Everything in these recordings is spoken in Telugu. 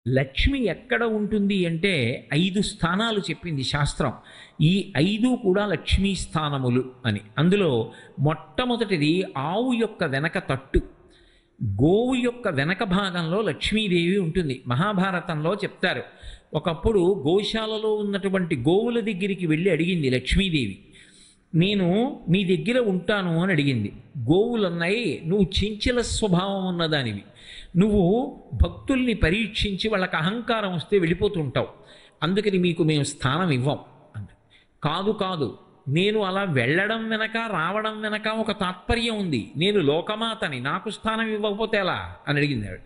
లక్ష్మి ఎక్కడ ఉంటుంది అంటే 5 స్థానాలు చెప్పింది శాస్త్రం. ఈ 5 కూడా లక్ష్మీ స్థానములు అని. అందులో మొట్టమొదటిది ఆవు యొక్క వెనక తట్టు. గోవు యొక్క వెనక భాగంలో లక్ష్మీదేవి ఉంటుంది. మహాభారతంలో చెప్తారు, ఒకప్పుడు గోశాలలో ఉన్నటువంటి గోవుల దగ్గరికి వెళ్ళి అడిగింది లక్ష్మీదేవి, నేను మీ దగ్గర ఉంటాను అని అడిగింది. గోవులున్నాయి, నువ్వు చంచల స్వభావం ఉన్నదానివి, నువ్వు భక్తుల్ని పరీక్షించి వాళ్ళకి అహంకారం వస్తే వెళ్ళిపోతుంటావు, అందుకని మీకు మేము స్థానం ఇవ్వం అంది. కాదు కాదు, నేను అలా వెళ్ళడం వెనక రావడం వెనక ఒక తాత్పర్యం ఉంది, నేను లోకమాతని, నాకు స్థానం ఇవ్వకపోతే ఎలా అని అడిగింది ఆవిడ.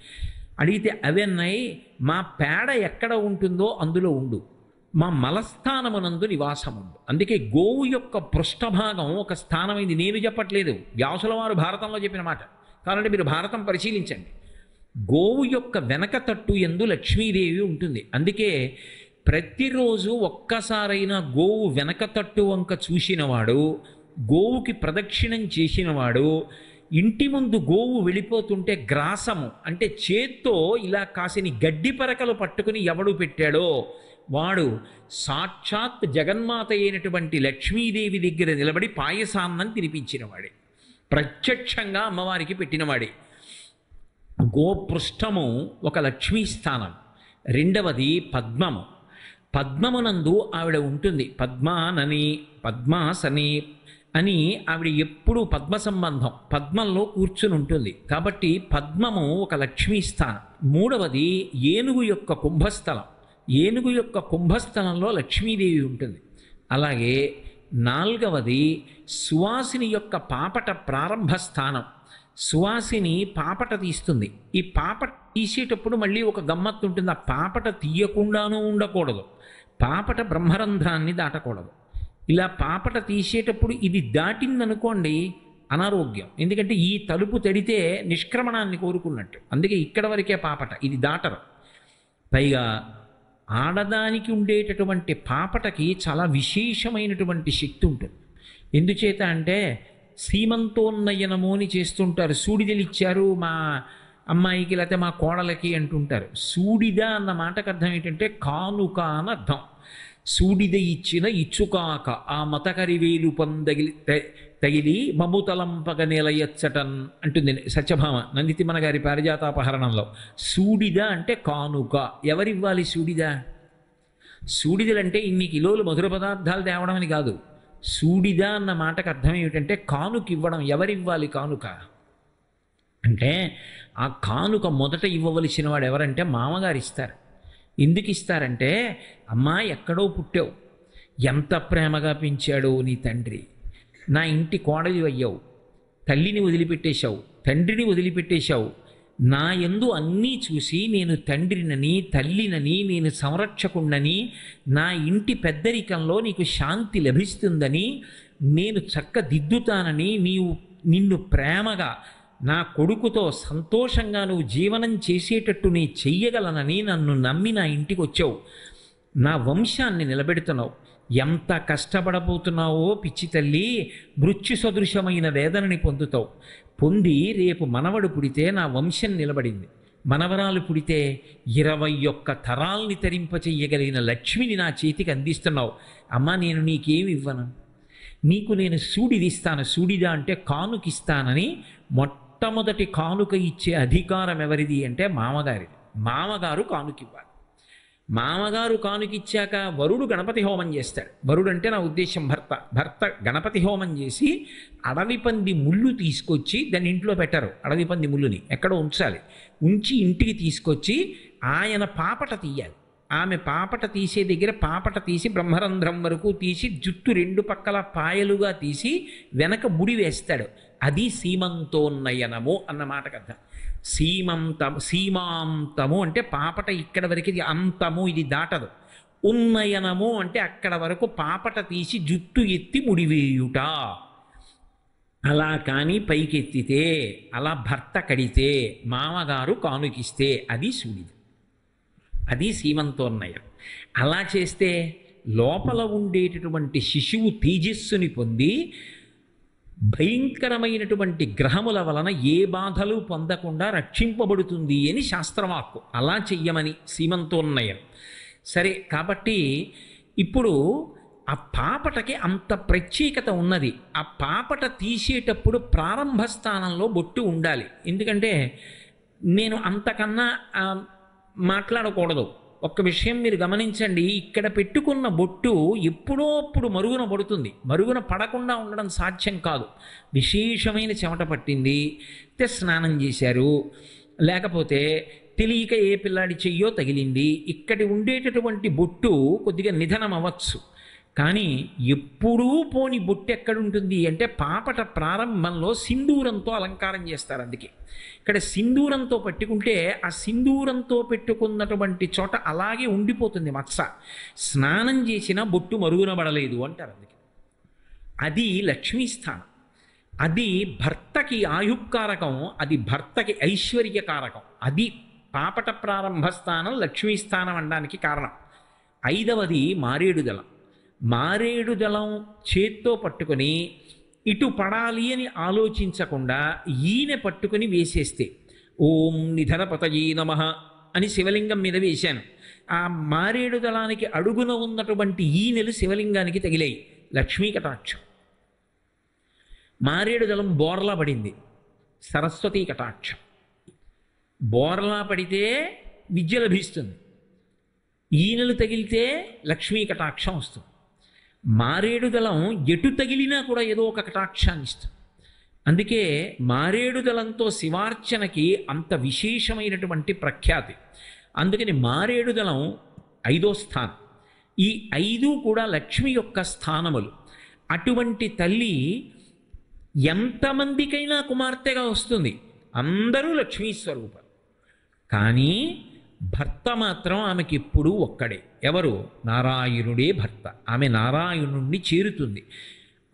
అడిగితే అవన్నీ మా పేడ ఎక్కడ ఉంటుందో అందులో ఉండు, మా మలస్థానమునందు నివాసం ఉండు. అందుకే గోవు యొక్క పృష్ఠభాగం ఒక స్థానమైంది. నేను చెప్పట్లేదు, వ్యాసుల వారు భారతంలో చెప్పిన మాట. కాబట్టి మీరు భారతం పరిశీలించండి. గోవు యొక్క వెనక తట్టు యందు లక్ష్మీదేవి ఉంటుంది. అందుకే ప్రతిరోజు ఒక్కసారైనా గోవు వెనక తట్టు వంక చూసినవాడు, గోవుకి ప్రదక్షిణం చేసినవాడు, ఇంటి ముందు గోవు వెళ్ళిపోతుంటే గ్రాసము అంటే చేత్తో ఇలా కాసిని గడ్డి పరకలు పట్టుకుని ఎవడు పెట్టాడో వాడు సాక్షాత్ జగన్మాత అయినటువంటి లక్ష్మీదేవి దగ్గర నిలబడి పాయసాన్నం తినిపించినవాడే, ప్రత్యక్షంగా అమ్మవారికి పెట్టినవాడే. గోపృష్ఠము ఒక లక్ష్మీ స్థానం. రెండవది పద్మము. పద్మమునందు ఆవిడ ఉంటుంది. పద్మానని, పద్మాసని అని ఆవిడ ఎప్పుడూ పద్మ సంబంధం, పద్మంలో కూర్చుని ఉంటుంది. కాబట్టి పద్మము ఒక లక్ష్మీ స్థానం. మూడవది ఏనుగు యొక్క కుంభస్థలం. ఏనుగు యొక్క కుంభస్థలంలో లక్ష్మీదేవి ఉంటుంది. అలాగే నాలుగవది సువాసిని యొక్క పాపట ప్రారంభ స్థానం. సువాసిని పాపట తీస్తుంది. ఈ పాపట తీసేటప్పుడు మళ్ళీ ఒక గమ్మత్తు ఉంటుంది. ఆ పాపట తీయకుండానూ ఉండకూడదు, పాపట బ్రహ్మరంధ్రాన్ని దాటకూడదు. ఇలా పాపట తీసేటప్పుడు ఇది దాటిందనుకోండి అనారోగ్యం, ఎందుకంటే ఈ తలుపు తడితే నిష్క్రమణాన్ని కోరుకున్నట్టు. అందుకే ఇక్కడ వరకే పాపట, ఇది దాటరు. పైగా ఆడదానికి ఉండేటటువంటి పాపటకి చాలా విశేషమైనటువంటి శక్తి ఉంటుంది. ఎందుచేత అంటే సీమంతోన్నయనము అని చేస్తుంటారు. సూడిదలు ఇచ్చారు మా అమ్మాయికి లేకపోతే మా కోడలకి అంటుంటారు. సూడిద అన్న మాటకు అర్థం ఏంటంటే కానుక అని అర్థం. సూడిద ఇచ్చిన ఇచ్చుకాక ఆ మతకరివేలు పొందగిలి తగిలి మమ్ముతలంపగ నిలయచ్చటన్ అంటుంది సత్యభామ నందితిమ్మన గారి పారిజాతాపహరణంలో. సూడిద అంటే కానుక. ఎవరివ్వాలి సూడిద? సూడిదలంటే ఇన్ని కిలోలు మధుర పదార్థాలు తేవడం అని కాదు. సూడిద అన్న మాటకు అర్థం ఏమిటంటే కానుక ఇవ్వడం. ఎవరివ్వాలి కానుక అంటే ఆ కానుక మొదట ఇవ్వవలసిన వాడు ఎవరంటే మామగారు ఇస్తారు. ఎందుకు ఇస్తారంటే, అమ్మా ఎక్కడో పుట్టావు, ఎంత ప్రేమగా పెంచాడో నీ తండ్రి, నా ఇంటి కోడలి అయ్యావు, తల్లిని వదిలిపెట్టేశావు, తండ్రిని వదిలిపెట్టేశావు, నా యందు అన్నీ చూసి నేను తండ్రినని తల్లినని నేను సంరక్షకుణ్ణని నా ఇంటి పెద్దరికంలో నీకు శాంతి లభిస్తుందని నేను చక్కదిద్దుతానని నిన్ను ప్రేమగా నా కొడుకుతో సంతోషంగా నువ్వు జీవనం చేసేటట్టు నీ చెయ్యగలనని నన్ను నమ్మి నా ఇంటికి వచ్చావు, నా వంశాన్ని నిలబెడుతున్నావు. ఎంత కష్టపడబోతున్నావో పిచ్చి తల్లి, మృత్యు సదృశమైన వేదనని పొందుతావు. పొంది రేపు మనవడు పుడితే నా వంశం నిలబడింది, మనవరాలు పుడితే 21 తరాల్ని తరింపచెయ్యగలిగిన లక్ష్మిని నా చేతికి అందిస్తున్నావు. అమ్మా నేను నీకేమి ఇవ్వను, నీకు నేను సూడిదిస్తాను. సూడిదా అంటే కానుకిస్తానని మొట్టమొదటి కానుక ఇచ్చే అధికారం ఎవరిది అంటే మామగారిది. మామగారు కానుకివ్వాలి. మామగారు కానుకిచ్చాక వరుడు గణపతి హోమం చేస్తాడు. వరుడు అంటే నా ఉద్దేశం భర్త గణపతి హోమం చేసి అడవి పంది ముళ్ళు తీసుకొచ్చి దాన్ని ఇంట్లో పెట్టరు. అడవి పంది ముళ్ళుని ఎక్కడో ఉంచాలి. ఉంచి ఇంటికి తీసుకొచ్చి ఆయన పాపట తీయాలి. ఆమె పాపట తీసే దగ్గర పాపట తీసి బ్రహ్మరంధ్రం వరకు తీసి జుట్టు 2 పక్కల పాయలుగా తీసి వెనక ముడి వేస్తాడు. అది సీమంతోన్నయనము అన్న మాటకు అర్థం. సీమాంతము అంటే పాపట ఇక్కడ వరకు, ఇది అంతము, ఇది దాటదు. ఉన్నయనము అంటే అక్కడ వరకు పాపట తీసి జుట్టు ఎత్తి ముడివేయుట. అలా కానీ పైకెత్తితే, అలా భర్త కడితే, మామగారు కానుకిస్తే అది సూడిది, అది సీమంతోన్నయం. అలా చేస్తే లోపల ఉండేటటువంటి శిశువు తేజస్సుని పొంది భయంకరమైనటువంటి గ్రహముల వలన ఏ బాధలు పొందకుండా రక్షింపబడుతుంది అని శాస్త్రవాక్కు. అలా చెయ్యమని సీమంతోన్నయం. సరే, కాబట్టి ఇప్పుడు ఆ పాపటకి అంత ప్రత్యేకత ఉన్నది. ఆ పాపట తీసేటప్పుడు ప్రారంభ స్థానంలో బొట్టు ఉండాలి. ఎందుకంటే నేను అంతకన్నా మాట్లాడకూడదు. ఒక్క విషయం మీరు గమనించండి, ఇక్కడ పెట్టుకున్న బొట్టు ఎప్పుడో అప్పుడు మరుగున పడుతుంది. మరుగున పడకుండా ఉండడం సాధ్యం కాదు. విశేషమైన చెమట పట్టింది, స్నానం చేశారు, లేకపోతే తెలియక ఏ పిల్లాడి చెయ్యో తగిలింది, ఇక్కడి ఉండేటటువంటి బొట్టు కొద్దిగా నిధనం అవ్వచ్చు. కానీ ఎప్పుడూ పోని బొట్టు ఎక్కడుంటుంది అంటే పాపట ప్రారంభంలో సింధూరంతో అలంకారం చేస్తారు. అందుకే ఇక్కడ సింధూరంతో పట్టుకుంటే ఆ సింధూరంతో పెట్టుకున్నటువంటి చోట అలాగే ఉండిపోతుంది మత్స. స్నానం చేసినా బొట్టు మరుగునబడలేదు అంటారు. అందుకే అది లక్ష్మీస్థానం. అది భర్తకి ఆయుక్కారకం, అది భర్తకి ఐశ్వర్యకారకం. అది పాపట ప్రారంభ స్థానం లక్ష్మీస్థానం అనడానికి కారణం. 5వది మారేడు దళం. మారేడు దళం చేత్తో పట్టుకొని ఇటు పడాలి అని ఆలోచించకుండా ఈయన పట్టుకొని వేసేస్తే, ఓం నిధనపతయే నమః అని శివలింగం మీద వేశాను. ఆ మారేడు దళానికి అడుగున ఉన్నటువంటి ఈనెలు శివలింగానికి తగిలాయి. లక్ష్మీ కటాక్షం. మారేడు దళం బోర్లా పడింది, సరస్వతీ కటాక్షం. బోర్లా పడితే విద్య లభిస్తుంది, ఈనెలు తగిలితే లక్ష్మీ కటాక్షం వస్తుంది. మారేడు దళం ఎటు తగిలినా కూడా ఏదో ఒక కటాక్షాన్ని ఇస్తుంది. అందుకే మారేడు దళంతో శివార్చనకి అంత విశేషమైనటువంటి ప్రఖ్యాతి. అందుకని మారేడు దళం 5వ స్థానం. ఈ 5 కూడా లక్ష్మి యొక్క స్థానములు. అటువంటి తల్లి ఎంతమందికైనా కుమార్తెగా వస్తుంది, అందరూ లక్ష్మీ స్వరూపాలు. కానీ భర్త మాత్రం ఆమెకి ఎప్పుడూ ఒక్కడే. ఎవరు? నారాయణుడే భర్త. ఆమె నారాయణుణ్ణి చేరుతుంది.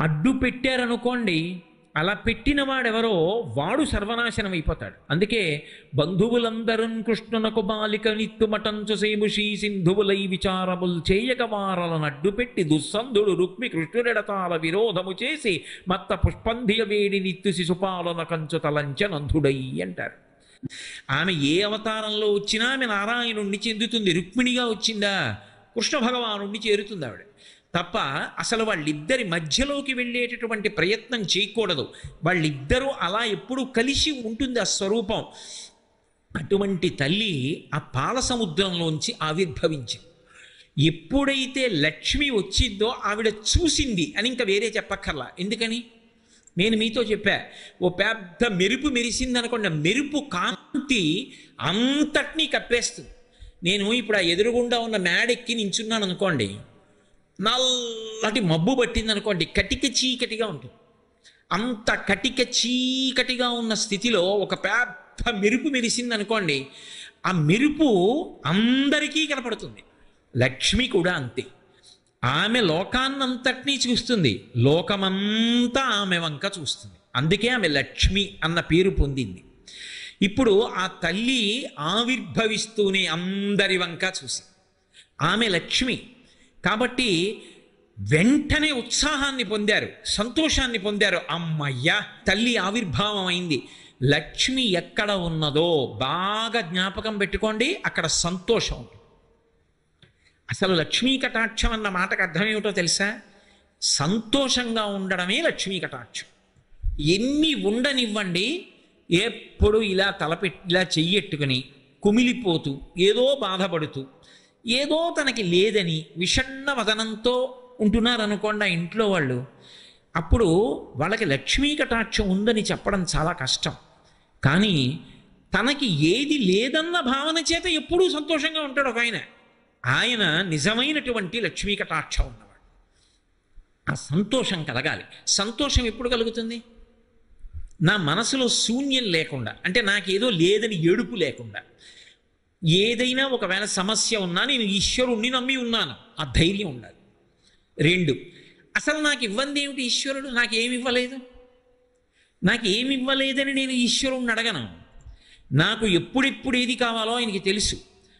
అడ్డు పెట్టారనుకోండి, అలా పెట్టిన వాడెవరో వాడు సర్వనాశనం అయిపోతాడు. అందుకే బంధువులందరూ కృష్ణునకు బాలిక నిత్తుమటంచు సేముషీ సింధువులై విచారముల్ చేయక వారలను అడ్డుపెట్టి దుస్సంధుడు రుక్మి కృష్ణుడెడతాల విరోధము చేసి మత్త పుష్పంధియ వేడి నిత్తు శిశుపాలన కంచు తలంచ నందుడై అంటారు. ఆమె ఏ అవతారంలో వచ్చినా ఆమె నారాయణుణ్ణి చెందుతుంది. రుక్మిణిగా వచ్చిందా కృష్ణ భగవానుణ్ణి చేరుతుంది ఆవిడ తప్ప. అసలు వాళ్ళిద్దరి మధ్యలోకి వెళ్ళేటటువంటి ప్రయత్నం చేయకూడదు. వాళ్ళిద్దరూ అలా ఎప్పుడూ కలిసి ఉంటుంది ఆ స్వరూపం. అటువంటి తల్లి ఆ పాల సముద్రంలోంచి ఆవిర్భవించింది. ఎప్పుడైతే లక్ష్మి వచ్చిందో ఆవిడ చూసింది అని ఇంకా వేరే చెప్పక్కర్లా. ఎందుకని? నేను మీతో చెప్పా, ఓ పెద్ద మెరుపు మెరిసింది అనుకోండి, మెరుపు కాంతి అంతటినీ కప్పేస్తుంది. నేను ఇప్పుడు ఆ ఎదురుగుండా ఉన్న మేడెక్కి నించున్నాను అనుకోండి, నల్లటి మబ్బు పట్టింది అనుకోండి, కటిక చీకటిగా ఉంటుంది. అంత కటిక చీకటిగా ఉన్న స్థితిలో ఒక పెద్ద మెరుపు మెరిసింది అనుకోండి, ఆ మెరుపు అందరికీ కనపడుతుంది. లక్ష్మి కూడా అంతే. ఆమె లోకాన్నంతటినీ చూస్తుంది, లోకమంతా ఆమె వంక చూస్తుంది. అందుకే ఆమె లక్ష్మి అన్న పేరు పొందింది. ఇప్పుడు ఆ తల్లి ఆవిర్భవిస్తూనే అందరి వంక చూసి ఆమె లక్ష్మి కాబట్టి వెంటనే ఉత్సాహాన్ని పొందారు, సంతోషాన్ని పొందారు. అమ్మయ్యా, తల్లి ఆవిర్భావం అయింది. లక్ష్మి ఎక్కడ ఉన్నదో బాగా జ్ఞాపకం పెట్టుకోండి, అక్కడ సంతోషం ఉంటుంది. అసలు లక్ష్మీ కటాక్షం అన్న మాటకు అర్థం ఏమిటో తెలుసా? సంతోషంగా ఉండడమే లక్ష్మీ కటాక్షం. ఎన్ని ఉండనివ్వండి, ఎప్పుడు ఇలా ఇలా చెయ్యెట్టుకుని కుమిలిపోతూ ఏదో బాధపడుతూ ఏదో తనకి లేదని విషణ్ణ వదనంతో ఉంటున్నారనుకోండి ఆ ఇంట్లో వాళ్ళు, అప్పుడు వాళ్ళకి లక్ష్మీ కటాక్షం ఉందని చెప్పడం చాలా కష్టం. కానీ తనకి ఏది లేదన్న భావన చేత ఎప్పుడూ సంతోషంగా ఉంటాడు ఒక ఆయన. ఆయన నిజమైనటువంటి లక్ష్మీ కటాక్షం ఉన్నవాడు. ఆ సంతోషం కలగాలి. సంతోషం ఎప్పుడు కలుగుతుంది? నా మనసులో శూన్యం లేకుండా, అంటే నాకేదో లేదని ఏడుపు లేకుండా, ఏదైనా ఒకవేళ సమస్య ఉన్నా నేను ఈశ్వరుణ్ణి నమ్మి ఉన్నాను, ఆ ధైర్యం ఉండాలి. 2, అసలు నాకు ఇవ్వంది ఏమిటి ఈశ్వరుడు? నాకేమి ఇవ్వలేదు, నాకేమి ఇవ్వలేదని నేను ఈశ్వరుణ్ణి అడగను. నాకు ఎప్పుడెప్పుడు ఏది కావాలో ఆయనకి తెలుసు.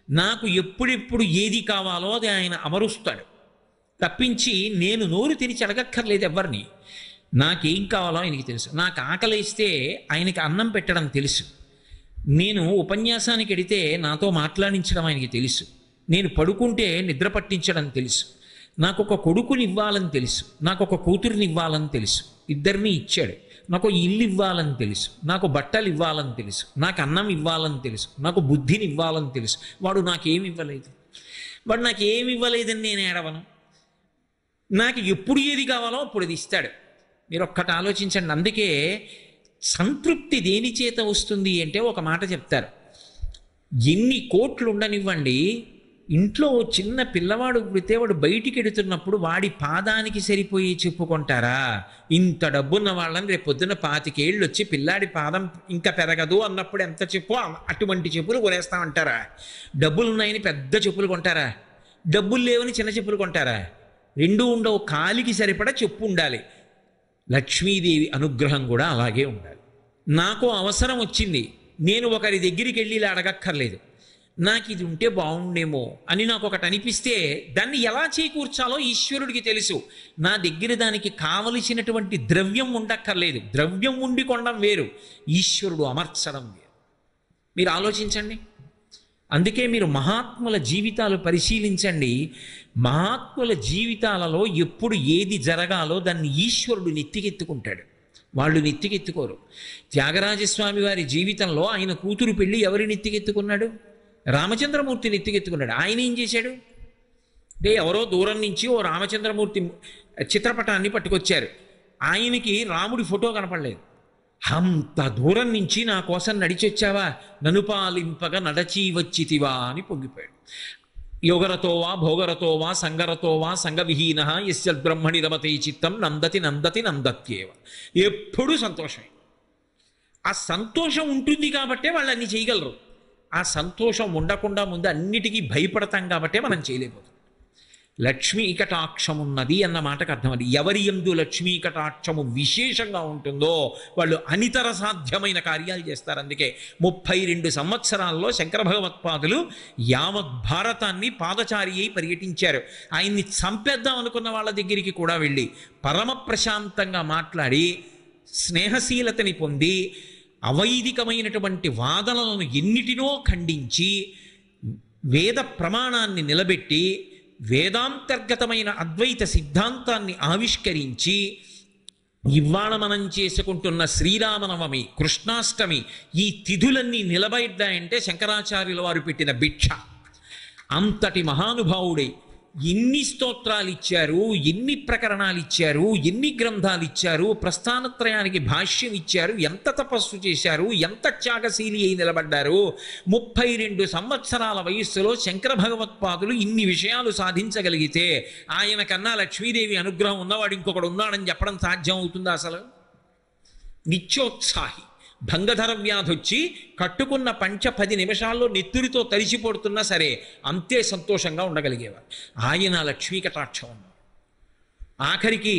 నాకు ఎప్పుడెప్పుడు ఏది కావాలో అది ఆయన అమరుస్తాడు తప్పించి నేను నోరు తెరిచి అడగక్కర్లేదు ఎవరిని. నాకేం కావాలో ఆయనకి తెలుసు. నాకు ఆకలిస్తే ఆయనకి అన్నం పెట్టడం తెలుసు. నేను ఉపన్యాసానికి వెడితే నాతో మాట్లాడించడం ఆయనకి తెలుసు. నేను పడుకుంటే నిద్ర పట్టించడం తెలుసు. నాకు ఒక కొడుకుని ఇవ్వాలని తెలుసు. నాకు ఒక కూతురిని ఇవ్వాలని తెలుసు. ఇద్దరిని ఇచ్చాడు. నాకు ఇల్లు ఇవ్వాలని తెలుసు. నాకు బట్టలు ఇవ్వాలని తెలుసు. నాకు అన్నం ఇవ్వాలని తెలుసు. నాకు బుద్ధిని ఇవ్వాలని తెలుసు. వాడు నాకేమి ఇవ్వలేదు. వాడు నాకేమి ఇవ్వలేదని నేను ఏడవను. నాకు ఎప్పుడు ఏది కావాలో అప్పుడు అది ఇస్తాడు. మీరు ఒక్కటి ఆలోచించండి. అందుకే సంతృప్తి దేని చేత వస్తుంది అంటే ఒక మాట చెప్తారు. ఎన్ని కోట్లు ఉండనివ్వండి, ఇంట్లో చిన్న పిల్లవాడు పుడితే వాడు బయటికి ఎడుతున్నప్పుడు వాడి పాదానికి సరిపోయి చెప్పుకుంటారా? ఇంత డబ్బున్న వాళ్ళని రేపు పొద్దున్న 25 ఏళ్ళు వచ్చి పిల్లాడి పాదం ఇంకా పెరగదు అన్నప్పుడు ఎంత చెప్పు అటువంటి చెప్పులు కొనేస్తామంటారా? డబ్బులు ఉన్నాయని పెద్ద చెప్పులు కొంటారా? డబ్బులు లేవని చిన్న చెప్పులు కొంటారా? రెండూ ఉండవు. కాలికి సరిపడా చెప్పు ఉండాలి. లక్ష్మీదేవి అనుగ్రహం కూడా అలాగే ఉండాలి. నాకు అవసరం వచ్చింది, నేను ఒకరి దగ్గరికి వెళ్ళి ఇలా అడగక్కర్లేదు. నాకు ఇది ఉంటే బాగుండేమో అని నాకు ఒకటి అనిపిస్తే దాన్ని ఎలా చేకూర్చాలో ఈశ్వరుడికి తెలుసు. నా దగ్గర దానికి కావలసినటువంటి ద్రవ్యం ఉండక్కర్లేదు. ద్రవ్యం ఉండి కొనడం వేరు, ఈశ్వరుడు అమర్చడం వేరు. మీరు ఆలోచించండి. అందుకే మీరు మహాత్ముల జీవితాలు పరిశీలించండి. మహాత్ముల జీవితాలలో ఎప్పుడు ఏది జరగాలో దాన్ని ఈశ్వరుడు నెత్తికెత్తుకుంటాడు. వాళ్ళు నెత్తికెత్తుకోరు. త్యాగరాజస్వామి వారి జీవితంలో ఆయన కూతురు పెళ్ళి ఎవరి నెత్తికెత్తుకున్నాడు? రామచంద్రమూర్తి నెత్తికెత్తుకున్నాడు. ఆయన ఏం చేశాడు అంటే ఎవరో దూరం నుంచి ఓ రామచంద్రమూర్తి చిత్రపటాన్ని పట్టుకొచ్చారు. ఆయనకి రాముడి ఫోటో కనపడలేదు. అంత దూరం నుంచి నా కోసం నడిచొచ్చావా, నన్ను పాలింపగా నడచి వచ్చితివా అని పొంగిపోయాడు. యోగరతో వా భోగరతో వా సంగరతో వా సంగవిహీన యస్య బ్రహ్మణి రమతే చిత్తం నందతి నందతి నందత్యేవ. ఎప్పుడూ సంతోషమే. ఆ సంతోషం ఉంటుంది కాబట్టే వాళ్ళు అన్ని చేయగలరు. ఆ సంతోషం ఉండకుండా ముందు అన్నిటికీ భయపడతాం కాబట్టే మనం చేయలేకపోతాం. లక్ష్మీ కటాక్షమున్నది అన్న మాటకు అర్థం అది. ఎవరి యందు లక్ష్మీ కటాక్షము విశేషంగా ఉంటుందో వాళ్ళు అనితర సాధ్యమైన కార్యాలు చేస్తారు. అందుకే 32 సంవత్సరాల్లో శంకర భగవత్పాదులు యావత్ భారతాన్ని పాదచారి అయి పర్యటించారు. ఆయన్ని చంపేద్దాం అనుకున్న వాళ్ళ దగ్గరికి కూడా వెళ్ళి పరమ ప్రశాంతంగా మాట్లాడి స్నేహశీలతని పొంది అవైదికమైనటువంటి వాదనలను ఎన్నిటినో ఖండించి వేద ప్రమాణాన్ని నిలబెట్టి వేదాంతర్గతమైన అద్వైత సిద్ధాంతాన్ని ఆవిష్కరించి ఇవాళ మనం చేసుకుంటున్న శ్రీరామనవమి, కృష్ణాష్టమి, ఈ తిథులన్నీ నిలబడ్డాయంటే శంకరాచార్యుల వారు పెట్టిన భిక్ష. అంతటి మహానుభావుడే ఎన్ని స్తోత్రాలు ఇచ్చారు, ఎన్ని ప్రకరణాలు ఇచ్చారు, ఎన్ని గ్రంథాలు ఇచ్చారు, ప్రస్థానత్రయానికి భాష్యం ఇచ్చారు, ఎంత తపస్సు చేశారు, ఎంత త్యాగశీలి అయి నిలబడ్డారు. 32 సంవత్సరాల వయస్సులో శంకర భగవత్పాదులు ఇన్ని విషయాలు సాధించగలిగితే ఆయన కన్నా లక్ష్మీదేవి అనుగ్రహం ఉన్నవాడు ఇంకొకడు ఉన్నాడని చెప్పడం సాధ్యం అవుతుందా? అసలు నిత్యోత్సాహి, భంగధర వ్యాధి వచ్చి కట్టుకున్న పంచ 10 నిమిషాల్లో నెత్తురితో తడిసిపోతున్నా సరే అంతే సంతోషంగా ఉండగలిగేవారు. ఆయన లక్ష్మీ కటాక్షం ఉన్నారు. ఆఖరికి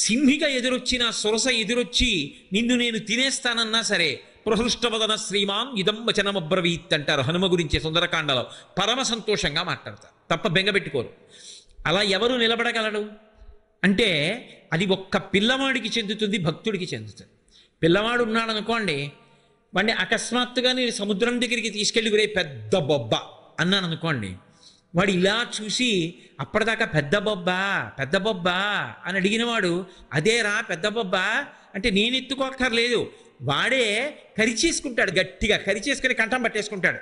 సింహిక ఎదురొచ్చిన సురస ఎదురొచ్చి నిన్ను నేను తినేస్తానన్నా సరే ప్రహృష్టవదన శ్రీమాన్ ఇదం వచనమబ్రవీత్ అంటారు హనుమ గురించి సుందరకాండలో. పరమ సంతోషంగా మాట్లాడతారు, తప్ప బెంగపెట్టుకోరు. అలా ఎవరు నిలబడగలడు అంటే అది ఒక్క పిల్లవాడికి చెందుతుంది, భక్తుడికి చెందుతుంది. పిల్లవాడు ఉన్నాడు అనుకోండి, వాడిని అకస్మాత్తుగా నేను సముద్రం దగ్గరికి తీసుకెళ్ళి గురే పెద్ద బొబ్బ అన్నాను అనుకోండి, వాడు ఇలా చూసి అప్పటిదాకా పెద్ద బొబ్బ అని అడిగినవాడు అదేరా పెద్ద బొబ్బ అంటే నేను ఎత్తుకోక్కర్లేదు, వాడే కరిచేసుకుంటాడు, గట్టిగా కరిచేసుకుని కంఠం పట్టేసుకుంటాడు.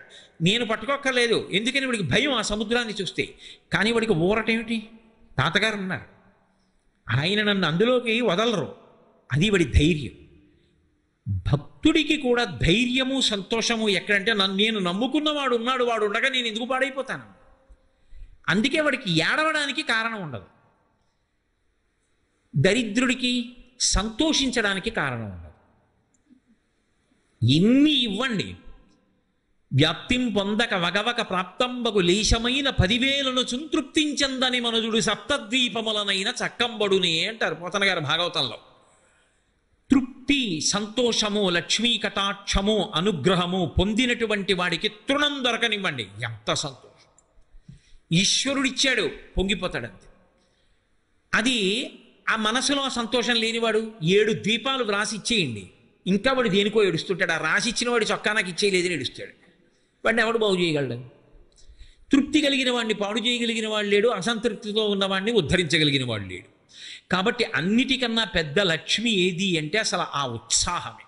నేను పట్టుకోక్కర్లేదు. ఎందుకని వాడికి భయం ఆ సముద్రాన్ని చూస్తే. కానీ వాడికి ఊరటేమిటి? తాతగారు ఉన్నారు, ఆయన నన్ను అందులోకి వదలరు. అది వాడి ధైర్యం. భక్తుడికి కూడా ధైర్యము సంతోషము ఎక్కడంటే నేను నమ్ముకున్నవాడు ఉన్నాడు, వాడు ఉండగా నేను ఎందుకు పాడైపోతాను. అందుకే వాడికి ఏడవడానికి కారణం ఉండదు. దరిద్రుడికి సంతోషించడానికి కారణం ఉండదు. ఎన్ని ఇవ్వండి, వ్యాప్తిం పొందక వగవక ప్రాప్తంబగు లేశమైన 10,000ను చుంతృప్తించందని మనుజుడు సప్తద్వీపములనైన చక్కంబడునే అంటారు పోతన గారు భాగవతంలో. తృప్తి, సంతోషము, లక్ష్మీ కటాక్షము, అనుగ్రహము పొందినటువంటి వాడికి తృణం దొరకనివ్వండి, ఎంత సంతోషం. ఈశ్వరుడిచ్చాడు, పొంగిపోతాడంతే. అది ఆ మనసులో ఆ సంతోషం లేనివాడు 7 ద్వీపాలు వ్రాసి ఇచ్చేయండి, ఇంకా వాడు దేనికో ఏడుస్తుంటాడు. ఆ రాసి ఇచ్చిన వాడు చొక్కా నాకు ఇచ్చేయలేదని ఏడుస్తాడు. వాడిని ఎవడు బాగు చేయగలడు? తృప్తి కలిగిన వాడిని పాడు చేయగలిగిన వాడు లేడు, అసంతృప్తితో ఉన్నవాడిని ఉద్ధరించగలిగిన వాడు లేడు. కాబట్టి అన్నిటికన్నా పెద్ద లక్ష్మి ఏది అంటే అసలు ఆ ఉత్సాహమే.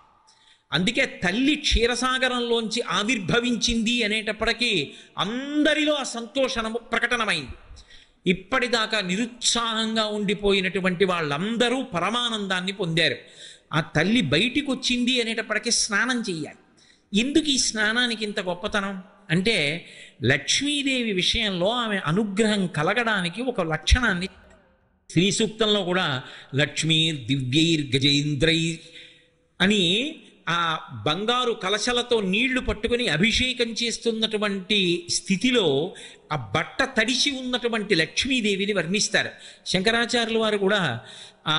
అందుకే తల్లి క్షీరసాగరంలోంచి ఆవిర్భవించింది అనేటప్పటికీ అందరిలో ఆ సంతోషము ప్రకటనమైంది. ఇప్పటిదాకా నిరుత్సాహంగా ఉండిపోయినటువంటి వాళ్ళందరూ పరమానందాన్ని పొందారు. ఆ తల్లి బయటికి వచ్చింది అనేటప్పటికీ స్నానం చెయ్యాలి. ఎందుకు ఈ స్నానానికి ఇంత గొప్పతనం అంటే లక్ష్మీదేవి విషయంలో ఆమె అనుగ్రహం కలగడానికి ఒక లక్షణాన్ని శ్రీ సూక్తంలో కూడా లక్ష్మీర్ దివ్యైర్ గజేంద్రై అని ఆ బంగారు కలశలతో నీళ్లు పట్టుకుని అభిషేకం చేస్తున్నటువంటి స్థితిలో ఆ బట్ట తడిసి ఉన్నటువంటి లక్ష్మీదేవిని వర్ణిస్తారు. శంకరాచార్యుల వారు కూడా ఆ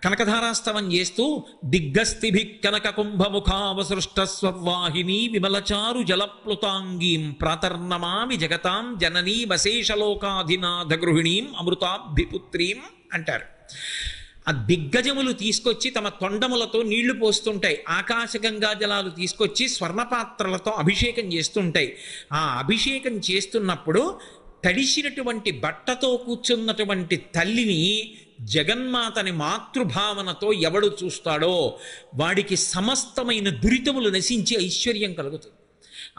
కనకధారాస్తవం చేస్తూ దిగ్గస్థిభి కనక కుంభముఖావసృష్ట స్వర్వాహిని విమలచారు జలప్లుతాంగీం ప్రాతర్నమామి జగతాం జననీ వశేషలోకాధినాథ గృహిణీం అమృతాభిపుత్రీం అంటారు. ఆ దిగ్గజములు తీసుకొచ్చి తమ తొండములతో నీళ్లు పోస్తుంటాయి, ఆకాశగంగా జలాలు తీసుకొచ్చి స్వర్ణపాత్రలతో అభిషేకం చేస్తుంటాయి. ఆ అభిషేకం చేస్తున్నప్పుడు తడిసినటువంటి బట్టతో కూర్చున్నటువంటి తల్లిని జగన్మాతని మాతృభావనతో ఎవడు చూస్తాడో వాడికి సమస్తమైన దురితములు నశించి ఐశ్వర్యం కలుగుతుంది.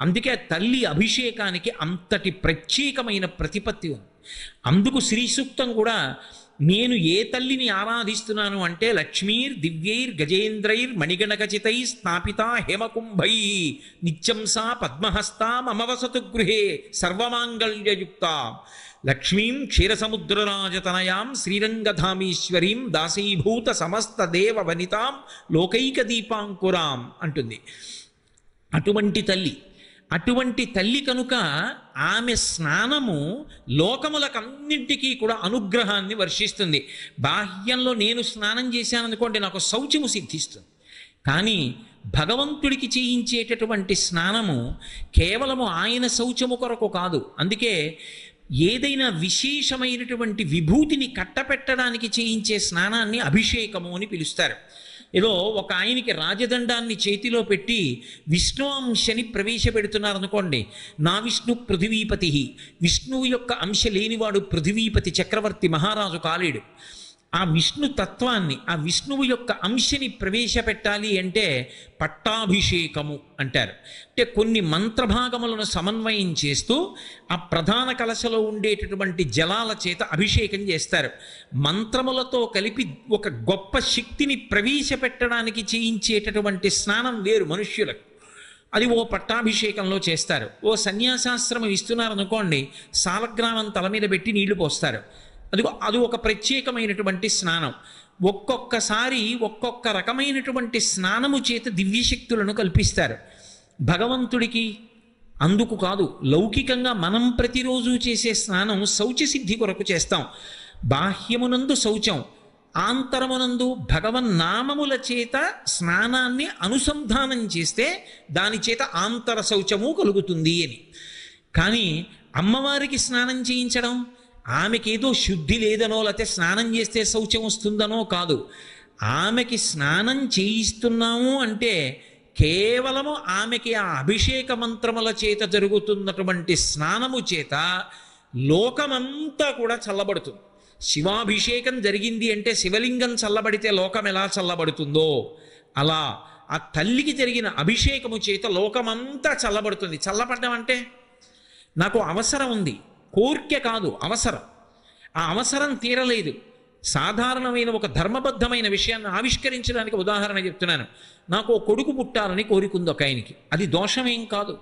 అందుకే తల్లి అభిషేకానికి అంతటి ప్రత్యేకమైన ప్రతిపత్తి ఉంది. అందుకు శ్రీ సూక్తం కూడా నేను ఏ తల్లిని ఆరాధిస్తున్నాను అంటే లక్ష్మీర్ దివ్యైర్ గజేంద్రైర్ మణిగణకచితై స్థాపిత హేమకుంభై నిత్యం సా పద్మహస్తా మమవసతు గృహే సర్వమాంగళ్యయుక్త లక్ష్మీం క్షీరసముద్రరాజతనయాం శ్రీరంగధామీశ్వరీం దాసీభూత సమస్త దేవ వనితాం లోకైక దీపాంకురాం అంటుంది. అటువంటి తల్లి కనుక ఆమె స్నానము లోకములకన్నింటికీ కూడా అనుగ్రహాన్ని వర్షిస్తుంది. బాహ్యంలో నేను స్నానం చేశాననుకోండి నాకు శౌచము సిద్ధిస్తుంది, కానీ భగవంతుడికి చేయించేటటువంటి స్నానము కేవలము ఆయన శౌచము కొరకు కాదు. అందుకే ఏదైనా విశేషమైనటువంటి విభూతిని కట్టపెట్టడానికి చేయించే స్నానాన్ని అభిషేకము అని పిలుస్తారు. ఏదో ఒక ఆయనకి రాజదండాన్ని చేతిలో పెట్టి విష్ణు అంశని ప్రవేశపెడుతున్నారనుకోండి, నా విష్ణు పృథివీపతి, విష్ణువు యొక్క అంశ లేనివాడు పృథివీపతి చక్రవర్తి మహారాజు కాలేడు. ఆ విష్ణు తత్వాన్ని, ఆ విష్ణువు యొక్క అంశని ప్రవేశపెట్టాలి అంటే పట్టాభిషేకము అంటారు. అంటే కొన్ని మంత్రభాగములను సమన్వయం చేస్తూ ఆ ప్రధాన కలశలో ఉండేటటువంటి జలాల చేత అభిషేకం చేస్తారు. మంత్రములతో కలిపి ఒక గొప్ప శక్తిని ప్రవేశపెట్టడానికి చేయించేటటువంటి స్నానం వేరు మనుష్యులకు, అది ఓ పట్టాభిషేకంలో చేస్తారు. ఓ సన్యాసాశ్రమం ఇస్తున్నారనుకోండి, సాలగ్రామం తల మీద పెట్టి నీళ్లు పోస్తారు. అది ఒక ప్రత్యేకమైనటువంటి స్నానం. ఒక్కొక్కసారి ఒక్కొక్క రకమైనటువంటి స్నానము చేత దివ్యశక్తులను కల్పిస్తారు భగవంతుడికి. అందుకు కాదు, లౌకికంగా మనం ప్రతిరోజు చేసే స్నానం శౌచసిద్ధి కొరకు చేస్తాం. బాహ్యమునందు శౌచం, ఆంతరమునందు భగవన్నామముల చేత స్నానాన్ని అనుసంధానం చేస్తే దాని చేత ఆంతర శౌచము కలుగుతుంది అని. కానీ అమ్మవారికి స్నానం చేయించడం ఆమెకేదో శుద్ధి లేదనో లేకపోతే స్నానం చేస్తే శౌచం వస్తుందనో కాదు. ఆమెకి స్నానం చేయిస్తున్నాము అంటే కేవలము ఆమెకి ఆ అభిషేక మంత్రముల చేత జరుగుతున్నటువంటి స్నానము చేత లోకమంతా కూడా చల్లబడుతుంది. శివాభిషేకం జరిగింది అంటే శివలింగం చల్లబడితే లోకం ఎలా చల్లబడుతుందో అలా ఆ తల్లికి జరిగిన అభిషేకము చేత లోకమంతా చల్లబడుతుంది. చల్లబడ్డం అంటే నాకు అవసరం ఉంది, కోర్కె కాదు, అవసరం. ఆ అవసరం తీరలేదు. సాధారణమైన ఒక ధర్మబద్ధమైన విషయాన్ని ఆవిష్కరించడానికి ఉదాహరణ చెప్తున్నాను. నాకు ఓ కొడుకు పుట్టాలని కోరికుంది ఒక ఆయనకి. అది దోషమేం కాదు.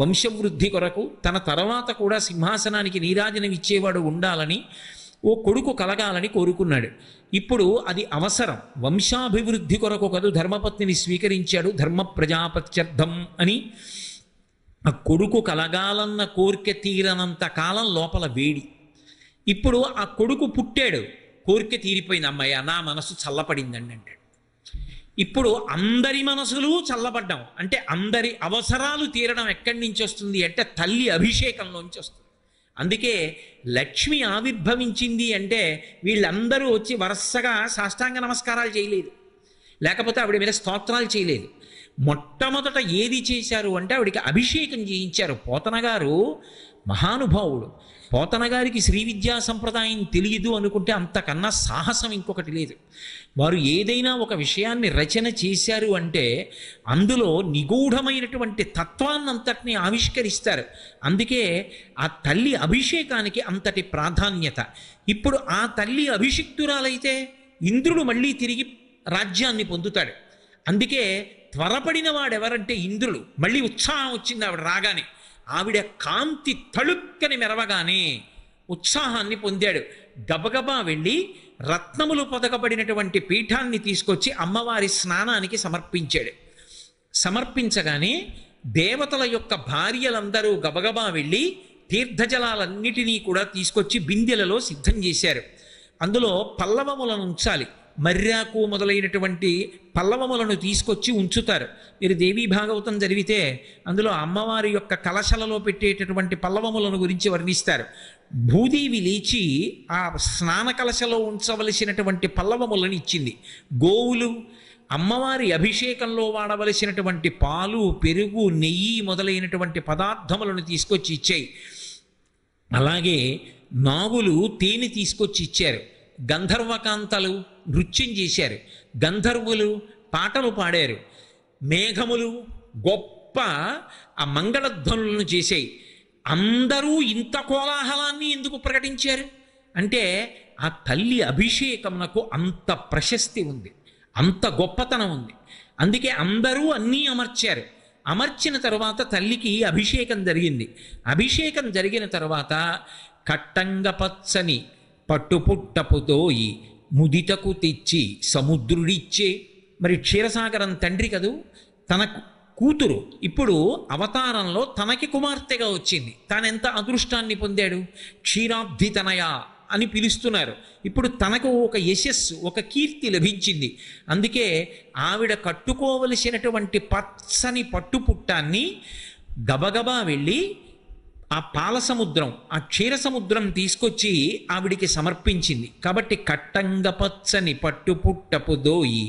వంశవృద్ధి కొరకు తన తర్వాత కూడా సింహాసనానికి నీరాజనం ఇచ్చేవాడు ఉండాలని, ఓ కొడుకు కలగాలని కోరుకున్నాడు. ఇప్పుడు అది అవసరం, వంశాభివృద్ధి కొరకు కాదు. ధర్మపత్నిని స్వీకరించాడు ధర్మ ప్రజాపత్యర్థం అని. ఆ కొడుకు కలగాలన్న కోరిక తీరనంత కాలం లోపల వేడి. ఇప్పుడు ఆ కొడుకు పుట్టాడు, కోరిక తీరిపోయింది, అమ్మాయి నా మనసు చల్లపడిందండి అంటాడు. ఇప్పుడు అందరి మనసులు చల్లబడ్డం అంటే అందరి అవసరాలు తీరడం ఎక్కడి నుంచి వస్తుంది అంటే తల్లి అభిషేకంలోంచి వస్తుంది. అందుకే లక్ష్మి ఆవిర్భవించింది అంటే వీళ్ళందరూ వచ్చి వరుసగా సాష్టాంగ నమస్కారాలు చేయలేదు, లేకపోతే ఆవిడ మీద స్తోత్రాలు చేయలేదు. మొట్టమొదట ఏది చేశారు అంటే ఆవిడికి అభిషేకం చేయించారు. పోతన గారు మహానుభావుడు. పోతన గారికి శ్రీ విద్యా సంప్రదాయం తెలియదు అనుకుంటే అంతకన్నా సాహసం ఇంకొకటి లేదు. వారు ఏదైనా ఒక విషయాన్ని రచన చేశారు అంటే అందులో నిగూఢమైనటువంటి తత్వాన్నంతటినీ ఆవిష్కరిస్తారు. అందుకే ఆ తల్లి అభిషేకానికి అంతటి ప్రాధాన్యత. ఇప్పుడు ఆ తల్లి అభిషిక్తురాలైతే ఇంద్రుడు మళ్ళీ తిరిగి రాజ్యాన్ని పొందుతాడు. అందుకే త్వరపడిన వాడెవరంటే ఇంద్రుడు. మళ్ళీ ఉత్సాహం వచ్చింది ఆవిడ రాగానే. ఆవిడ కాంతి తళుక్కని మెరవగానే ఉత్సాహాన్ని పొందాడు. గబగబా వెళ్ళి రత్నములు పొదగబడినటువంటి పీఠాన్ని తీసుకొచ్చి అమ్మవారి స్నానానికి సమర్పించాడు. సమర్పించగానే దేవతల యొక్క భార్యలందరూ గబగబా వెళ్ళి తీర్థజలాలన్నిటినీ కూడా తీసుకొచ్చి బిందెలలో సిద్ధం చేశారు. అందులో పల్లవములను ఉంచాలి. మర్యాకు మొదలైనటువంటి పల్లవములను తీసుకొచ్చి ఉంచుతారు. మీరు దేవీ భాగవతం చదివితే అందులో అమ్మవారి యొక్క కలశలలో పెట్టేటటువంటి పల్లవములను గురించి వర్ణిస్తారు. భూదేవి లేచి ఆ స్నాన కలశలో ఉంచవలసినటువంటి పల్లవములను ఇచ్చింది. గోవులు అమ్మవారి అభిషేకంలో వాడవలసినటువంటి పాలు, పెరుగు, నెయ్యి మొదలైనటువంటి పదార్థములను తీసుకొచ్చి ఇచ్చాయి. అలాగే నాగులు తేనె తీసుకొచ్చి ఇచ్చారు. గంధర్వకాంతలు నృత్యం చేశారు. గంధర్వులు పాటలు పాడారు. మేఘములు గొప్ప ఆ మంగళధ్వనులను చేశాయి. అందరూ ఇంత కోలాహలాన్ని ఎందుకు ప్రకటించారు అంటే ఆ తల్లి అభిషేకమునకు అంత ప్రశస్తి ఉంది, అంత గొప్పతనం ఉంది. అందుకే అందరూ అన్నీ అమర్చారు. అమర్చిన తర్వాత తల్లికి అభిషేకం జరిగింది. అభిషేకం జరిగిన తర్వాత కట్టంగ పచ్చని పట్టుపుట్టపుతోయి ముదితకు తెచ్చి సముద్రుడిచ్చే. మరి క్షీరసాగరం తండ్రి కదూ, తన కూతురు ఇప్పుడు అవతారంలో తనకి కుమార్తెగా వచ్చింది. తానెంత అదృష్టాన్ని పొందాడు. క్షీరాబ్ధితనయ అని పిలుస్తున్నారు. ఇప్పుడు తనకు ఒక యశస్సు, ఒక కీర్తి లభించింది. అందుకే ఆవిడ కట్టుకోవలసినటువంటి పచ్చని పట్టుపుట్టాన్ని గబగబా వెళ్ళి ఆ పాల సముద్రం, ఆ క్షీర సముద్రం తీసుకొచ్చి ఆవిడికి సమర్పించింది. కాబట్టి కట్టంగ పచ్చని పట్టుపుట్టపు దోయి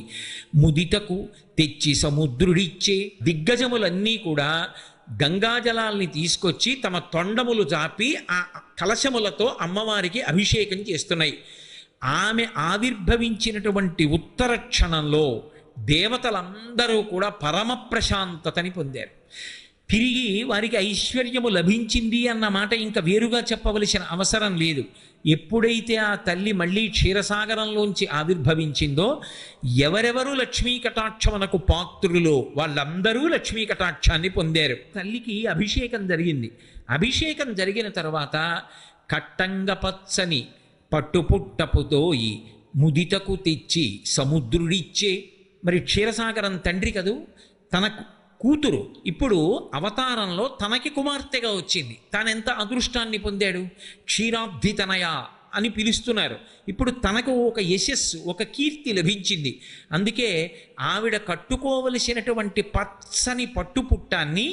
ముదితకు తెచ్చి సముద్రుడిచ్చే. దిగ్గజములన్నీ కూడా గంగాజలాల్ని తీసుకొచ్చి తమ తొండములు జాపి ఆ కలశములతో అమ్మవారికి అభిషేకం చేస్తున్నాయి. ఆమె ఆవిర్భవించినటువంటి ఉత్తర క్షణంలో దేవతలందరూ కూడా పరమ ప్రశాంతతని పొందారు. తిరిగి వారికి ఐశ్వర్యము లభించింది అన్న మాట ఇంకా వేరుగా చెప్పవలసిన అవసరం లేదు. ఎప్పుడైతే ఆ తల్లి మళ్ళీ క్షీరసాగరంలోంచి ఆవిర్భవించిందో ఎవరెవరు లక్ష్మీ కటాక్షమునకు పాత్రులో వాళ్ళందరూ లక్ష్మీ కటాక్షాన్ని పొందారు. తల్లికి అభిషేకం జరిగింది. అభిషేకం జరిగిన తర్వాత కట్టంగ పచ్చని పట్టుపుట్టపుతోయి ముదితకు తెచ్చి సముద్రుడిచ్చే. మరి క్షీరసాగరం తండ్రి కదూ, తన కూతురు ఇప్పుడు అవతారంలో తనకి కుమార్తెగా వచ్చింది. తానెంత అదృష్టాన్ని పొందాడు. క్షీరాబ్ధితనయ అని పిలుస్తున్నారు. ఇప్పుడు తనకు ఒక యశస్సు, ఒక కీర్తి లభించింది. అందుకే ఆవిడ కట్టుకోవలసినటువంటి పచ్చని పట్టుపుట్టాన్ని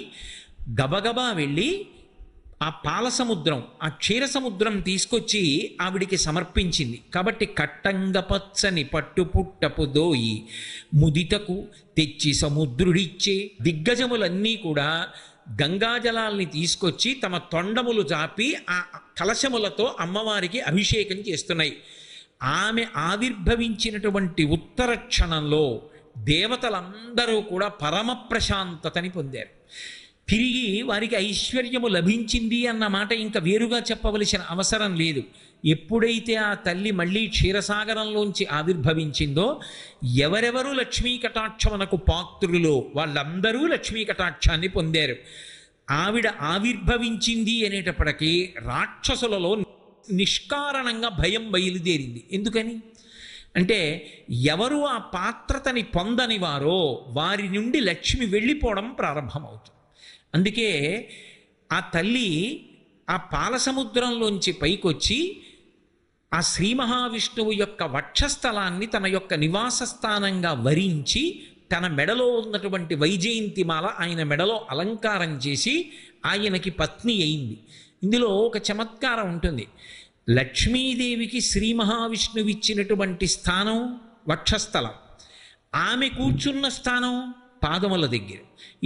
గబగబా వెళ్ళి ఆ పాల సముద్రం, ఆ క్షీర సముద్రం తీసుకొచ్చి ఆవిడికి సమర్పించింది. కాబట్టి కట్టంగ పచ్చని పట్టుపుట్టపు దోయి ముదితకు తెచ్చి సముద్రుడిచ్చే. దిగ్గజములన్నీ కూడా గంగాజలాల్ని తీసుకొచ్చి తమ తొండములు జాపి ఆ కలశములతో అమ్మవారికి అభిషేకం చేస్తున్నాయి. ఆమె ఆవిర్భవించినటువంటి ఉత్తర క్షణంలో దేవతలందరూ కూడా పరమ ప్రశాంతతని పొందారు. తిరిగి వారికి ఐశ్వర్యము లభించింది అన్న మాట ఇంకా వేరుగా చెప్పవలసిన అవసరం లేదు. ఎప్పుడైతే ఆ తల్లి మళ్ళీ క్షీరసాగరంలోంచి ఆవిర్భవించిందో ఎవరెవరు లక్ష్మీ కటాక్షమునకు పాత్రులో వాళ్ళందరూ లక్ష్మీ కటాక్షాన్ని పొందారు. ఆవిడ ఆవిర్భవించింది అనేటప్పటికీ రాక్షసులలో నిష్కారణంగా భయం బయలుదేరింది. ఎందుకని అంటే ఎవరు ఆ పాత్రతని పొందని వారో వారి నుండి లక్ష్మి వెళ్ళిపోవడం ప్రారంభమవుతుంది. అందుకే ఆ తల్లి ఆ పాల సముద్రంలోంచి పైకొచ్చి ఆ శ్రీ మహావిష్ణువు యొక్క వక్షస్థలాన్ని తన యొక్క నివాస స్థానంగా వరించి తన మెడలో ఉన్నటువంటి వైజయంతిమాల ఆయన మెడలో అలంకారం చేసి ఆయనకి పత్ని అయింది. ఇందులో ఒక చమత్కారం ఉంటుంది. లక్ష్మీదేవికి శ్రీ మహావిష్ణువు ఇచ్చినటువంటి స్థానం వక్షస్థలం, ఆమె కూర్చున్న స్థానం పాదముల దగ్గర.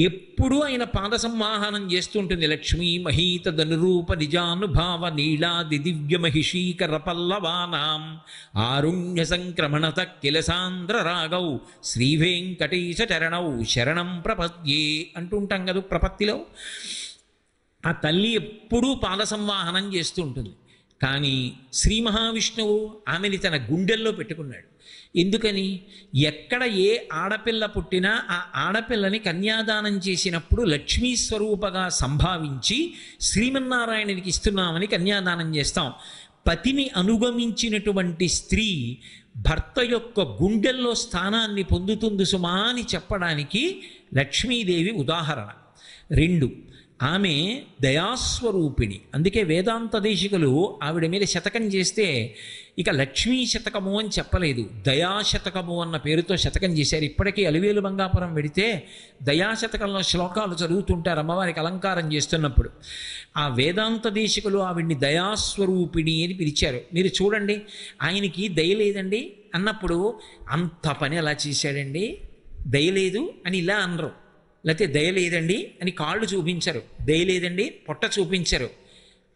ఎప్పుడూ ఆయన పాద సంవాహనం చేస్తుంటుంది. లక్ష్మీ మహీత ధనురూప నిజానుభావ నీళాది దివ్య మహిషీకర పల్లవానాం ఆరుణ్య సంక్రమణత కిలసాంధ్ర రాగౌ శ్రీ వెంకటేశ చరణౌ శరణం ప్రపద్యే అంటుంటాం కదా ప్రపత్తిలో. ఆ తల్లి ఎప్పుడూ పాద సంవాహనం చేస్తూ ఉంటుంది. కానీ శ్రీ మహావిష్ణువు ఆమెని తన గుండెల్లో పెట్టుకున్నాడు. ఎందుకని? ఎక్కడ ఏ ఆడపిల్ల పుట్టినా ఆ ఆడపిల్లని కన్యాదానం చేసినప్పుడు లక్ష్మీ స్వరూపగా సంభావించి శ్రీమన్నారాయణునికి ఇస్తున్నామని కన్యాదానం చేస్తాం. పతిని అనుగమించినటువంటి స్త్రీ భర్త యొక్క గుండెల్లో స్థానాన్ని పొందుతుంది సుమా అని చెప్పడానికి లక్ష్మీదేవి ఉదాహరణ. 2, ఆమె దయాస్వరూపిణి. అందుకే వేదాంత దేశికులు ఆవిడ మీద శతకం చేస్తే ఇక లక్ష్మీ శతకము అని చెప్పలేదు, దయాశతకము అన్న పేరుతో శతకం చేశారు. ఇప్పటికీ అలివేలు మంగాపురం వెడితే దయాశతకంలో శ్లోకాలు చదువుతుంటారు అమ్మవారికి అలంకారం చేస్తున్నప్పుడు. ఆ వేదాంత దేశికులు ఆవిడ్ని దయాస్వరూపిణి అని పిలిచారు. మీరు చూడండి, ఆయనకి దయ లేదండి అన్నప్పుడు అంత పని అలా చేశాడండి, దయలేదు అని ఇలా అనరు. లేకపోతే దయ లేదండి అని కాళ్ళు చూపించరు, దయ లేదండి పొట్ట చూపించరు.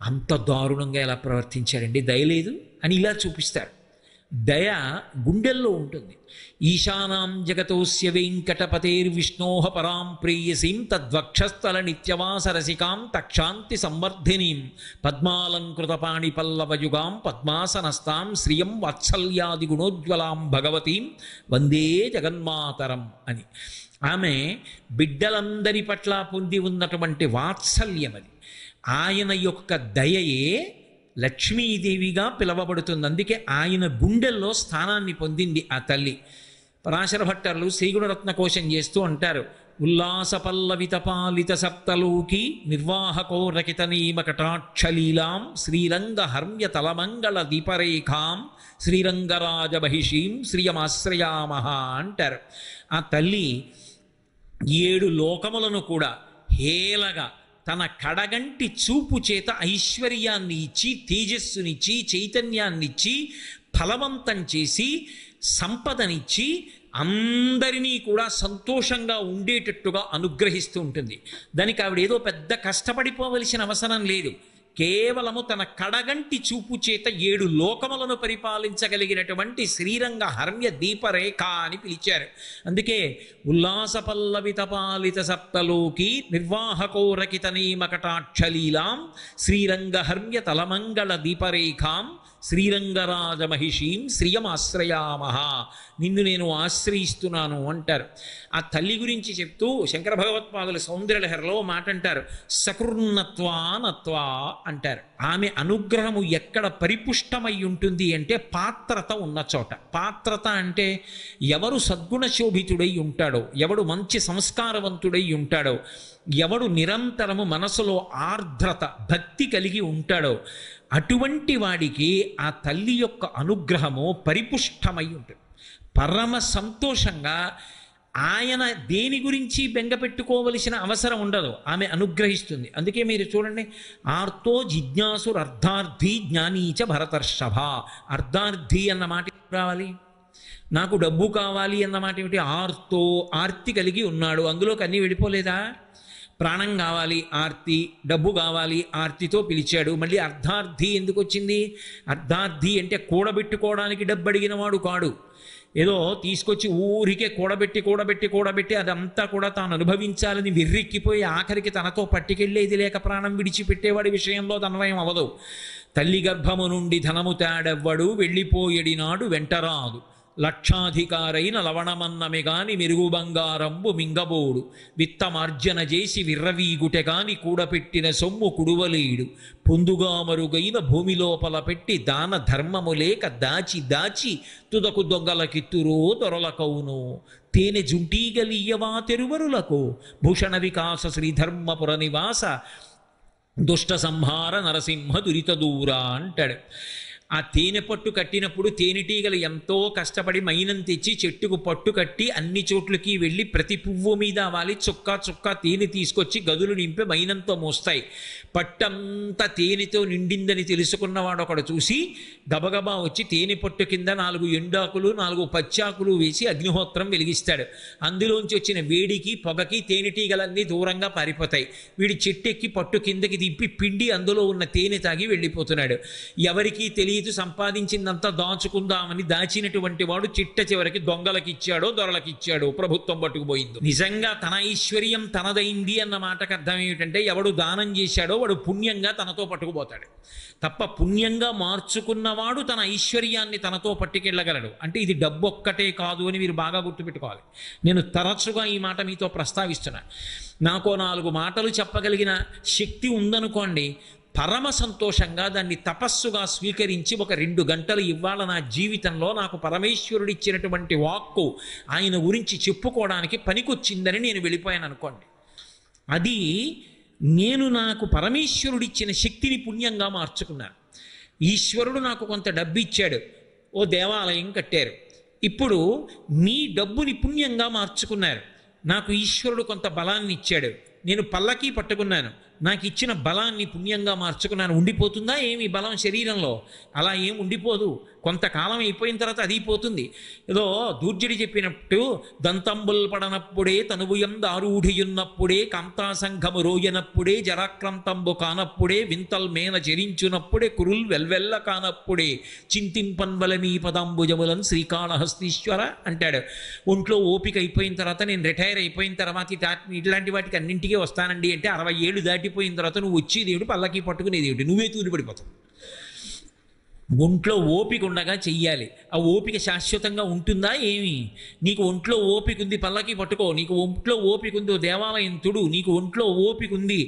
అంత దారుణంగా ఎలా ప్రవర్తించాడండి, దయలేదు అని ఇలా చూపిస్తారు. దయ గుండెల్లో ఉంటుంది. ఈశానాం జగతోస్య వెంకటపతేర్విష్ణోహ పరాం ప్రేయసీం తద్వక్షస్థల నిత్యవాసరసికాం తక్షాంతి సంవర్ధినీం పద్మాలంకృత పాణిపల్లవయుగాం పద్మాసనస్తాం శ్రియం వాత్సల్యాది గుణోజ్వలాం భగవతీం వందే జగన్మాతరం అని. ఆమె బిడ్డలందరి పట్ల పొంది ఉన్నటువంటి వాత్సల్యం అది. ఆయన యొక్క దయయే లక్ష్మీదేవిగా పిలవబడుతుంది. అందుకే ఆయన గుండెల్లో స్థానాన్ని పొందింది ఆ తల్లి. పరాశర భట్టర్లు శ్రీగుణరత్న కోశం చేస్తూ అంటారు, ఉల్లాస పల్లవిత పాలిత సప్తలోకి నిర్వాహకో రకిత నీమ కటాక్షలీలాం శ్రీరంగ హర్మ్య తలమంగళ దీపరేఖాం శ్రీరంగరాజ మహిషీం శ్రియమాశ్రయామహ అంటారు. ఆ తల్లి 7 లోకములను కూడా హేళగా తన కడగంటి చూపు చేత ఐశ్వర్యాన్ని ఇచ్చి, తేజస్సునిచ్చి, చైతన్యాన్నిచ్చి, ఫలవంతం చేసి, సంపదనిచ్చి అందరినీ కూడా సంతోషంగా ఉండేటట్టుగా అనుగ్రహిస్తూ ఉంటుంది. దానికి ఆవిడ ఏదో పెద్ద కష్టపడిపోవలసిన అవసరం లేదు. కేవలము తన కడగంటి చూపు చేత 7 లోకములను పరిపాలించగలిగినటువంటి శ్రీరంగ హర్మ్య దీపరేఖ అని పిలిచారు. అందుకే ఉల్లాస పల్లవిత పాలిత సప్తలోకి నిర్వాహకో రకిత నీమకటాక్షలీలాం శ్రీరంగ హర్మ్య తలమంగళ దీపరేఖాం శ్రీరంగరాజ మహిషీం శ్రియమాశ్రయామహ, నిన్ను నేను ఆశ్రయిస్తున్నాను అంటారు. ఆ తల్లి గురించి చెప్తూ శంకర భగవత్పాదుల సౌందర్యలహరిలో మాట అంటారు, సకృన్నత్వా నత్వా అంటారు. ఆమె అనుగ్రహము ఎక్కడ పరిపుష్టమై ఉంటుంది అంటే పాత్రత ఉన్న చోట. పాత్రత అంటే ఎవరు సద్గుణ శోభితుడై ఉంటాడో, ఎవడు మంచి సంస్కారవంతుడై ఉంటాడో, ఎవడు నిరంతరము మనసులో ఆర్ద్రత భక్తి కలిగి ఉంటాడో అటువంటి వాడికి ఆ తల్లి యొక్క అనుగ్రహము పరిపుష్టమై ఉంటుంది. పరమ సంతోషంగా ఆయన దేని గురించి బెంగ పెట్టుకోవలసిన అవసరం ఉండదు, ఆమె అనుగ్రహిస్తుంది. అందుకే మీరు చూడండి, ఆర్తో జిజ్ఞాసుర్ అర్ధార్థి జ్ఞానీచ భరతర్షభ. అర్ధార్థి అన్న మాట రావాలి, నాకు డబ్బు కావాలి అన్నమాట ఏమిటి? ఆర్తో, ఆర్తి కలిగి ఉన్నాడు, అందులోకి అన్నీ వెళ్ళిపోలేదా? ప్రాణం కావాలి ఆర్తి, డబ్బు కావాలి ఆర్తితో పిలిచాడు. మళ్ళీ అర్ధార్థి ఎందుకు వచ్చింది? అర్ధార్థి అంటే కూడబెట్టుకోవడానికి డబ్బు అడిగిన వాడు కాడు. ఏదో తీసుకొచ్చి ఊరికే కూడబెట్టి అదంతా కూడా తాను అనుభవించాలని విర్రెక్కిపోయి ఆఖరికి తనతో పట్టుకెళ్ళేది లేక ప్రాణం విడిచిపెట్టేవాడి విషయంలో తన్వయం అవదు. తల్లి గర్భము నుండి ధనము తేడెవ్వడు వెళ్ళిపోయడినాడు వెంటరాదు, లక్షాధికారైన లవణమన్నమే గాని మెరుగు బంగారంబు మింగబోడు, విత్తమార్జన చేసి విర్రవీగుటె గాని కూడపెట్టిన సొమ్ము కుడువలేడు, పొందుగా మరుగైన భూమి లోపల పెట్టి దాన ధర్మము లేక దాచి దాచి తుదకు దొంగలకిత్తురో దొరలకౌను, తేనె జుంటీగలియవా తెరువరులకు భూషణ వికాస శ్రీధర్మపుర నివాస దుష్ట సంహార నరసింహ దురిత దూరా అంటాడు. ఆ తేనె పట్టు కట్టినప్పుడు తేనెటీగలు ఎంతో కష్టపడి మైనం తెచ్చి చెట్టుకు పట్టు కట్టి అన్ని చోట్లకి వెళ్ళి ప్రతి పువ్వు మీద వాలి చుక్క చుక్క తేనె తీసుకొచ్చి గదులు నింపి మైనంతో మోస్తాయి. పట్టంతా తేనెతో నిండిందని తెలుసుకున్నవాడు ఒకడు చూసి గబగబా వచ్చి తేనె పట్టు కింద 4 ఎండాకులు 4 పచ్చాకులు వేసి అగ్నిహోత్రం వెలిగిస్తాడు. అందులోంచి వచ్చిన వేడికి పొగకి తేనెటీగలన్నీ దూరంగా పారిపోతాయి. వీడి చెట్టెక్కి పట్టు కిందకి దింపి పిండి అందులో ఉన్న తేనె తాగి వెళ్ళిపోతున్నాడు. ఎవరికీ తెలియదు సంపాదించిందంతా దాచుకుందామని దాచినటువంటి వాడు చిట్ట చివరికి దొంగలకి ఇచ్చాడో దొరలకి ఇచ్చాడో ప్రభుత్వం పట్టుకుపోయింది. నిజంగా తన ఐశ్వర్యం తనదైంది అన్న మాటకు అర్థం ఏమిటంటే ఎవడు దానం చేశాడో వాడు పుణ్యంగా తనతో పట్టుకుపోతాడు తప్ప పుణ్యంగా మార్చుకున్నవాడు తన ఐశ్వర్యాన్ని తనతో పట్టుకెళ్ళగలడు. అంటే ఇది డబ్బు ఒక్కటే కాదు అని మీరు బాగా గుర్తుపెట్టుకోవాలి. నేను తరచుగా ఈ మాట మీతో ప్రస్తావిస్తున్నా. నాకో 4 మాటలు చెప్పగలిగిన శక్తి ఉందనుకోండి, పరమ సంతోషంగా దాన్ని తపస్సుగా స్వీకరించి ఒక 2 గంటలు ఇవాళ నా జీవితంలో నాకు పరమేశ్వరుడిచ్చినటువంటి వాక్కు ఆయన గురించి చెప్పుకోవడానికి పనికొచ్చిందని నేను వెళ్ళిపోయాను అనుకోండి. అది నేను నాకు పరమేశ్వరుడిచ్చిన శక్తిని పుణ్యంగా మార్చుకున్నాను. ఈశ్వరుడు నాకు కొంత డబ్బు ఇచ్చాడు, ఓ దేవాలయం కట్టారు. ఇప్పుడు మీ డబ్బుని పుణ్యంగా మార్చుకున్నారు. నాకు ఈశ్వరుడు కొంత బలాన్ని ఇచ్చాడు, నేను పల్లకి పట్టుకున్నాను, నాకు ఇచ్చిన బలాన్ని పుణ్యంగా మార్చుకున్నాను. ఉండిపోతుందా ఏమి బలం శరీరంలో? అలా ఏం ఉండిపోదు. కొంతకాలం అయిపోయిన తర్వాత అది పోతుంది. ఏదో దూర్జడి చెప్పినట్టు దంతంబుల్ పడనప్పుడే తనువుయం దారూఢియున్నప్పుడే కాంతాసంఘము రోయనప్పుడే జరాక్రాంతంబు కానప్పుడే వింతల్ మేన చెరించునప్పుడే కురుల్ వెల్వెల్ల కానప్పుడే చింతింపన్వలమీ పదాంబుజములను శ్రీకాళహస్తీశ్వర అంటాడు. ఒంట్లో ఓపిక అయిపోయిన తర్వాత నేను రిటైర్ అయిపోయిన తర్వాత ఇట్లాంటి వాటికి అన్నింటికీ వస్తానండి అంటే 60 ఏళ్ళు దాటిపోయిన తర్వాత నువ్వు వచ్చేదేవుడు పల్లకి పట్టుకునేదేవుడు, నువ్వే తూలిపడిపోతావు. ఒంట్లో ఓపిక ఉండగా చెయ్యాలి. ఆ ఓపిక శాశ్వతంగా ఉంటుందా ఏమి? నీకు ఒంట్లో ఓపిక ఉంది పల్లకి పట్టుకో, నీకు ఒంట్లో ఓపిక ఉంది దేవాలయం తుడు, నీకు ఒంట్లో ఓపిక ఉంది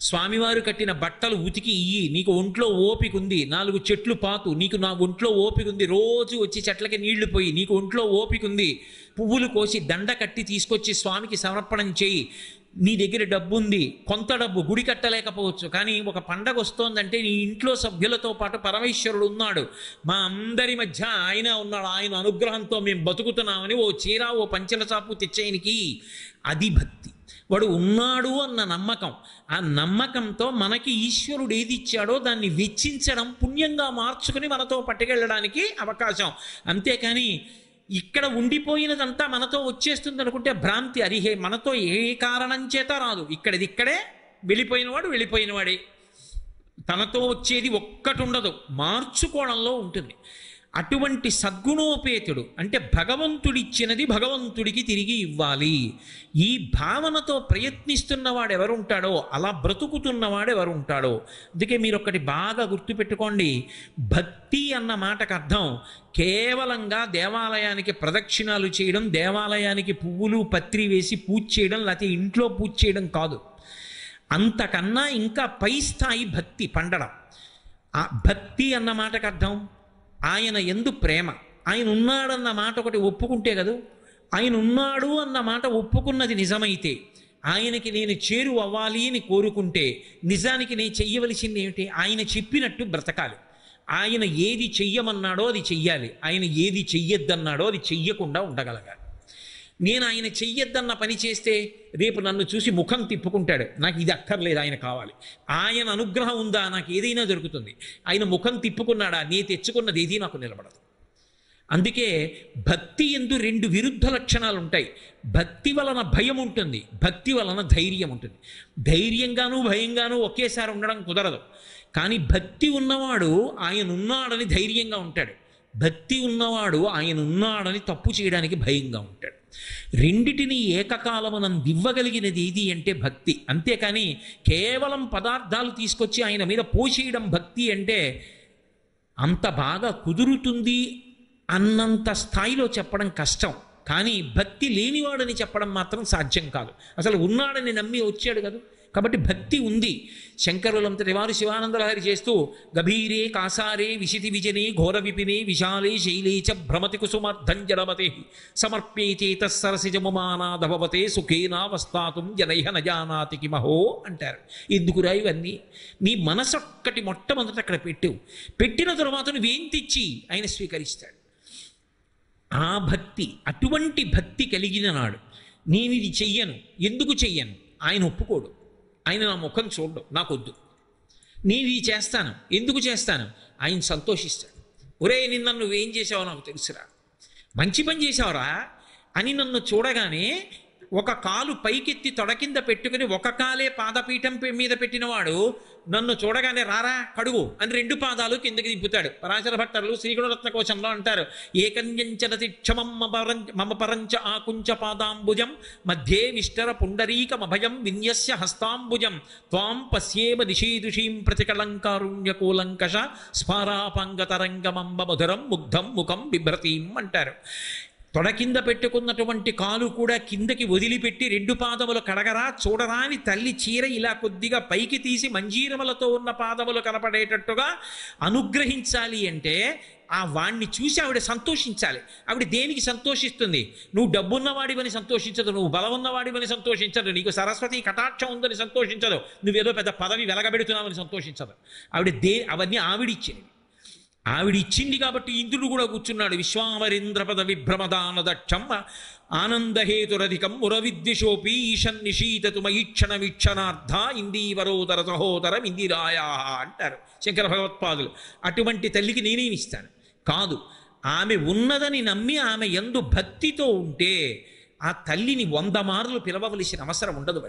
స్వామివారు కట్టిన బట్టలు ఉతికి ఇయ్యి, నీకు ఒంట్లో ఓపిక ఉంది 4 చెట్లు పాతు, నీకు నా ఒంట్లో ఓపిక ఉంది రోజు వచ్చి చెట్లకి నీళ్లు పోయి, నీకు ఒంట్లో ఓపిక ఉంది పువ్వులు కోసి దండ కట్టి తీసుకొచ్చి స్వామికి సమర్పణం చేయి, నీ దగ్గర డబ్బు ఉంది, కొంత డబ్బు గుడి కట్టలేకపోవచ్చు, కానీ ఒక పండగ వస్తోందంటే నీ ఇంట్లో సభ్యులతో పాటు పరమేశ్వరుడు ఉన్నాడు, మా అందరి మధ్య ఆయన ఉన్నాడు, ఆయన అనుగ్రహంతో మేము బతుకుతున్నామని ఓ చీర ఓ పంచెల చాపు తెచ్చేయనికి, అది భక్తి. వాడు ఉన్నాడు అన్న నమ్మకం. ఆ నమ్మకంతో మనకి ఈశ్వరుడు ఏది ఇచ్చాడో దాన్ని వెచ్చించడం, పుణ్యంగా మార్చుకుని మనతో పట్టుకెళ్ళడానికి అవకాశం. అంతేకాని ఇక్కడ ఉండిపోయినదంతా మనతో వచ్చేస్తుంది అనుకుంటే భ్రాంతి. అరిహే మనతో ఏ కారణం చేత రాదు. ఇక్కడే వెళ్ళిపోయినవాడు వెళ్ళిపోయినవాడే. తనతో వచ్చేది ఒక్కటి ఉండదు, మార్చుకోవడంలో ఉంటుంది. అటువంటి సద్గుణోపేతుడు అంటే భగవంతుడిచ్చినది భగవంతుడికి తిరిగి ఇవ్వాలి. ఈ భావనతో ప్రయత్నిస్తున్నవాడు ఎవరుంటాడో, అలా బ్రతుకుతున్నవాడు ఎవరుంటాడో. అందుకే మీరు ఒకటి బాగా గుర్తుపెట్టుకోండి, భక్తి అన్న మాటకు అర్థం కేవలంగా దేవాలయానికి ప్రదక్షిణాలు చేయడం, దేవాలయానికి పువ్వులు పత్రి వేసి పూజ చేయడం, లేకపోతే ఇంట్లో పూజ చేయడం కాదు. అంతకన్నా ఇంకా పై స్థాయి భక్తి పండడం. ఆ భక్తి అన్న మాటకు అర్థం ఆయన యందు ప్రేమ. ఆయన ఉన్నాడన్న మాట ఒకటి ఒప్పుకుంటే కదా, ఆయన ఉన్నాడు అన్న మాట ఒప్పుకున్నది నిజమైతే, ఆయనకి నేను చేరువ అవ్వాలి అని కోరుకుంటే నిజానికి నేను చెయ్యవలసింది ఏమిటి? ఆయన చెప్పినట్టు బ్రతకాలి. ఆయన ఏది చెయ్యమన్నాడో అది చెయ్యాలి, ఆయన ఏది చెయ్యొద్దన్నాడో అది చెయ్యకుండా ఉండగలగాలి. నేను ఆయన చెయ్యొద్దన్న పని చేస్తే రేపు నన్ను చూసి ముఖం తిప్పుకుంటాడు, నాకు ఇది అక్కర్లేదు ఆయన కావాలి. ఆయన అనుగ్రహం ఉందా నాకు ఏదైనా దొరుకుతుంది. ఆయన ముఖం తిప్పుకున్నాడా నేను తెచ్చుకున్నది ఏది నాకు నిలబడదు. అందుకే భక్తి యందు 2 విరుద్ధ లక్షణాలు ఉంటాయి. భక్తి వలన భయం ఉంటుంది, భక్తి వలన ధైర్యం ఉంటుంది. ధైర్యంగాను భయంగాను ఒకేసారి ఉండడం కుదరదు. కానీ భక్తి ఉన్నవాడు ఆయన ఉన్నాడని ధైర్యంగా ఉంటాడు, భక్తి ఉన్నవాడు ఆయన ఉన్నాడని తప్పు చేయడానికి భయంగా ఉంటాడు. రెండిటిని ఏకకాలమునందు ఇవ్వగలిగినది ఏది అంటే భక్తి. అంతేకాని కేవలం పదార్థాలు తీసుకొచ్చి ఆయన మీద పోసేయడం భక్తి అంటే అంత బాగా కుదురుతుంది అన్నంత స్థాయిలో చెప్పడం కష్టం. కానీ భక్తి లేనివాడని చెప్పడం మాత్రం సాధ్యం కాదు. అసలు ఉన్నాడని నమ్మి వచ్చాడు కదా, కాబట్టి భక్తి ఉంది. శంకరులంతటి వారు శివానందలహరి చేస్తూ గభీరే కాసారే విశితి విజనే ఘోర విపినే విశాలే శైలే చ భ్రమతి కుసుమర్ధంజలమతే సమర్ప్యేచేత సరసిజముమానాధభవతే సుఖేనావస్థాతుం జనైహ నజానాతి కిమహో అంటారు. ఎందుకురా ఇవన్నీ? నీ మనసొక్కటి మొట్టమొదట అక్కడ పెట్టిన తరువాత నువ్వేం తెచ్చి ఆయన స్వీకరిస్తాడు. ఆ భక్తి, అటువంటి భక్తి కలిగిన నాడు నేను ఇది చెయ్యను, ఎందుకు చెయ్యను, ఆయన ఒప్పుకోడు. ఆయన నా ముఖం చూడడు, నాకొద్దు. నేను ఇది చేస్తాను, ఎందుకు చేస్తాను, ఆయన సంతోషిస్తాడు. ఒరే నిన్న నువ్వేం చేసావో నాకు తెలుసురా, మంచి పని చేసావురా అని నన్ను చూడగానే ఒక కాలు పైకెత్తి తొడ కింద పెట్టుకుని ఒక కాలే పాదపీఠం మీద పెట్టినవాడు నన్ను చూడగానే రారా కడుగు అని 2 పాదాలు కిందకి దింపుతాడు. పరాశర భట్టర్లు శ్రీగుణరత్న కోశంలో అంటారు, ఏకంజంచనతి క్షమం మమ పరంచ ఆకుంచ పాదాంబుజం మధ్యే విష్టర పుండరీకమభయం విన్యస్య హస్తాంబుజం త్వాం పశ్యేమ దిశీదుషీం ప్రతికలంకారుణ్యకూలంకష స్ఫారాపాంగతరంగమంబ మధురం ముగ్ధం ముఖం బిభ్రతీం అంటారు. తొడ కింద పెట్టుకున్నటువంటి కాలు కూడా కిందకి వదిలిపెట్టి 2 పాదములు కడగరా చూడరా అని తల్లి చీర ఇలా కొద్దిగా పైకి తీసి మంజీరములతో ఉన్న పాదములు కనపడేటట్టుగా అనుగ్రహించాలి అంటే ఆ వాణ్ణి చూసి ఆవిడ సంతోషించాలి. ఆవిడ దేనికి సంతోషిస్తుంది? నువ్వు డబ్బున్నవాడివని సంతోషించదు, నువ్వు బలమున్నవాడివని సంతోషించదు, నీకు సరస్వతి కటాక్షం ఉందని సంతోషించదు, నువ్వేదో పెద్ద పదవి వెలగబెడుతున్నావని సంతోషించదు. అవన్నీ ఆవిడిచ్చింది. ఆవిడిచ్చింది కాబట్టి ఇంద్రుడు కూడా కూర్చున్నాడు. విశ్వామరేంద్రపద విభ్రమదాన దక్షం ఆనందహేతురధికం మురవిద్విషోపి ఈశన్ నిశీతతు మయీక్షణ వీక్షణార్థ ఇందీవరోదర సహోదరం ఇందిరాయా అంటారు శంకర భగవత్పాదులు. అటువంటి తల్లికి నేనేమిస్తాను? కాదు, ఆమె ఉన్నదని నమ్మి ఆమె యందు భక్తితో ఉంటే ఆ తల్లిని 100 మార్లు పిలవవలసిన అవసరం ఉండదు.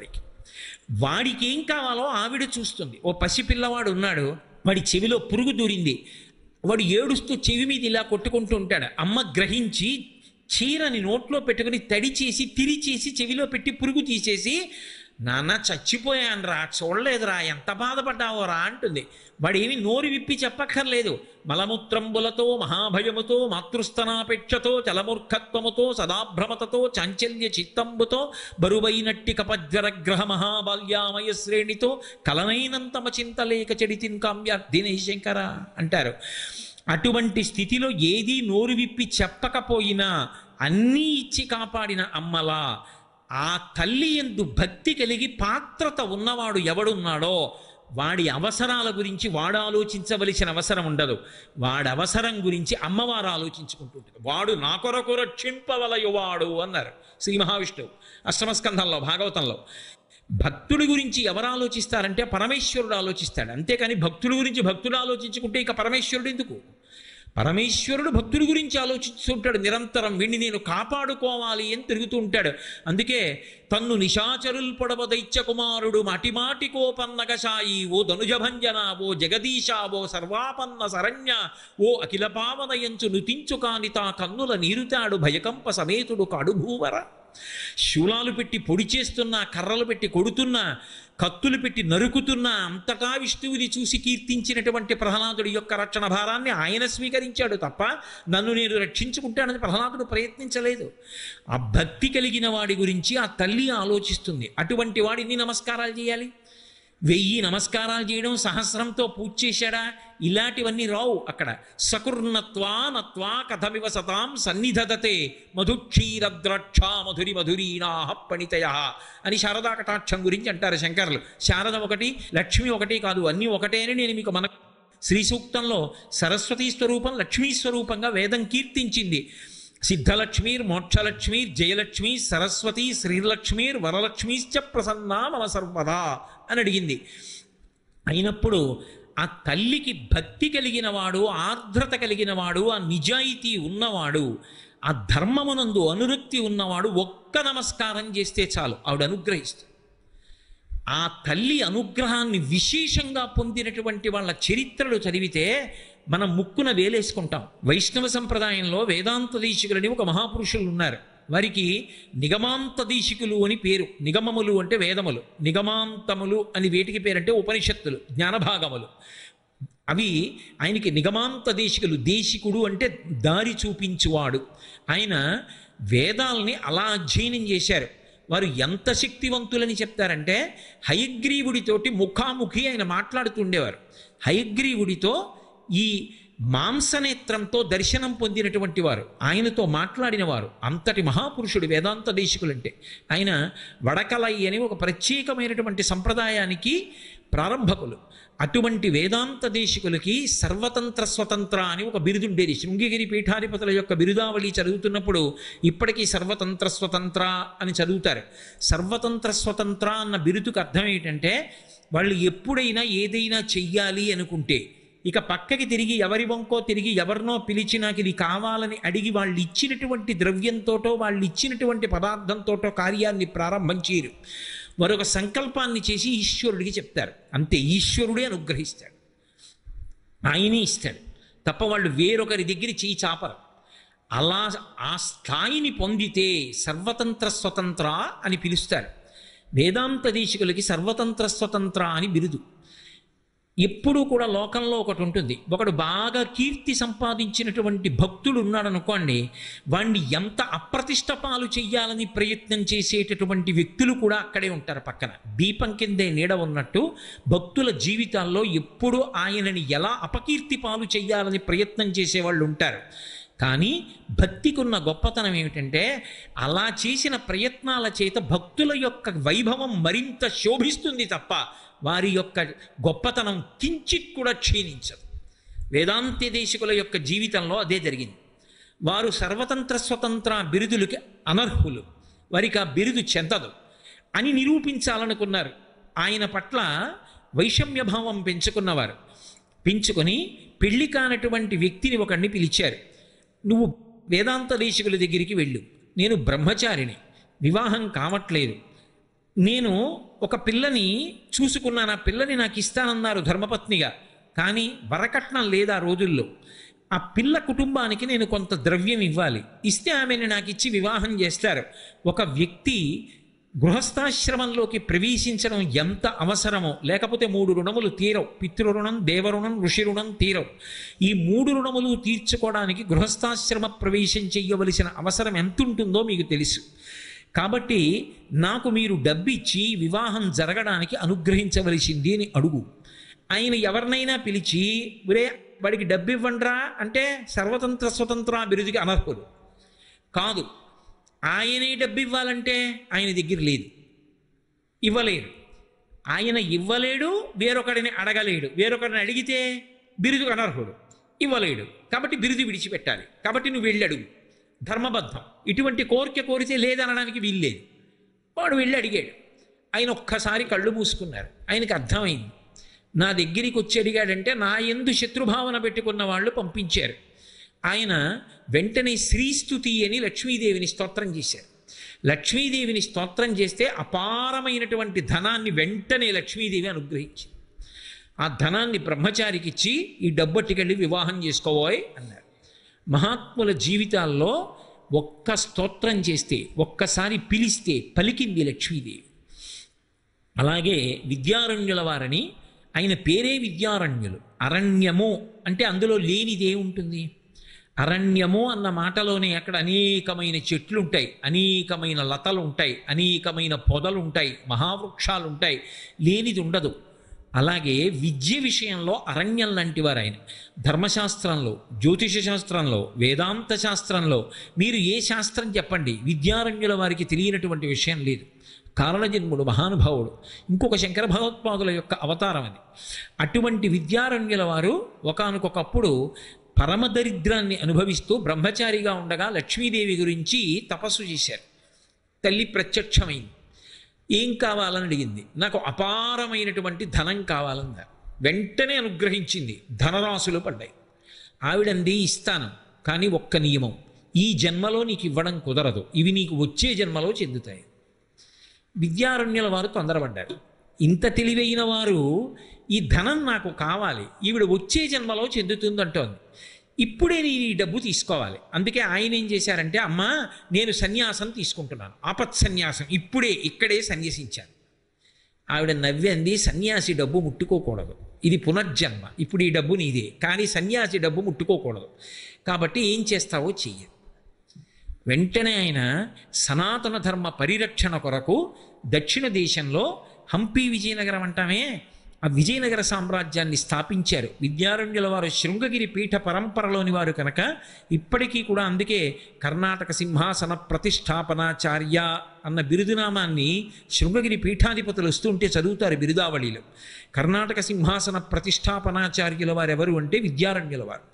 వాడికి ఏం కావాలో ఆవిడ చూస్తుంది. ఓ పసిపిల్లవాడు ఉన్నాడు, వాడి చెవిలో పురుగు దూరింది, వాడు ఏడుస్తూ చెవి మీద ఇలా కొట్టుకుంటూ ఉంటాడు. అమ్మ గ్రహించి చీరని నోట్లో పెట్టుకుని తడి చేసి తిరిచేసి చెవిలో పెట్టి పురుగు తీసేసి, నాన్న చచ్చిపోయాను రా, చూడలేదురా, ఎంత బాధపడ్డావో రా అంటుంది. వాడేమి నోరు విప్పి చెప్పక్కర్లేదు. మలమూత్రంబులతో మహాభయముతో మాతృస్తనాపేక్షతో చలమూర్ఖత్వముతో సదాభ్రమతతో చాంచల్య చిత్తంబుతో బరువైనట్టి కపజ్వరగ్రహ మహాబాల్యామయ శ్రేణితో కలనైనంతమ చింతలేక చెడితిన్ కామ్యార్థినే శంకర అంటారు. అటువంటి స్థితిలో ఏదీ నోరు విప్పి చెప్పకపోయినా అన్నీ ఇచ్చి కాపాడిన అమ్మలా ఆ తల్లి యందు భక్తి కలిగి పాత్రత ఉన్నవాడు ఎవడున్నాడో వాడి అవసరాల గురించి వాడు ఆలోచించవలసిన అవసరం ఉండదు. వాడి అవసరం గురించి అమ్మవారు ఆలోచించుకుంటుంటుంది. వాడు నా కొరకు రక్షింపవలయువాడు అన్నారు శ్రీ మహావిష్ణువు అష్టమస్కంధంలో భాగవతంలో. భక్తుడి గురించి ఎవరు ఆలోచిస్తారంటే పరమేశ్వరుడు ఆలోచిస్తాడు. అంతేకాని భక్తుడి గురించి భక్తుడు ఆలోచించుకుంటే ఇక పరమేశ్వరుడు ఎందుకు? పరమేశ్వరుడు భక్తుడి గురించి ఆలోచిస్తుంటాడు నిరంతరం. వీడిని నేను కాపాడుకోవాలి అని తిరుగుతూ ఉంటాడు. అందుకే తన్ను నిశాచరుల్ పొడవ దైత్య కుమారుడు మాటిమాటి కోపన్నగశాయి ఓ ధనుజభంజన ఓ జగదీశ ఓ సర్వాపన్న శరణ్య ఓ అఖిల పావనయంచు నుతించు కానితా కన్నుల నీరుతాడు భయకంప సమేతుడు కాడుభూవర. శూలాలు పెట్టి పొడి చేస్తున్నా, కర్రలు పెట్టి కొడుతున్నా, కత్తులు పెట్టి నరుకుతున్నా అంతటా విష్ణువుని చూసి కీర్తించినటువంటి ప్రహ్లాదుడి యొక్క రక్షణ భారాన్ని ఆయన స్వీకరించాడు తప్ప నన్ను నేను రక్షించుకుంటానని ప్రహ్లాదుడు ప్రయత్నించలేదు. ఆ భక్తి కలిగిన వాడి గురించి ఆ తల్లి ఆలోచిస్తుంది. అటువంటి వాడిని నమస్కారాలు చేయాలి. 1000 నమస్కారాలు చేయడం, సహస్రంతో పూజ చేశాడా, ఇలాంటివన్నీ రావు అక్కడ. సకుర్ణత్వా నత్వా కథమివ సతాం సన్నిధదతే మధుక్షీరద్రాక్ష మధురి మధురీనాహ పణితయ అని శారదా కటాక్షం గురించి అంటారు శంకరులు. శారద ఒకటి, లక్ష్మి ఒకటి కాదు, అన్నీ ఒకటే అని నేను మీకు శ్రీ సూక్తంలో సరస్వతీ స్వరూపం లక్ష్మీ స్వరూపంగా వేదం కీర్తించింది. సిద్ధలక్ష్మీర్ మోక్షలక్ష్మీర్ జయలక్ష్మీ సరస్వతీ శ్రీలక్ష్మీర్ వరలక్ష్మీశ్చ ప్రసన్నా మమ సర్వదా అని అడిగింది. అయినప్పుడు ఆ తల్లికి భక్తి కలిగిన వాడు, ఆర్ద్రత కలిగిన వాడు, ఆ నిజాయితీ ఉన్నవాడు, ఆ ధర్మమునందు అనురక్తి ఉన్నవాడు ఒక్క నమస్కారం చేస్తే చాలు ఆవిడ అనుగ్రహిస్తుంది. ఆ తల్లి అనుగ్రహాన్ని విశేషంగా పొందినటువంటి వాళ్ళ చరిత్రలు చదివితే మనం ముక్కున వేలేసుకుంటాం. వైష్ణవ సంప్రదాయంలో వేదాంత దీశికులని ఒక మహాపురుషులు ఉన్నారు. వారికి నిగమాంత దీశికులు అని పేరు. నిగమములు అంటే వేదములు, నిగమాంతములు అని వేటికి పేరంటే ఉపనిషత్తులు, జ్ఞానభాగములు. అవి ఆయనకి నిగమాంత దేశికులు. దేశికుడు అంటే దారి చూపించువాడు. ఆయన వేదాలని అలా అధ్యయనం చేశారు. వారు ఎంత శక్తివంతులని చెప్తారంటే హయగ్రీవుడితోటి ముఖాముఖి ఆయన మాట్లాడుతుండేవారు. హయగ్రీవుడితో ఈ మాంసనేత్రంతో దర్శనం పొందినటువంటి వారు, ఆయనతో మాట్లాడిన వారు. అంతటి మహాపురుషుడు వేదాంత దేశికులంటే. ఆయన వడకలై అని ఒక ప్రత్యేకమైనటువంటి సంప్రదాయానికి ప్రారంభకులు. అటువంటి వేదాంత దేశికులకి సర్వతంత్ర స్వతంత్ర అని ఒక బిరుదుండేది. శృంగగిరి పీఠాధిపతుల యొక్క బిరుదావళి చదువుతున్నప్పుడు ఇప్పటికీ సర్వతంత్ర స్వతంత్ర అని చదువుతారు. సర్వతంత్ర స్వతంత్ర అన్న బిరుదుకు అర్థం ఏంటంటే వాళ్ళు ఎప్పుడైనా ఏదైనా చెయ్యాలి అనుకుంటే ఇక పక్కకి తిరిగి ఎవరి వంకో తిరిగి ఎవరినో పిలిచి నాకు ఇది కావాలని అడిగి వాళ్ళు ఇచ్చినటువంటి ద్రవ్యంతోటో వాళ్ళు ఇచ్చినటువంటి పదార్థంతోటో కార్యాన్ని ప్రారంభం చేయరు. మరొక సంకల్పాన్ని చేసి ఈశ్వరుడికి చెప్తారు. అంతే, ఈశ్వరుడే అనుగ్రహిస్తాడు, ఆయనే ఇస్తాడు తప్ప వాళ్ళు వేరొకరి దగ్గర చేయి చాపరు. అలా ఆ స్థాయిని పొందితే సర్వతంత్ర స్వతంత్ర అని పిలుస్తారు. వేదాంత దేశికులకి సర్వతంత్ర స్వతంత్ర అని బిరుదు. ఎప్పుడూ కూడా లోకంలో ఒకటి ఉంటుంది, ఒకడు బాగా కీర్తి సంపాదించినటువంటి భక్తుడు ఉన్నాడు అనుకోండి, వాణ్ణి ఎంత అప్రతిష్ట పాలు చెయ్యాలని ప్రయత్నం చేసేటటువంటి వ్యక్తులు కూడా అక్కడే ఉంటారు పక్కన. దీపం కిందే నీడ ఉన్నట్టు భక్తుల జీవితాల్లో ఎప్పుడూ ఆయనని ఎలా అపకీర్తి పాలు చెయ్యాలని ప్రయత్నం చేసేవాళ్ళు ఉంటారు. కానీ భక్తికున్న గొప్పతనం ఏమిటంటే అలా చేసిన ప్రయత్నాల చేత భక్తుల యొక్క వైభవం మరింత శోభిస్తుంది తప్ప వారి యొక్క గొప్పతనం కించిత్ కూడా క్షీణించదు. వేదాంత దేశికుల యొక్క జీవితంలో అదే జరిగింది. వారు సర్వతంత్ర స్వతంత్ర బిరుదులకి అనర్హులు, వారికి ఆ బిరుదు చెందదు అని నిరూపించాలనుకున్నారు. ఆయన పట్ల వైషమ్యభావం పెంచుకొని పెళ్లి కానటువంటి వ్యక్తిని ఒకడిని పిలిచారు. నువ్వు వేదాంత దేశికుల దగ్గరికి వెళ్ళు, నేను బ్రహ్మచారిని, వివాహం కావట్లేదు, నేను ఒక పిల్లని చూసుకున్నాను, ఆ పిల్లని నాకు ఇస్తానన్నారు ధర్మపత్నిగా, కానీ వరకట్నం లేదు ఆ రోజుల్లో. ఆ పిల్ల కుటుంబానికి నేను కొంత ద్రవ్యం ఇవ్వాలి, ఇస్తే ఆమెను నాకు ఇచ్చి వివాహం చేస్తారు. ఒక వ్యక్తి గృహస్థాశ్రమంలోకి ప్రవేశించడం ఎంత అవసరమో, లేకపోతే 3 రుణములు తీరవు. పితృరుణం, దేవరుణం, ఋషి రుణం తీరవు. ఈ 3 రుణములు తీర్చుకోవడానికి గృహస్థాశ్రమ ప్రవేశం చెయ్యవలసిన అవసరం ఎంత ఉంటుందో మీకు తెలుసు. కాబట్టి నాకు మీరు డబ్బిచ్చి వివాహం జరగడానికి అనుగ్రహించవలసింది అని అడుగు. ఆయన ఎవరినైనా పిలిచి ఒరే వాడికి డబ్బు ఇవ్వండ్రా అంటే సర్వతంత్ర స్వతంత్ర బిరుదుకి అనర్హులు కాదు. ఆయనే డబ్బు ఇవ్వాలంటే ఆయన దగ్గర లేదు, ఇవ్వలేడు. ఆయన ఇవ్వలేడు, వేరొకడిని అడగలేడు. వేరొకడిని అడిగితే బిరుదు అనర్హుడు, ఇవ్వలేడు. కాబట్టి బిరుదు విడిచిపెట్టాలి. కాబట్టి నువ్వు వెళ్ళి అడుగు, ధర్మబద్ధం. ఇటువంటి కోరిక కోరితే లేదనడానికి వీల్లేదు. వాడు వెళ్ళి అడిగాడు. ఆయన ఒక్కసారి కళ్ళు మూసుకున్నారు. ఆయనకు అర్థమైంది, నా దగ్గరికి వచ్చి అడిగాడంటే నా యందు శత్రుభావన పెట్టుకున్న వాళ్ళు పంపించారు. ఆయన వెంటనే శ్రీస్తుతి అని లక్ష్మీదేవిని స్తోత్రం చేశారు. లక్ష్మీదేవిని స్తోత్రం చేస్తే అపారమైనటువంటి ధనాన్ని వెంటనే లక్ష్మీదేవి అనుగ్రహించింది. ఆ ధనాన్ని బ్రహ్మచారికి ఇచ్చి ఈ డబ్బట్టుకెళ్ళి వివాహం చేసుకోబోయ్ అన్నారు. మహాత్ముల జీవితాల్లో ఒక్క స్తోత్రం చేస్తే, ఒక్కసారి పిలిస్తే పలికింది లక్ష్మీదేవి. అలాగే విద్యారణ్యుల వారని, ఆయన పేరే విద్యారణ్యులు. అరణ్యము అంటే అందులో లేనిదే ఉంటుంది. అరణ్యము అన్న మాటలోనే అక్కడ అనేకమైన చెట్లు ఉంటాయి, అనేకమైన లతలు ఉంటాయి, అనేకమైన పొదలు ఉంటాయి, మహావృక్షాలు ఉంటాయి, లేనిది ఉండదు. అలాగే విద్య విషయంలో అరణ్యం లాంటి వారు ఆయన. ధర్మశాస్త్రంలో, జ్యోతిష శాస్త్రంలో, వేదాంత శాస్త్రంలో మీరు ఏ శాస్త్రం చెప్పండి, విద్యారణ్యుల వారికి తెలియనటువంటి విషయం లేదు. కారణజన్ముడు మహానుభావుడు, ఇంకొక శంకర భగవత్పాదుల యొక్క అవతారం అది. అటువంటి విద్యారణ్యుల వారు ఒకానొకప్పుడు పరమదరిద్రాన్ని అనుభవిస్తూ బ్రహ్మచారిగా ఉండగా లక్ష్మీదేవి గురించి తపస్సు చేశారు. తల్లి ప్రత్యక్షమైంది. ఏం కావాలని అడిగింది. నాకు అపారమైనటువంటి ధనం కావాలన్నారు. వెంటనే అనుగ్రహించింది, ధనరాశులు పడ్డాయి. ఆవిడంది ఇస్తాను, కానీ ఒక్క నియమం, ఈ జన్మలో నీకు ఇవ్వడం కుదరదు, ఇవి నీకు వచ్చే జన్మలో చెందుతాయి. విద్యారణ్యుల వారు తొందరపడ్డారు. ఇంత తెలివైన వారు ఈ ధనం నాకు కావాలి, ఈవిడ వచ్చే జన్మలో చెందుతుందంటోంది, ఇప్పుడే నేను ఈ డబ్బు తీసుకోవాలి. అందుకే ఆయన ఏం చేశారంటే, అమ్మా నేను సన్యాసం తీసుకుంటున్నాను, ఆపత్ సన్యాసం, ఇప్పుడే ఇక్కడే సన్యసించాను. ఆవిడ నవ్వంది, సన్యాసి డబ్బు ముట్టుకోకూడదు, ఇది పునర్జన్మ, ఇప్పుడు ఈ డబ్బు నీదే, కానీ సన్యాసి డబ్బు ముట్టుకోకూడదు, కాబట్టి ఏం చేస్తావో చెయ్యి. వెంటనే ఆయన సనాతన ధర్మ పరిరక్షణ కొరకు దక్షిణ దేశంలో హంపి విజయనగరం అంటామే, ఆ విజయనగర సామ్రాజ్యాన్ని స్థాపించారు. విద్యారణ్యుల వారు శృంగగిరి పీఠ పరంపరలోని వారు కనుక ఇప్పటికీ కూడా అందుకే కర్ణాటక సింహాసన ప్రతిష్టాపనాచార్య అన్న బిరుదునామాన్ని శృంగగిరి పీఠాధిపతులు వస్తుంటే చదువుతారు బిరుదావళిలో. కర్ణాటక సింహాసన ప్రతిష్టాపనాచార్యుల వారు ఎవరు అంటే విద్యారణ్యుల వారు.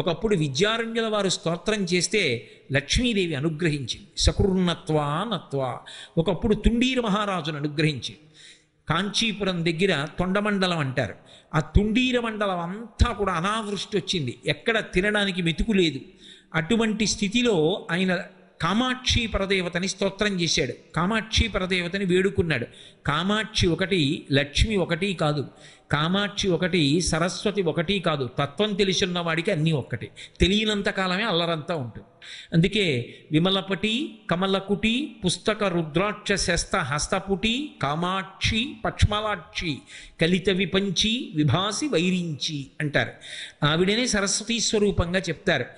ఒకప్పుడు విద్యారణ్యుల వారు స్తోత్రం చేస్తే లక్ష్మీదేవి అనుగ్రహించింది. సకృన్నత్వా నత్వా. ఒకప్పుడు తుండీర మహారాజును అనుగ్రహించింది. కాంచీపురం దగ్గర తొండమండలం అంటారు. ఆ తుండీర మండలం అంతా కూడా అనావృష్టి వచ్చింది, ఎక్కడ తినడానికి మెతుకు లేదు. అటువంటి స్థితిలో ఆయన కామాక్షి పరదేవతని స్తోత్రం చేశాడు, కామాక్షి పరదేవతని వేడుకున్నాడు. కామాక్షి ఒకటి, లక్ష్మి ఒకటి కాదు, కామాక్షి ఒకటి, సరస్వతి ఒకటి కాదు. తత్వం తెలిసిన వాడికి అన్నీ ఒక్కటి, తెలియనంత కాలమే అల్లరంతా ఉంటుంది. అందుకే విమలపటి కమలకుటి పుస్తక రుద్రాక్ష శస్త హస్తపుటి కామాక్షి పక్ష్మలాక్షి కలిత విపంచి విభాసి వైరించి అంటారు. ఆవిడనే సరస్వతీ స్వరూపంగా చెప్తారు.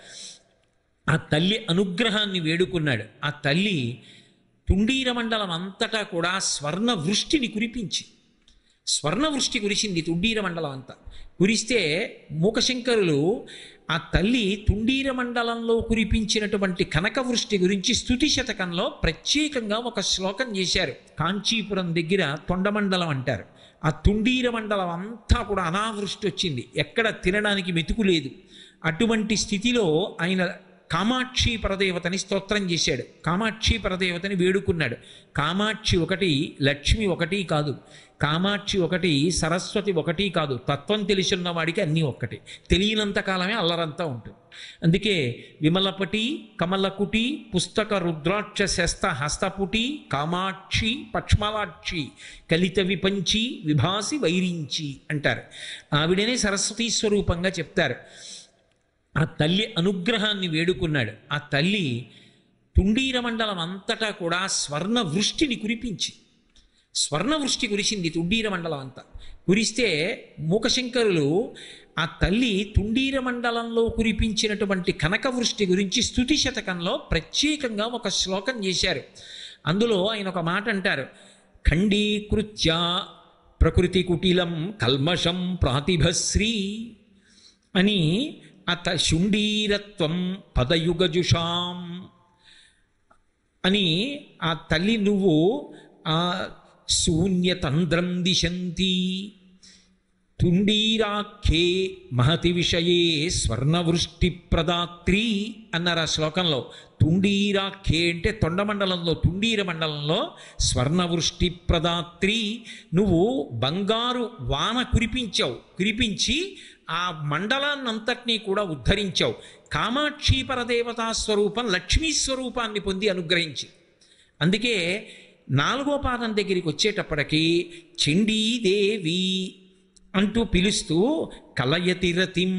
ఆ తల్లి అనుగ్రహాన్ని వేడుకున్నాడు. ఆ తల్లి తుండీర మండలం అంతటా కూడా స్వర్ణ వృష్టిని కురిపించి, స్వర్ణ వృష్టి కురిసింది తుండీర మండలం అంతా. కురిస్తే మూకశంకరులు ఆ తల్లి తుండీర మండలంలో కురిపించినటువంటి కనకవృష్టి గురించి స్తుతి శతకంలో ప్రత్యేకంగా ఒక శ్లోకం చేశారు. కాంచీపురం దగ్గర తొండమండలం అంటారు. ఆ తుండీర మండలం అంతా కూడా అనావృష్టి వచ్చింది, ఎక్కడ తినడానికి మెతుకు లేదు. అటువంటి స్థితిలో ఆయన కామాక్షి పరదేవతని స్తోత్రం చేశాడు, కామాక్షి పరదేవతని వేడుకున్నాడు. కామాక్షి ఒకటి, లక్ష్మి ఒకటి కాదు, కామాక్షి ఒకటి, సరస్వతి ఒకటి కాదు. తత్వం తెలిసిన వాడికి అన్నీ ఒక్కటి, తెలియనంత కాలమే అల్లరంతా ఉంటుంది. అందుకే విమలపటి కమలకుటి పుస్తక రుద్రాక్ష శస్త హస్తపుటి కామాక్షి పక్ష్మలాక్షి కలిత విపంచి విభాసి వైరించి అంటారు. ఆవిడనే సరస్వతీ స్వరూపంగా చెప్తారు. ఆ తల్లి అనుగ్రహాన్ని వేడుకున్నాడు. ఆ తల్లి తుండీర మండలం అంతటా కూడా స్వర్ణ వృష్టిని కురిపించి, స్వర్ణ వృష్టి కురిసింది తుండీర మండలం అంతా. కురిస్తే మూకశంకరులు ఆ తల్లి తుండీర మండలంలో కురిపించినటువంటి కనకవృష్టి గురించి స్తుతి శతకంలో ప్రత్యేకంగా ఒక శ్లోకం చేశారు. అందులో ఆయన ఒక మాట అంటారు, ఖండీకృత్య ప్రకృతి కుటిలం కల్మషం ప్రాతిభశ్రీ అని. అత శుండీరత్వం పదయుగజుషాం అని ఆ తల్లి నువ్వు ఆ శూన్యతంద్రం దిశంతి తుండీరాఖ్యే మహతి విషయే స్వర్ణవృష్టి ప్రదాత్రి అన్నారు ఆ శ్లోకంలో. తుండీరాఖ్యే అంటే తొండమండలంలో తుండీర మండలంలో స్వర్ణవృష్టి ప్రదాత్రి, నువ్వు బంగారు వాన కురిపించావు, కురిపించి ఆ మండలాన్నంతటినీ కూడా ఉద్ధరించావు. కామాక్షి పరదేవతా స్వరూపం లక్ష్మీ స్వరూపాన్ని పొంది అనుగ్రహించి. అందుకే 4వ పాదం దగ్గరికి వచ్చేటప్పటికి చండీదేవి అంటూ పిలుస్తూ కలయతిరతిం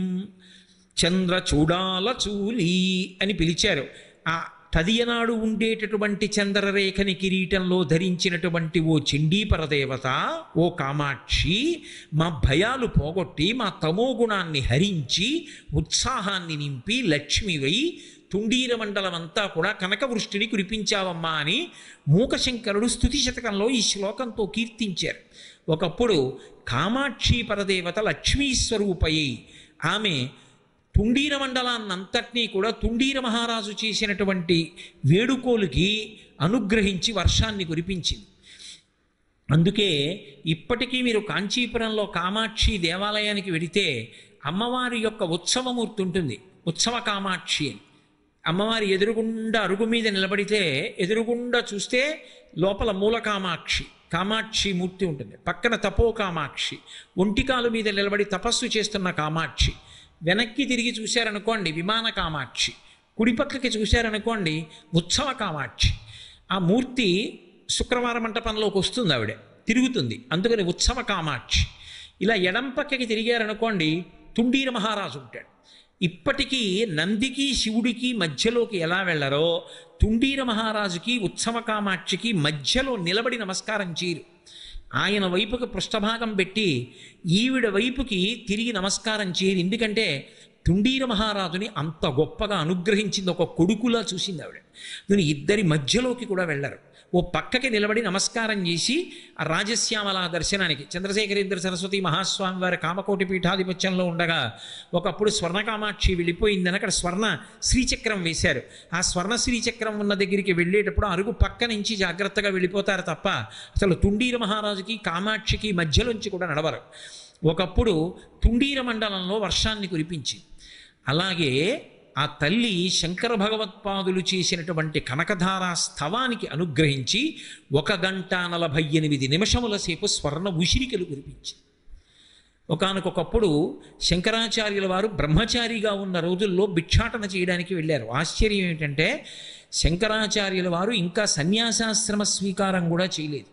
చంద్రచూడాల చూలి అని పిలిచారు. ఆ తదియనాడు ఉండేటటువంటి చంద్రరేఖని కిరీటంలో ధరించినటువంటి ఓ చండీపరదేవత, ఓ కామాక్షి, మా భయాలు పోగొట్టి మా తమోగుణాన్ని హరించి ఉత్సాహాన్ని నింపి లక్ష్మివై తుండీర మండలం అంతా కూడా కనకవృష్టిని కురిపించావమ్మా అని మూకశంకరుడు స్తుతి శతకంలో ఈ శ్లోకంతో కీర్తించారు. ఒకప్పుడు కామాక్షి పరదేవత లక్ష్మీ స్వరూపయ్యి ఆమె తుండీర మండలాన్నంతటినీ కూడా తుండీర మహారాజు చేసినటువంటి వేడుకోలుకి అనుగ్రహించి వర్షాన్ని కురిపించింది. అందుకే ఇప్పటికీ మీరు కాంచీపురంలో కామాక్షి దేవాలయానికి వెడితే అమ్మవారి యొక్క ఉత్సవమూర్తి ఉంటుంది, ఉత్సవ కామాక్షి అని. అమ్మవారి ఎదురుగుండా అరుగు మీద నిలబడితే ఎదురుగుండా చూస్తే లోపల మూల కామాక్షి, కామాక్షి మూర్తి ఉంటుంది. పక్కన తపో కామాక్షి, ఒంటికాలు మీద నిలబడి తపస్సు చేస్తున్న కామాక్షి. వెనక్కి తిరిగి చూశారనుకోండి విమాన కామాక్షి, కుడిపక్కకి చూశారనుకోండి ఉత్సవ కామాక్షి. ఆ మూర్తి శుక్రవార మంటపంలోకి వస్తుంది, ఆవిడ తిరుగుతుంది, అందుకని ఉత్సవ కామాక్షి. ఇలా ఎడం పక్కకి తిరిగారనుకోండి తుండీర మహారాజు ఉంటాడు. ఇప్పటికీ నందికి శివుడికి మధ్యలోకి ఎలా వెళ్ళరో తుండీర మహారాజుకి ఉత్సవ కామాక్షికి మధ్యలో నిలబడి నమస్కారం చేయరు. ఆయన వైపుకి పృష్ఠభాగం పెట్టి ఈవిడ వైపుకి తిరిగి నమస్కారం చేయరు. ఎందుకంటే తుండీర మహారాజుని అంత గొప్పగా అనుగ్రహించింది, ఒక కొడుకులా చూసింది ఆవిడ. నేను ఇద్దరి మధ్యలోకి కూడా వెళ్ళరు. ఓ పక్కకి నిలబడి నమస్కారం చేసి ఆ రాజశ్యామల దర్శనానికి, చంద్రశేఖరేంద్ర సరస్వతి మహాస్వామి వారి కామకోటి పీఠాధిపత్యంలో ఉండగా ఒకప్పుడు స్వర్ణకామాక్షి వెళ్ళిపోయిందని అక్కడ స్వర్ణ శ్రీచక్రం వేశారు. ఆ స్వర్ణ శ్రీచక్రం ఉన్న దగ్గరికి వెళ్ళేటప్పుడు అరుగు పక్క నుంచి జాగ్రత్తగా వెళ్ళిపోతారు తప్ప అసలు తుండీర మహారాజుకి కామాక్షికి మధ్యలోంచి కూడా నడవరు. ఒకప్పుడు తుండీర మండలంలో వర్షాన్ని కురిపించింది. అలాగే ఆ తల్లి శంకర భగవత్పాదులు చేసినటువంటి కనకధారా స్థవానికి అనుగ్రహించి 1 గంట 48 నిమిషముల సేపు స్వర్ణ ఉసిరికలు కురిపించింది. ఒకానొకప్పుడు శంకరాచార్యుల వారు బ్రహ్మచారిగా ఉన్న రోజుల్లో భిక్షాటన చేయడానికి వెళ్ళారు. ఆశ్చర్యం ఏమిటంటే శంకరాచార్యుల వారు ఇంకా సన్యాసాశ్రమ స్వీకారం కూడా చేయలేదు,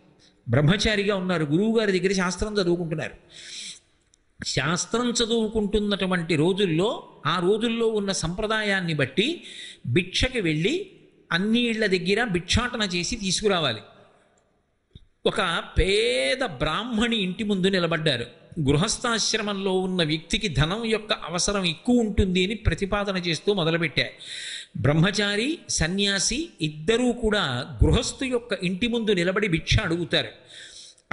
బ్రహ్మచారిగా ఉన్నారు. గురువుగారి దగ్గర శాస్త్రం చదువుకుంటున్నారు. శాస్త్రం చదువుకుంటున్నటువంటి రోజుల్లో ఆ రోజుల్లో ఉన్న సంప్రదాయాన్ని బట్టి భిక్షకి వెళ్ళి అన్ని ఇళ్ల దగ్గర భిక్షాటన చేసి తీసుకురావాలి. ఒక పేద బ్రాహ్మణి ఇంటి ముందు నిలబడ్డారు. గృహస్థాశ్రమంలో ఉన్న వ్యక్తికి ధనం యొక్క అవసరం ఎక్కువ ఉంటుంది అని ప్రతిపాదన చేస్తూ మొదలుపెట్టారు. బ్రహ్మచారి సన్యాసి ఇద్దరూ కూడా గృహస్థు యొక్క ఇంటి ముందు నిలబడి భిక్ష అడుగుతారు.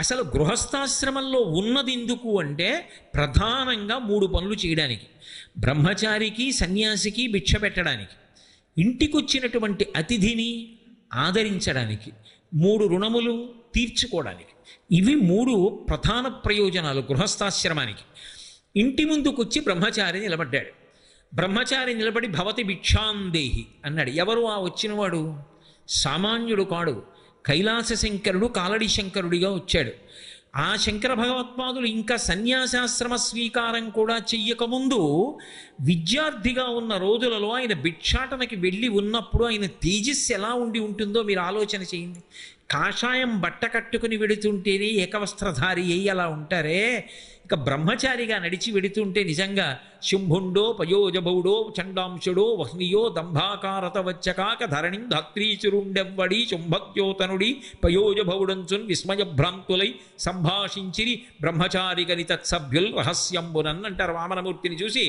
అసలు గృహస్థాశ్రమంలో ఉన్నది ఎందుకు అంటే ప్రధానంగా 3 పనులు చేయడానికి: బ్రహ్మచారికి సన్యాసికి భిక్ష పెట్టడానికి, ఇంటికొచ్చినటువంటి అతిథిని ఆదరించడానికి, 3 రుణములు తీర్చుకోవడానికి. ఇవి 3 ప్రధాన ప్రయోజనాలు గృహస్థాశ్రమానికి. ఇంటి ముందుకొచ్చి బ్రహ్మచారి నిలబడ్డాడు. బ్రహ్మచారి నిలబడి భవతి భిక్షాందేహి అన్నాడు. ఎవరు ఆ వచ్చినవాడు? సామాన్యుడు కాడు, కైలాస శంకరుడు కాలడి శంకరుడిగా వచ్చాడు. ఆ శంకర భగవత్పాదులు ఇంకా సన్యాసాశ్రమ స్వీకారం కూడా చెయ్యకముందు విద్యార్థిగా ఉన్న రోజులలో ఆయన భిక్షాటనకి వెళ్ళి ఉన్నప్పుడు ఆయన తేజస్సు ఎలా ఉండి ఉంటుందో మీరు ఆలోచన చేయండి. కాషాయం బట్ట కట్టుకుని వెడుతుంటేనే ఏకవస్త్రధారి అయ్యి అలా ఉంటారే, ఇక బ్రహ్మచారిగా నడిచి వెడుతుంటే నిజంగా శుంభుండో పయోజబౌడో చండాంశుడో వహ్నియో దంభాకారత వచ్చకాక ధరణిం ధాత్రీచురుండెవ్వడి శుంభద్యోతనుడి పయోజబౌడంచున్ విస్మయభ్రాంతులై సంభాషించిరి బ్రహ్మచారి గని తత్సభ్యుల్ రహస్యంబునన్ అంటారు. వామనమూర్తిని చూసి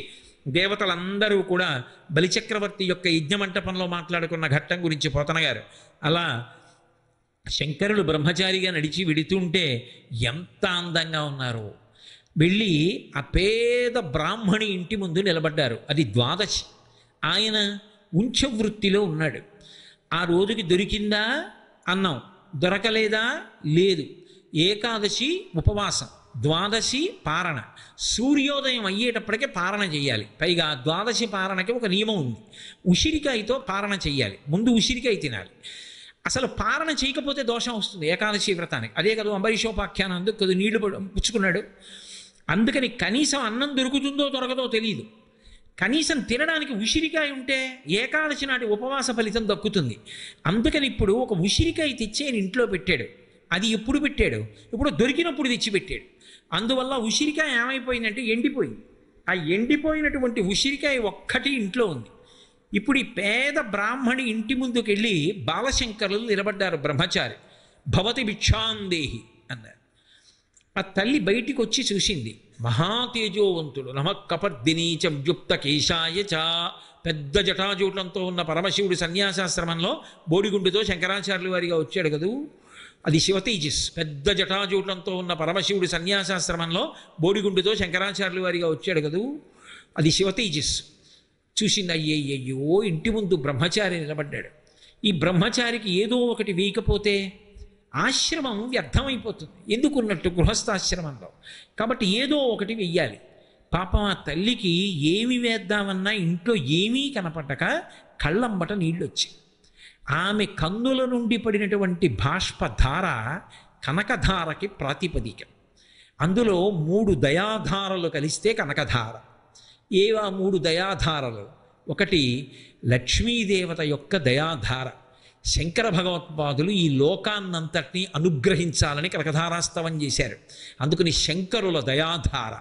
దేవతలందరూ కూడా బలిచక్రవర్తి యొక్క యజ్ఞమంటపంలో మాట్లాడుకున్న ఘట్టం గురించి పోతన గారు. అలా శంకరులు బ్రహ్మచారిగా నడిచి వెడుతుంటే ఎంత అందంగా ఉన్నారు. వెళ్ళి ఆ పేద బ్రాహ్మణి ఇంటి ముందు నిలబడ్డారు. అది ద్వాదశి. ఆయన ఉంచవృత్తిలో ఉన్నాడు. ఆ రోజుకి దొరికిందా అన్నం, దొరకలేదా లేదు. ఏకాదశి ఉపవాసం, ద్వాదశి పారణ. సూర్యోదయం అయ్యేటప్పటికే పారణ చేయాలి. పైగా ద్వాదశి పారణకి ఒక నియమం ఉంది, ఉసిరికాయతో పారణ చేయాలి. ముందు ఉసిరికాయ తినాలి. అసలు పారణ చేయకపోతే దోషం వస్తుంది ఏకాదశి వ్రతానికి. అదే కదా అంబరీషోపాఖ్యానం, అందుకు కొద్ది నీళ్లు పుచ్చుకున్నాడు. అందుకని కనీసం అన్నం దొరుకుతుందో దొరకదో తెలియదు, కనీసం తినడానికి ఉసిరికాయ ఉంటే ఏకాదశి నాటి ఉపవాస ఫలితం దక్కుతుంది. అందుకని ఇప్పుడు ఒక ఉసిరికాయ తెచ్చి ఆయన ఇంట్లో పెట్టాడు. అది ఎప్పుడు పెట్టాడు? ఇప్పుడు దొరికినప్పుడు తెచ్చి పెట్టాడు. అందువల్ల ఉసిరికాయ ఏమైపోయిందంటే ఎండిపోయింది. ఆ ఎండిపోయినటువంటి ఉసిరికాయ ఒక్కటి ఇంట్లో ఉంది. ఇప్పుడు ఈ పేద బ్రాహ్మణి ఇంటి ముందుకెళ్ళి బాలశంకరులు నిలబడ్డారు. బ్రహ్మచారి భవతి భిక్షాందేహి అన్నారు. ఆ తల్లి బయటికి వచ్చి చూసింది. మహాతేజోవంతుడు నమఃకపర్దినీచ వ్యుక్త కేశాయ చ, పెద్ద జటాజూటంతో ఉన్న పరమశివుడు సన్యాసాశ్రమంలో బోడిగుండుతో శంకరాచార్యుల వారిగా వచ్చాడు కదూ, అది శివతేజస్. పెద్ద జటాజూటంతో ఉన్న పరమశివుడు సన్యాసాశ్రమంలో బోడిగుండుతో శంకరాచార్యుల వారిగా వచ్చాడు కదూ, అది శివతేజస్. చూసింది. అయ్యయ్యో, ఇంటి ముందు బ్రహ్మచారి నిలబడ్డాడు. ఈ బ్రహ్మచారికి ఏదో ఒకటి వేయకపోతే ఆశ్రమం వ్యర్థమైపోతుంది. ఎందుకున్నట్టు గృహస్థాశ్రమంలో, కాబట్టి ఏదో ఒకటి వెయ్యాలి. పాపం ఆ తల్లికి ఏమి వేద్దామన్నా ఇంట్లో ఏమీ కనపడక కళ్ళంబట నీళ్ళు వచ్చాయి. ఆమె కన్నుల నుండి పడినటువంటి బాష్పధార కనకధారకి ప్రాతిపదిక. అందులో 3 దయాధారలు కలిస్తే కనకధార. ఏవా 3 దయాధారలు? ఒకటి లక్ష్మీదేవత యొక్క దయాధార. శంకర భగవత్పాదులు ఈ లోకాన్నంతటినీ అనుగ్రహించాలని కనకధారాస్తవం చేశారు. అందుకని శంకరుల దయాధార.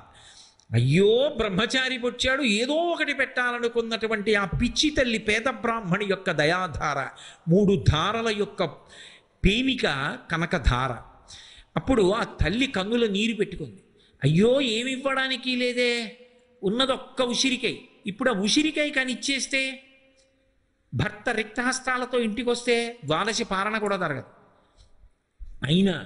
అయ్యో, బ్రహ్మచారి వచ్చాడు, ఏదో ఒకటి పెట్టాలనుకున్నటువంటి ఆ పిచ్చి తల్లి పేద బ్రాహ్మణి యొక్క దయాధార. 3 ధారల యొక్క పేమిక కనకధార. అప్పుడు ఆ తల్లి కన్నుల నీరు పెట్టుకుంది. అయ్యో, ఏమివ్వడానికి లేదే, ఉన్నదొక్క ఉసిరికై, ఇప్పుడు ఆ ఉసిరికాయ కానీ ఇచ్చేస్తే, భర్త రిక్తహస్తాలతో ఇంటికి వస్తే ద్వాదశి పారణ కూడా జరగదు. అయినా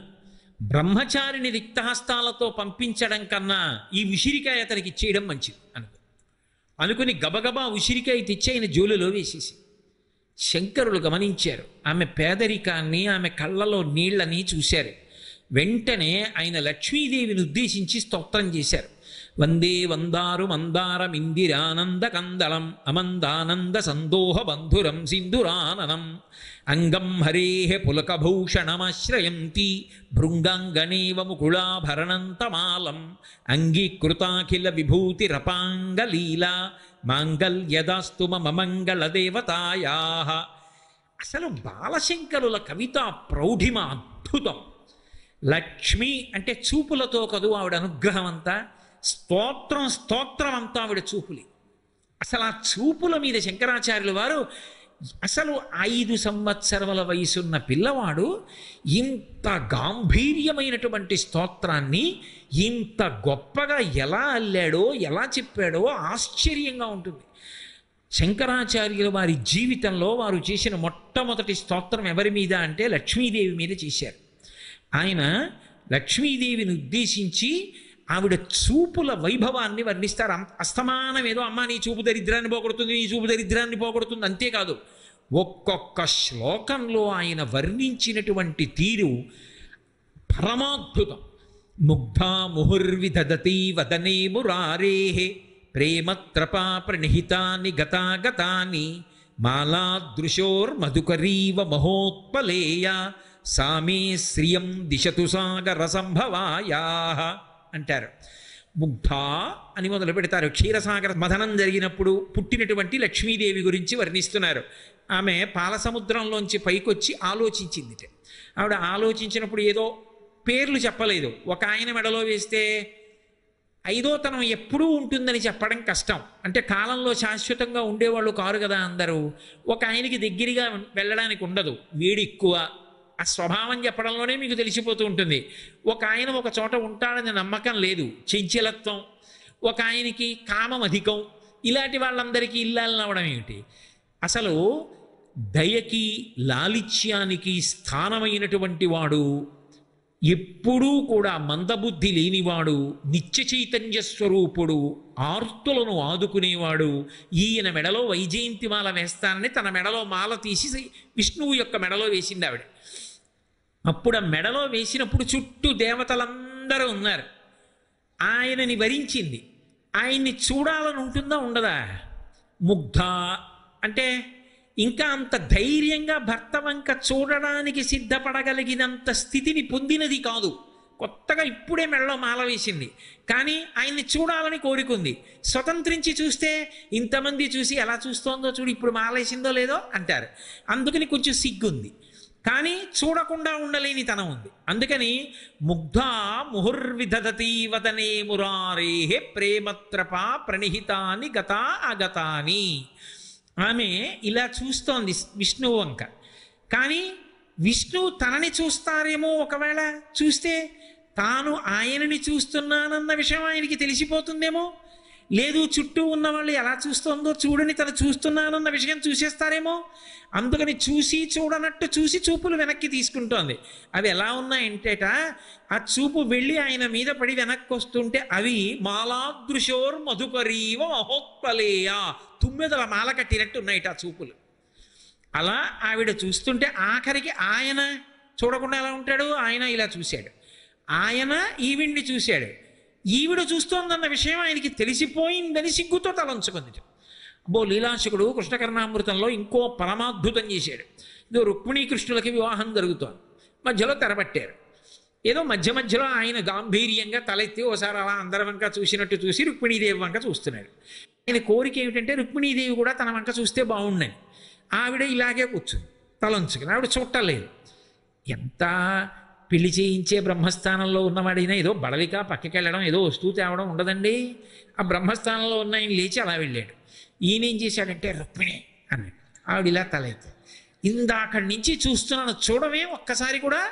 బ్రహ్మచారిని రిక్తహస్తాలతో పంపించడం కన్నా ఈ ఉసిరికాయ అతనికి ఇచ్చేయడం మంచిది అనుకుని గబగబా ఉసిరికాయ తెచ్చి ఆయన జోలులో వేసేసి, శంకరులు గమనించారు. ఆమె పేదరికాన్ని, ఆమె కళ్ళలో నీళ్లని చూశారు. వెంటనే ఆయన లక్ష్మీదేవిని ఉద్దేశించి స్తోత్రం చేశారు. వందే వందారు మందారమిందిరానంద కందళం అమందానంద సందోహ బంధురం సింధురాననం అంగం హరేహ పులకభూషణమాశ్రయంతి భృంగాంగణేవ ముకుళాభరణంతమాలం అంగీకృతాఖిల విభూతిరపాంగలీలా మాంగల్యదాస్తు మమ మంగళదేవతాయాః. అసలు బాలశంకరుల కవితా ప్రౌఢిమ అద్భుతం. లక్ష్మి అంటే చూపులతో కదూ ఆవిడ అనుగ్రహం అంతా, స్తోత్రం అంతా ఆవిడ చూపులి. అసలు ఆ చూపుల మీద శంకరాచార్యుల వారు అసలు 5 సంవత్సరముల వయసున్న పిల్లవాడు ఇంత గాంభీర్యమైనటువంటి స్తోత్రాన్ని ఇంత గొప్పగా ఎలా అల్లాడో, ఎలా చెప్పాడో ఆశ్చర్యంగా ఉంటుంది. శంకరాచార్యుల వారి జీవితంలో వారు చేసిన మొట్టమొదటి స్తోత్రం ఎవరి మీద అంటే లక్ష్మీదేవి మీద చేశారు. ఆయన లక్ష్మీదేవిని ఉద్దేశించి ఆవిడ చూపుల వైభవాన్ని వర్ణిస్తారు. అస్తమానం ఏదో అమ్మ నీ చూపు దరిద్రాన్ని పోగొడుతుంది, నీ చూపు దరిద్రాన్ని పోగొడుతుంది అంతేకాదు, ఒక్కొక్క శ్లోకంలో ఆయన వర్ణించినటువంటి తీరు పరమాద్భుతం. ముగ్ధా ముహుర్విదధతి వదనే మురారేః ప్రేమత్రపా ప్రణిహితాని గతాగతాని మాలాదృశోర్మధుకరీవ మహోత్పలేయ సామే శ్రియం దిశతు సాగర సంభవాయాః అంటారు. ముగ్ధా అని మొదలు పెడతారు. క్షీరసాగర మథనం జరిగినప్పుడు పుట్టినటువంటి లక్ష్మీదేవి గురించి వర్ణిస్తున్నారు. ఆమె పాలసముద్రంలోంచి పైకొచ్చి ఆలోచించిందిట. ఆవిడ ఆలోచించినప్పుడు ఏదో పేర్లు చెప్పలేదు. ఒక ఆయన మెడలో వేస్తే ఐదోతనం ఎప్పుడూ ఉంటుందని చెప్పడం కష్టం. అంటే కాలంలో శాశ్వతంగా ఉండేవాళ్ళు కారు కదా అందరూ. ఒక ఆయనకి దగ్గరగా వెళ్ళడానికి ఉండదు, వేడి ఎక్కువ, ఆ స్వభావం చెప్పడంలోనే మీకు తెలిసిపోతూ ఉంటుంది. ఒక ఆయన ఒక చోట ఉంటాడని నమ్మకం లేదు, చంచలత్వం. ఒక ఆయనకి కామం అధికం. ఇలాంటి వాళ్ళందరికీ ఇల్లాలని అవడం ఏమిటి? అసలు దయకి లాలిత్యానికి స్థానమైనటువంటి వాడు, ఎప్పుడూ కూడా మందబుద్ధి లేనివాడు, నిత్య చైతన్య స్వరూపుడు, ఆర్తులను ఆదుకునేవాడు. ఈయన మెడలో వైజయంతి మాల వేస్తానని తన మెడలో మాల తీసి విష్ణువు యొక్క మెడలో వేసింది ఆవిడ. అప్పుడు ఆ మెడలో వేసినప్పుడు చుట్టూ దేవతలందరూ ఉన్నారు. ఆయనని వరించింది. ఆయన్ని చూడాలని ఉంటుందా ఉండదా? ముగ్ధ అంటే ఇంకా అంత ధైర్యంగా భర్త వంక చూడడానికి సిద్ధపడగలిగినంత స్థితిని పొందినది కాదు. కొత్తగా ఇప్పుడే మెడలో మాల వేసింది, కానీ ఆయన్ని చూడాలని కోరికుంది. స్వతంత్రించి చూస్తే ఇంతమంది చూసి ఎలా చూస్తోందో చూడు, ఇప్పుడు మాలేసిందో లేదో అంటారు. అందుకని కొంచెం సిగ్గుంది, కానీ చూడకుండా ఉండలేని తనం ఉంది. అందుకని ముగ్ధా ముహుర్విదధతి వదనే మురారేః ప్రేమత్రపా ప్రణిహితాని గతా అగతాని. ఆమె ఇలా చూస్తోంది విష్ణువు వంక, కానీ విష్ణువు తనని చూస్తారేమో, ఒకవేళ చూస్తే తాను ఆయనని చూస్తున్నానన్న విషయం ఆయనకి తెలిసిపోతుందేమో, లేదు చుట్టూ ఉన్న వాళ్ళు ఎలా చూస్తోందో చూడని తను చూస్తున్నానన్న విషయం చూసేస్తారేమో. అందుకని చూసి చూడనట్టు చూసి చూపులు వెనక్కి తీసుకుంటోంది. అవి ఎలా ఉన్నాయంటేట, ఆ చూపు వెళ్ళి ఆయన మీద పడి వెనక్కి వస్తుంటే అవి మాలాదృశోర్ మధుకరీవ మహోత్పలేయ, తుమ్మెదల మాల కట్టినట్టు ఉన్నాయిట ఆ చూపులు. అలా ఆవిడ చూస్తుంటే ఆఖరికి ఆయన చూడకుండా ఎలా ఉంటాడు, ఆయన ఇలా చూశాడు. ఆయన ఈవిడ్ని చూశాడు. ఈవిడ చూస్తోందన్న విషయం ఆయనకి తెలిసిపోయిందని సిగ్గుతో తలంచుకుంది. అబ్బో, లీలాశకుడు కృష్ణకర్ణామృతంలో ఇంకో పరమాద్భుతం చేశాడు. ఇదో రుక్మిణీ కృష్ణులకి వివాహం జరుగుతోంది, మధ్యలో తెరబట్టారు. ఏదో మధ్య మధ్యలో ఆయన గాంభీర్యంగా తలెత్తి ఓసారి అలా అందరి వంక చూసినట్టు చూసి రుక్మిణీదేవి వంక చూస్తున్నాడు. ఆయన కోరిక ఏమిటంటే రుక్మిణీదేవి కూడా తన వంక చూస్తే బాగుండని. ఆవిడ ఇలాగే కూర్చుంది తలంచుకుని. ఆవిడ చూడలేదు. ఎంత పెళ్లి చేయించే బ్రహ్మస్థానంలో ఉన్నవాడైనా ఏదో బడలిక పక్కకి వెళ్ళడం, ఏదో వస్తువు తేవడం ఉండదండి. ఆ బ్రహ్మస్థానంలో ఉన్న ఆయన లేచి అలా వెళ్ళాడు. ఈయనేం చేశాడంటే రుక్మిణి అన్నాడు. ఆవిడ ఇలా తలెత్తి, ఇందాకడి నుంచి చూస్తున్నాను చూడమే ఒక్కసారి కూడా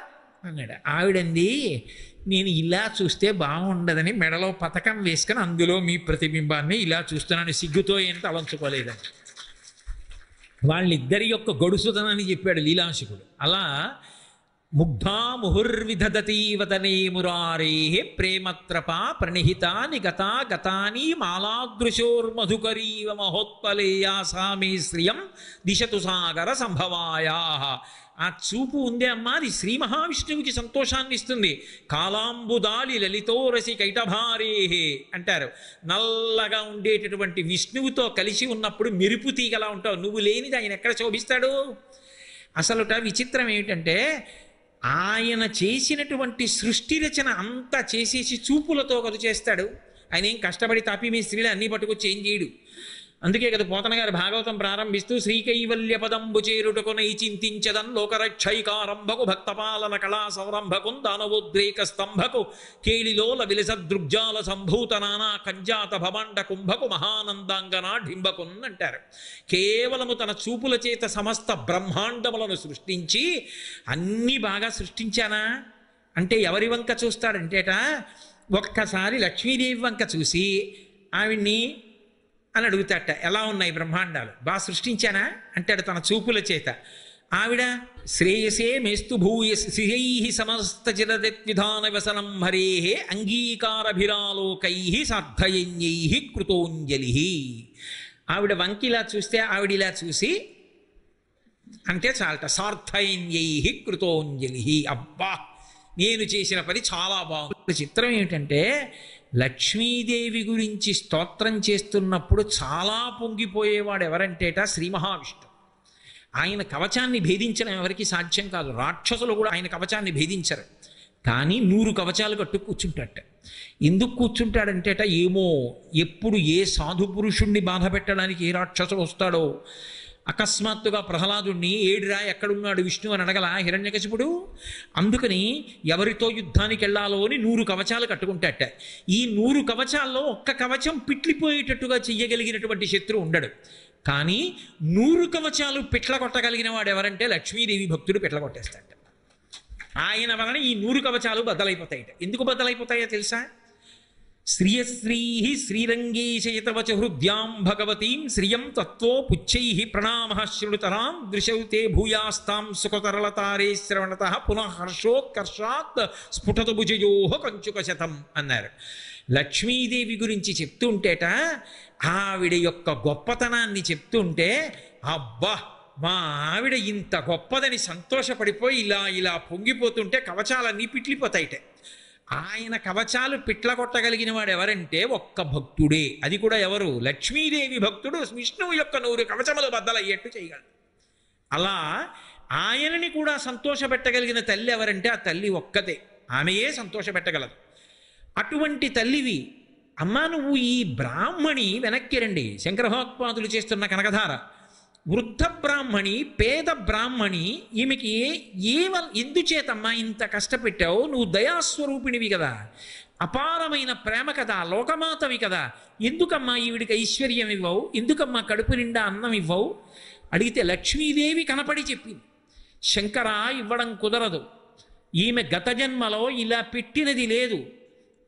అన్నాడు. ఆవిడంది, నేను ఇలా చూస్తే బాగుండదని మెడలో పతకం వేసుకొని అందులో మీ ప్రతిబింబాన్ని ఇలా చూస్తున్నాను, సిగ్గుతో ఏం తలంచుకోలేదని. వాళ్ళిద్దరి యొక్క గొడుసుతనాన్ని చెప్పాడు లీలాంశకుడు. అలా ముగ్ధా ముహుర్విధదతీవతనే మురారే ప్రేమత్రప ప్రణిహితాని గతా గతాని మాలాదృశోర్మధుకరీవ మహోత్పలేయా సామే శ్రియం దిశతు సాగర సంభవాయా. ఆ చూపు ఉందే అమ్మా, అది శ్రీ మహావిష్ణువుకి సంతోషాన్ని ఇస్తుంది. కాలాంబుదాలి లలితోరసి కైటభారే అంటారు. నల్లగా ఉండేటటువంటి విష్ణువుతో కలిసి ఉన్నప్పుడు మెరుపు తీగలా ఉంటావు, నువ్వు లేనిది ఆయన ఎక్కడ శోభిస్తాడు? అసలుట విచిత్రం ఏమిటంటే, ఆయన చేసినటువంటి సృష్టి రచన అంతా చేసేసి చూపులతో కదు చేస్తాడు. ఆయన ఏం కష్టపడి తాపి మీ స్త్రీలు అన్నీ పట్టుకొచ్చి ఏం చేయడు. అందుకే కదా పోతన గారు భాగవతం ప్రారంభిస్తూ శ్రీకైవల్య పదంబు చేరుటకునై చింతించదన్ లోకరక్షైకారంభకు భక్తపాలన కళా సౌరంభకు దానవోద్రేక స్తంభకు కేళిలోల విలస దృగ్జాల సంభూత నానా కంజాత భవాండ కుంభకు మహానందాంగనా ఢింబకున్ అంటారు. కేవలము తన చూపుల చేత సమస్త బ్రహ్మాండములను సృష్టించి అన్నీ బాగా సృష్టించానా అంటే ఎవరి వంక చూస్తాడంటేట, ఒక్కసారి లక్ష్మీదేవి వంక చూసి ఆవిడ్ని అని అడుగుతాట, ఎలా ఉన్నాయి బ్రహ్మాండాలు, బాగా సృష్టించానా అంటాడు తన చూపుల చేత. ఆవిడ శ్రేయసే మేస్తు భూయ శ్రియై సమస్త చిరవిధాన వ్యసనం హరే అంగీకారభిరాలోకై సార్థయన్యై కృతోంజలి. ఆవిడ వంకిలా చూస్తే ఆవిడిలా చూసి అంటే చాలట, సార్థయన్యై కృతోంజలి. అబ్బా నేను చేసిన పని చాలా బాగుంది. చిత్రం ఏమిటంటే, లక్ష్మీదేవి గురించి స్తోత్రం చేస్తున్నప్పుడు చాలా పొంగిపోయేవాడు ఎవరంటేట శ్రీ మహావిష్ణువు. ఆయన కవచాన్ని భేదించడం ఎవరికి సాధ్యం కాదు. రాక్షసులు కూడా ఆయన కవచాన్ని భేదించరు. కానీ 100 కవచాలు కట్టు కూర్చుంటాట. ఎందుకు కూర్చుంటాడంటేట, ఏమో ఎప్పుడు ఏ సాధు పురుషుణ్ణి బాధ పెట్టడానికి ఏ రాక్షసుడు వస్తాడో. అకస్మాత్తుగా ప్రహ్లాదుణ్ణి ఏడిరా ఎక్కడున్నాడు విష్ణు అని అడగల హిరణ్యకశిపుడు. అందుకని ఎవరితో యుద్ధానికి వెళ్ళాలో అని 100 కవచాలు కట్టుకుంటాట. ఈ 100 కవచాల్లో ఒక్క కవచం పిట్లిపోయేటట్టుగా చెయ్యగలిగినటువంటి శత్రువు ఉండడు. కానీ 100 కవచాలు పిట్ల కొట్టగలిగిన వాడు ఎవరంటే లక్ష్మీదేవి భక్తుడు పిట్ల కొట్టేస్తాడు. ఆయన వలన ఈ 100 కవచాలు బద్దలైపోతాయట. ఎందుకు బద్దలైపోతాయో తెలుసా? శ్రియశ్రీ శ్రీరంగేశయతవచ హృద్యాం భగవతీం శ్రియం తత్వో పుచ్చై ప్రణామ శృణుతరాం దృశౌతే భూయాస్తాం సుఖతరళతారే శ్రవణత పునః హర్షోత్కర్షాత్ స్ఫుటత భుజయో కంచుక శతం అన్నారు. లక్ష్మీదేవి గురించి చెప్తుంటేట, ఆవిడ యొక్క గొప్పతనాన్ని చెప్తుంటే, అబ్బా మా ఆవిడ ఇంత గొప్పదని సంతోషపడిపోయి ఇలా ఇలా పొంగిపోతుంటే కవచాలన్నీ పిట్లిపోతాయిట. ఆయన కవచాలు పిట్ల కొట్టగలిగిన వాడు ఎవరంటే ఒక్క భక్తుడే. అది కూడా ఎవరు? లక్ష్మీదేవి భక్తుడు విష్ణువు యొక్క 100 కవచములు బద్దలయ్యేట్టు చేయగలడు. అలా ఆయనని కూడా సంతోషపెట్టగలిగిన తల్లి ఎవరంటే ఆ తల్లి ఒక్కతే, ఆమెయే సంతోషపెట్టగలదు. అటువంటి తల్లివి అమ్మా, నువ్వు ఈ బ్రాహ్మణి వెనక్కి రండి. శంకర భగవత్పాదులు చేస్తున్న కనకధార. వృద్ధ బ్రాహ్మణి, పేద బ్రాహ్మణి, ఈమెకి ఎందుచేతమ్మా ఇంత కష్టపెట్టావు? నువ్వు దయాస్వరూపిణివి కదా, అపారమైన ప్రేమ కదా, లోకమాతవి కదా, ఎందుకమ్మా ఈవిడికి ఐశ్వర్యం ఇవ్వవు? ఎందుకమ్మా కడుపు నిండా అన్నం ఇవ్వవు? అడిగితే లక్ష్మీదేవి కనపడి చెప్పింది, శంకర ఇవ్వడం కుదరదు, ఈమె గత జన్మలో ఇలా పెట్టినది లేదు.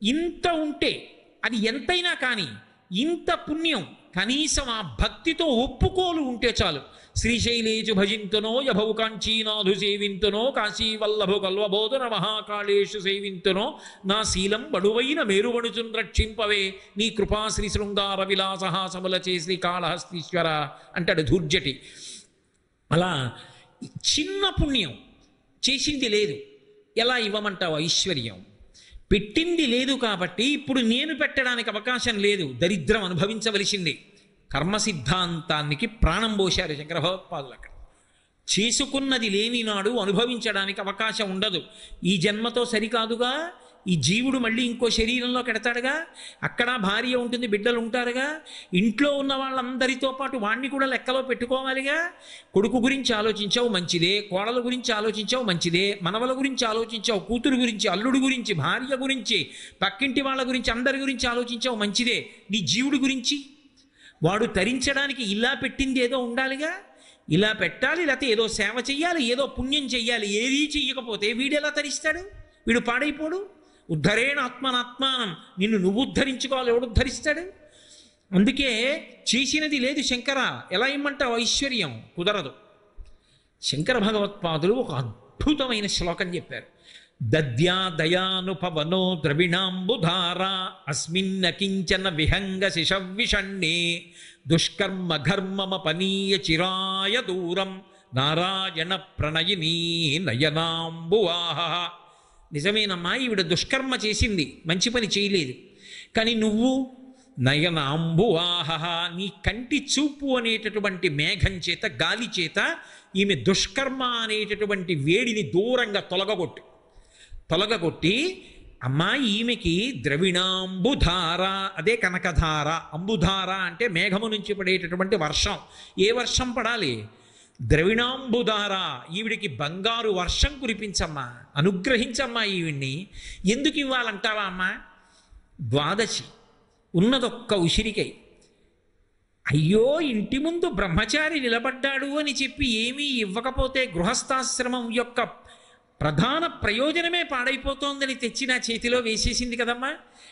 ఇంత ఉంటే అది ఎంతైనా కానీ ఇంత పుణ్యం కనీసం ఆ భక్తితో ఒప్పుకోలు ఉంటే చాలు. శ్రీశైలేజు భజింతునో యభౌ కాంచీనాథు సేవింతునో కాశీవల్లభు కల్వబోధన మహాకాళేషు సేవింతునో నా శీలం బడువైన మేరువణుచున్ రక్షింపవే నీ కృపా శ్రీ శృంగార విలాసహాసములచే శ్రీకాళహస్తీశ్వర అంటాడు ధూర్జటి. అలా చిన్న పుణ్యం చేసింది లేదు, ఎలా ఇవ్వమంటావు ఐశ్వర్యం? పెట్టింది లేదు కాబట్టి ఇప్పుడు నేను పెట్టడానికి అవకాశం లేదు, దరిద్రం అనుభవించవలసింది. కర్మ సిద్ధాంతానికి ప్రాణం పోశారు శంకర భగవత్పాదులు. అక్కడ చేసుకున్నది లేని నాడు అనుభవించడానికి అవకాశం ఉండదు. ఈ జన్మతో సరికాదుగా, ఈ జీవుడు మళ్ళీ ఇంకో శరీరంలో కెడతాడుగా, అక్కడ భార్య ఉంటుంది, బిడ్డలు ఉంటారుగా, ఇంట్లో ఉన్న వాళ్ళందరితో పాటు వాణ్ణి కూడా లెక్కలో పెట్టుకోవాలిగా. కొడుకు గురించి ఆలోచించావు మంచిదే, కోడల గురించి ఆలోచించావు మంచిదే, మనవల గురించి ఆలోచించావు, కూతురు గురించి, అల్లుడు గురించి, భార్య గురించి, పక్కింటి వాళ్ళ గురించి, అందరి గురించి ఆలోచించావు మంచిదే. నీ జీవుడి గురించి వాడు తరించడానికి ఇలా పెట్టింది ఏదో ఉండాలిగా. ఇలా పెట్టాలి, లేకపోతే ఏదో సేవ చెయ్యాలి, ఏదో పుణ్యం చెయ్యాలి. ఏదీ చెయ్యకపోతే వీడు ఎలా తరిస్తాడు? వీడు పాడైపోడు. ఉద్ధరేణ ఆత్మనాత్మానం, నిన్ను నువ్వు ఉద్ధరించుకోవాలి, ఎవడు ఉద్ధరిస్తాడు? అందుకే చేసినది లేదు శంకర, ఎలా ఇమ్మంటావు ఐశ్వర్యం? కుదరదు. శంకర భగవత్పాదులు ఒక అద్భుతమైన శ్లోకం చెప్పారు. దద్యా దయానుపవనో ద్రవిణాంబుధార అస్మిన్న కించన విహంగ శిశవిషణ్ణే దుష్కర్మ ఘర్మమపనీయ చిరాయ దూరం నారాయణ ప్రణయినీ నయనాంబువాహ. నిజమేనమ్మా, ఈవిడ దుష్కర్మ చేసింది, మంచి పని చేయలేదు. కానీ నువ్వు నయనాంబువాహ, నీ కంటి చూపు అనేటటువంటి మేఘం చేత, గాలి చేత ఈమె దుష్కర్మ అనేటటువంటి వేడిని దూరంగా తొలగగొట్టి అమ్మా ఈమెకి ద్రవిణాంబుధార, అదే కనకధార. అంబుధార అంటే మేఘము నుంచి పడేటటువంటి వర్షం. ఏ వర్షం పడాలి? ద్రవిణాంబుధార. ఈవిడికి బంగారు వర్షం కురిపించమ్మా, అనుగ్రహించమ్మా ఈవిడ్ని. ఎందుకు ఇవ్వాలంటావా అమ్మా? ద్వాదశి ఉన్నదొక్క ఉసిరికై. అయ్యో, ఇంటి ముందు బ్రహ్మచారి నిలబడ్డాడు అని చెప్పి ఏమీ ఇవ్వకపోతే గృహస్థాశ్రమం యొక్క ప్రధాన ప్రయోజనమే పాడైపోతోందని తెచ్చి నా చేతిలో వేసేసింది కదమ్మా.